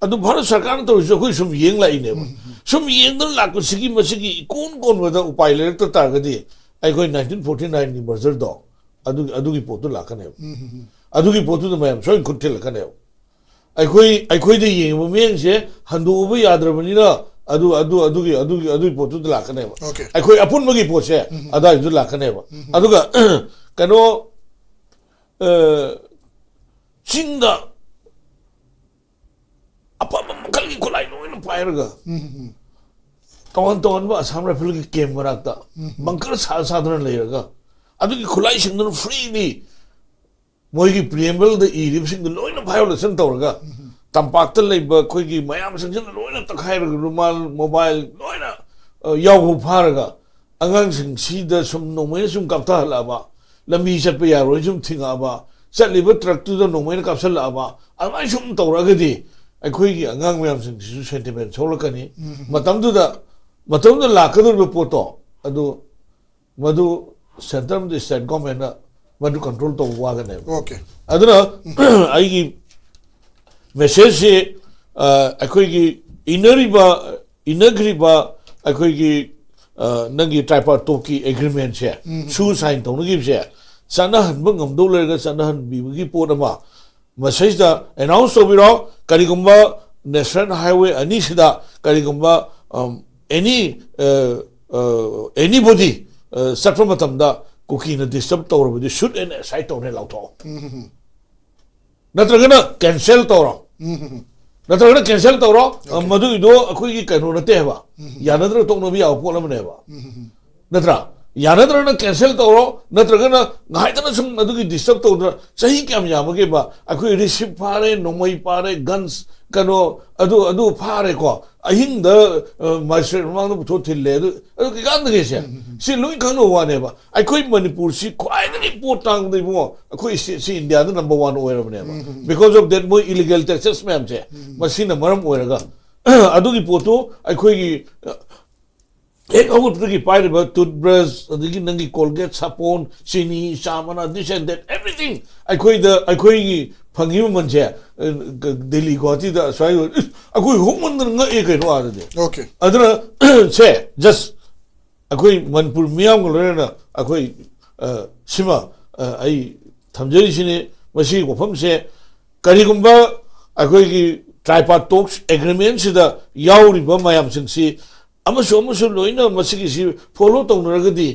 अदु भारत सरकार तो अखोइ सुम येंग लाइनेबा सुम येंग लाको सिगी मसिगी कोन कोन वदा उपाय लेरत तागदी अखोइ 1949 नि मर्जर दो अदुगी पोतु लाकनेबा अदुगी पोतु मयम सोइन खुट्टे लकनेबा अखोइ दे येंग मेंगसे हंदुबु याद्रबनिना अदुगी पोतु लाकनेबा अखोइ अपुनमगी पोसे अदाइदु लाकनेबा अदुगा कनो चिंगा apa makal पाएगा तौन असम राइफल की कैम्प मनाक्ता बंकर साधन लेगा अदुगी खुलाई सिंगन फ्रीली मोगी प्रियम्बल द इरिबसिंग द लोइना वायोलेशन तौरगा तंपाक्ता लेबा खोगी मयाम संजन लोइना तखाइरगा रुमाल मोबाइल लोइना यावो फारगा अंगांग सिंग सीदा सुम नोमेन सुम काप्ता हलाबा लंबी चटपे यारोय सुम थिंगाबा चटलिबा ट्रक तु द नोमेन काप्सलाबा अमाय सुम तौरगदी अखोगी अंगांग मयाम सिंग सु सेंटिमेंट सोलकनी मतम लाकदुर पोतो अदु मधु सेंट्रल स्टेट गवर्नमेंट मधु कंट्रोल तो वागने ओके अदुना आईगी मेसेज से अखोगी इनग्रीबा अखोगी नंगी ट्राइपार्ट की एग्रीमेंट से सु साइन तौनगी से सना हनब ngамदौ लेगा सना हन बिबगी पोट अमा मेसेज दा अनाउंस तोबिरो करिगुम्बा नेशनल हाईवे अनि सिदा करिगुम्बा anybody satwa matamda kuki na disturb tawrabudi shoot and aside tawne lawtho natragana cancel tawro madu ido akhui ki kanu na tehba yanadra tokno bi aw polam ne ba natra yanadra na cancel tawro natragana ngaitana sum madu ki disturb tawdra sahi kyam yamage ba akhui receive pare nomai pare guns kano adu pare ko अहिंग द master मांग बुथो थिले अदु कि गान दगे से लुइ खनो वाने बा अखोइ मणिपुर सि ख्वाइ दनि पोट तांग दइ बो अखोइ सि इंडिया द नंबर 1 ओयर बने बा बिकॉज ऑफ दैट मो इलीगल टैक्सेस मैम से मसिन मरम ओयरगा अदु की पोतो अखोइ की एक अगुट की पाइर बा टूथब्रश अदि नंगी कोलगेट सापोन चीनी सामना दिस एंड दैट एवरीथिंग अखोइ की फंगी मनसे दिल्ली गुवाहाटी दा स्वाइ अखोइ होमन न ए कइनो आदे ओके अदना से जस्ट अखोइ मनपुर मियाम गलरेना अखोइ सिमा आई थमजरी सिने मसी गोफम से करिगुम्बा अखोइ की ट्राइपार्ट टॉक्स एग्रीमेंट सिदा याउरिबा मयाम सिंगसी अमसो लोइना मसिगी सि फॉलो तौनरगदी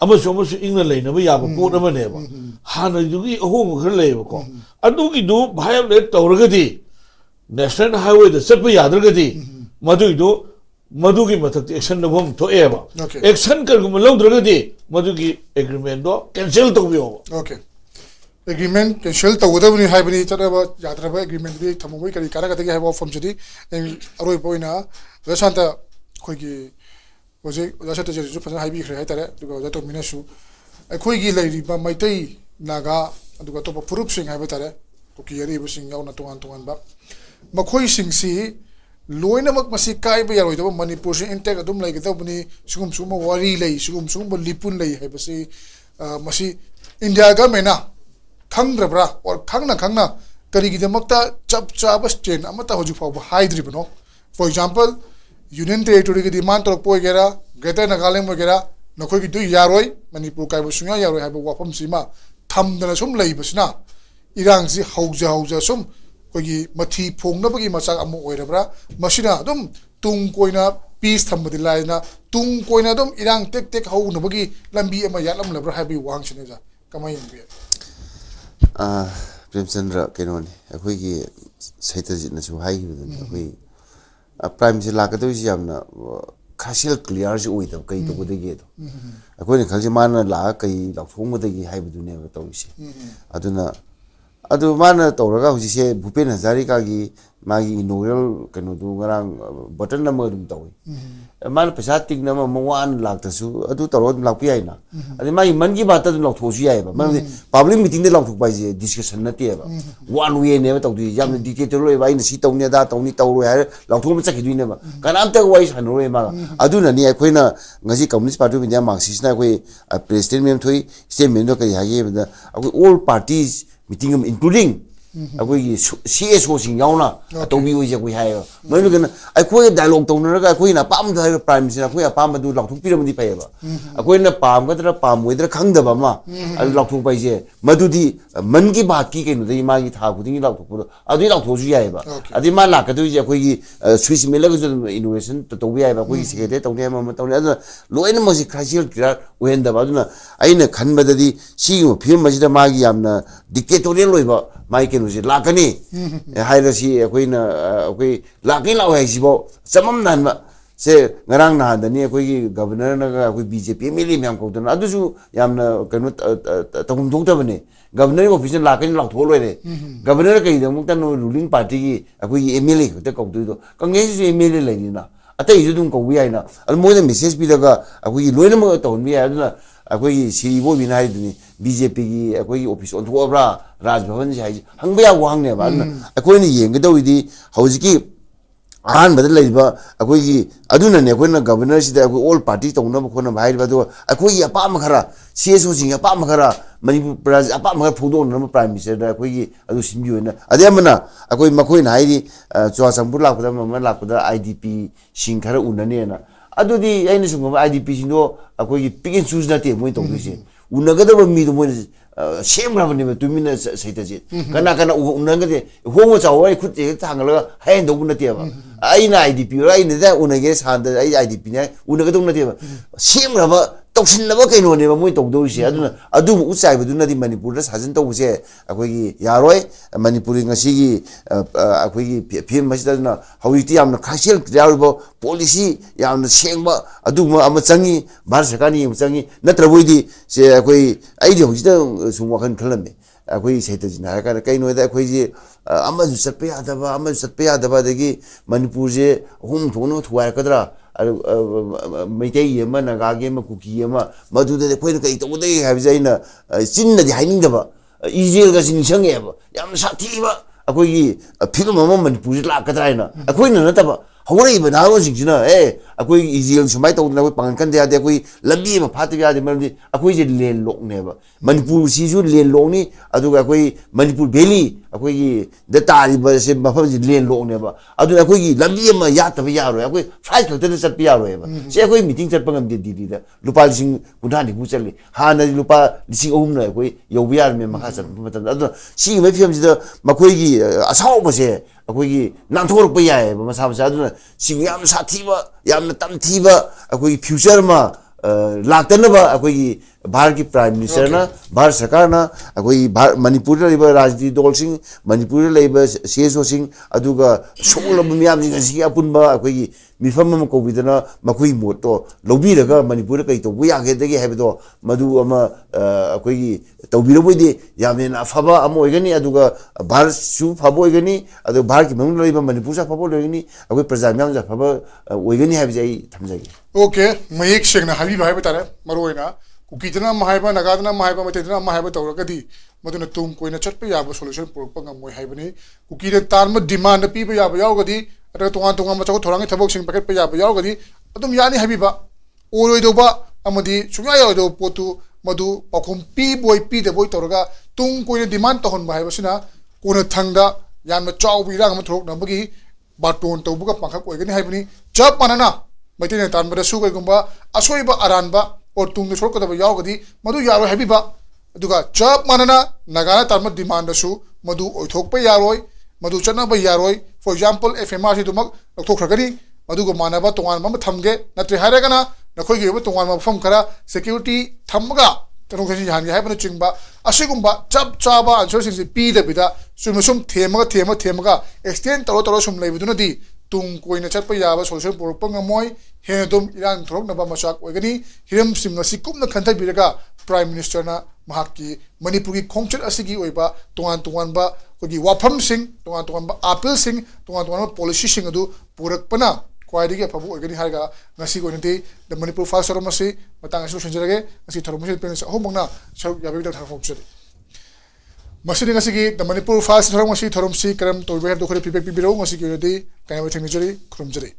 अमसो इंगना लेनबा याबा पोट अमनेबा हाना जुगी अहोम खर लेबको अदुगी दु वायोलेट तौरगदी नेशनल हाईवे द चप यादरगदी मधुगी मथक एक्शन नबम थोएबा एक्शन करगुम लौद्रगदी मधुगी एग्रीमेंट दो कैंसिल तौबियो ओके एग्रीमेंट कैंसिल तौदबनी हाइबनी चरबा यादरबा एग्रीमेंट दी थमोई करी कारगतगी हाइबा फमजदी अरोय पोइना वेसांता खोगी होजे जासत जेजु फसन हाइबी खरे हाइतारे दुगा जातो मिनसु अखोगी लेरिबा मैतै नागा अदुगा तो पुरुप सिंह हाइबा तारे कुकी यरिबा सिंह याउना तोंगान बा मखोई सिंगसी लोइनमक मसी काइबा यारोइदबा मणिपुर से इंटेक अदुम लाइगदबनी सुगुम सुगुम वारी लई सुगुम लिपुन लई हाइबसी मसी इंडिया गवर्नमेंट खंग्रब्रा और खंगना करिगिदमक्ता चप चाबा स्टेन अमता होजु फाव हाइद्रिबनो फॉर एग्जांपल यूनियन टेरिटोरी की डिमांड तौर पोगेरा ग्रेटर नागालैंड वगैरह नखोई की दु यारोय मणिपुर काइबो सुंगा यारोय हाइबो वाफम सिमा थमदना सुम लइबसना इरांग सि हौजा सुम कोगी मथि फोंगनबगी मचाक अमु ओइरब्रा मसिना अदुम तुंग कोइना पीस थमबदि लाइना तुंग कोइना अदुम इरांग टेक हौनबगी लंबी अमा यालम लब्रा हाइबी वांग सिनेजा कमाय यंबे प्रेमचंद्र केनोनी अखोगी सैतजिनसु हाइबदन अखोई प्राइम से लाकदोसी यामना खासिल क्लियर से ओइदब कई तो बदगे तो अखोनी खलजे माना ला कई लाथोंबदगी हाइबदुने तौसी अदुना अदु माना तौरगा हुजिसे भूपेन हजारिका की मागी इनोरल कनोदु गरांग बटन नंबर दुम तौई माना पैसा तिगना मवान लाक्तसु अदु तौरो लाक्पि आइना अदि मागी मन की बात दुम लाथोसु यायबा माने पब्लिक मीटिंग दे लाथोक पाइजे डिस्कशन नतेबा वन वे ने तौदि यामना डिकेटर लोय बाइन सी तौने दा तौनी तौरो हाय लाथोम चखिदुइनेबा कनामते वाइ सानरोय मा अदुना नि अखोइना ngasi communist party of India मार्क्सिस्टना अखोइ प्रेसिडेंट मेम थोइ स्टेटमेंट दो कई हागे अखोइ ऑल पार्टीज मीटिंग इंक्लूडिंग अखोइ सीएसओ सिंग याउना तौबी ओइजे अखोइ हाय मैनुगन अखोइ डायलॉग तौनरगा अखोइना पाम द प्राइम मिनिस्टर अखोइ पाम दु लाथोक पिरमदि फायबा अखोइना पाम गदरा पाम वेदरा खंगदबा मा अदु लाथोक पाइजे मदुदी मन की बात की केनु दई मागी था खुदिंग लाथोक पुरो अदु लाथोजु यायबा अदि मा लाकदुजे अखोइ स्विच मेलगा जो इनोवेशन तौबी यायबा अखोइ सेक्रेटरी तौने मा तौने अदु लोइन मसि क्राइसियल क्लियर वेंदबा अदुना आइना खनबददी सी फिल्म मजिदा मागी यामना dictatorial लोइबा mai ke no je la kani hai ra si koi na koi la kai la hai si bo chamam nan ma se ngarang na da ni koi governor na ga koi BJP mili myam ko na adu su yam na kanu takum thok ta bane governor office la kai la tho loi de governor kai da muk ta no ruling party ki koi MLA ko ta ko tu ka nge si MLA lai ni na atai ju dum ko wi ai na al mo de message bi da ga koi loina mo ta on bi ai na koi si bo bi na hai ni BJP ki koi office on tho bra Raj Bhavan ji hai hang ba ya wang ne ba na koi ni yeng ga do di hauji ki ahan badal laiba akoi gi aduna ne koi na governor si da all party to na ko na bhai ba do akoi apa ma khara CSO sing apa ma khara manipur praj apa ma phodo na prime minister da akoi gi adu simbi na ade amana akoi makoi na hai di chwa sambur la ko da ma la ko da IDP sing khara unane na adu di ai ni sung IDP sing do akoi gi pick and choose na te moi to gi se unaga da mi do moi same ra bani tu mina sai ta ji kana kana unaga de hongo chaw ai khut je thang la hai do na te ba ai na IDP ra ai ne da unage sa da ai IDP ne unaga do na te ba same ra ba toksin na ba kai no ne ba moi to do si aduna adu u chai ba du na di manipur da sajin to se akoi gi yaroi manipur ngasi gi akoi gi phim ma da na hawi ti am na khasel yaru ba policy yam na seng ba adu ma am changi bar sakani am changi natra boi di se akoi ai di hoji da sung wa kan khalam me akoi sai ta jina ka kai no da akoi ji amma ju satpe ya da ba amma ju satpe ya da ba de gi manipur je hum thono thuwa ka dra maitai yema naga ge ma kuki yema madu de khoi kai to de ha bi na chin na di haining da ba ijel ga sin sang ye ba yam sa thi ba akoi gi phil ma ma manipur la ka dra na akoi na ta ba hawai ba na ro sing jina akoi ijel sumai to na koi pangan kan de ya koi lambi ma phat ya de ma akoi je len lok ne ba manipur si ju len lok ni adu ga koi manipur valley akoi gi da ta ri ba se ma pham ji len lok ne ba adu akoi gi lambi ma ya ta ba ya ro akoi flight to de sat pi ya ro ba se akoi meeting chat pangam de di da lupa sing kunha ni bu chali ha na lupa sing ohum na akoi yo bi ya me ma kha chat ma ta adu si me phim ji da ma koi gi asau ba se akoi gi nang thor pa ya ba ma sa ba adu si yam sa thi ba yam tam thi ba akoi future ma लातन बा अकोई भारत की prime minister ना भारत सरकार ना अकोई मणिपुर लेबा राजनीति दल सिंह मणिपुर लेबा CSO Singh अदुगा soul मियाम Singh असि अपुनबा अकोई मिफम म कोबिदना मकोई मोटो लोबीरगा मणिपुर कई तो बुया गेदगी हेबदो मदु अमा अकोई तौबिरबोइदि यामेन अफबा अम ओइगनी अदुगा भारत सु फबो ओइगनी अदु भारत की मंगल लेबा मणिपुर सा फबो ओइगनी अकोई प्रजा म्याम जा फबा ओइगनी हेबजे आई थमजागी ओके मयेक सेगना हाबी भाई बतारे मरोइना कुकीदना महाइबा नगादना महाइबा मतेदना महाइबा तौरगदी मदुना तुम कोइना चटपे याबो सॉल्यूशन पुरपा ngमोय हाइबनी कुकीदे तारम डिमांड पीबा याबो यावगदी अदर तोंगान तोंगान मचाव थोरांगे थबक सिंग पैकेट पे याबो यावगदी अदुम यानी हाबीबा ओरोइदोबा अमदी सुया यावदो पोतु मदु पाखुम पी बोय पी दे बोय तौरगा तुम कोइना डिमांड तहन बाहाइबसिना कोना थंगदा यान चावबी रांग म थोरक नबगी बाटोन तौबुगा पाखक ओइगनी हाइबनी चप मानना मैतेने तानबदा सुगैगुंबा असोइबा अरानबा और तुंग सोरकदब यावगदी मदु यारो हैबिबा अदुगा चप मानना नगाना तानम डिमांड दसु मदु ओइथोकपा यारोय मदु चनबा यारोय फॉर एग्जांपल एफएमआर सिदुमक लखथोखरगनी मदुगा मानबा तोंगान मम थमगे नत्रे हारेगना नखोइगे तोंगान मफम खरा सिक्योरिटी थमगा तनुखसि हानगे हाइबन चिंगबा असिगुंबा चप चाबा आंसर सिंग पी दबिदा सुमसुम थेमगा एक्सटेंड तरो तरो सुम लेबिदुनदी तुम कोई चटप याब सोल्यूशन पुरप ngमोय हे तुम इरान थ्रोकनबा मचाक ओइगनी हिरम सिंग असि कुमना खंथबिरगा प्राइम मिनिस्टर ना महाकी मणिपुर की खोंगचट असिगी ओइबा तोंगान बा कोगी वाफम सिंग तोंगान बा अपील सिंग तोंगान पॉलिसी सिंग अदु पुरकपना क्वाइदगी अफबु ओइगनी हारगा ngasi गोनते द मणिपुर फास्ट सरमसी मतंग असु संजरगे ngasi थरमसी पेन होमंगना सरुक याबि द थाफोक्चरि मसीदी ngasi द मणिपुर फास्ट सरमसी थरमसी करम तोइबे दखरे फीडबैक पिबिरो ngasi की यदि कायबा थेंगजरि खुरमजरि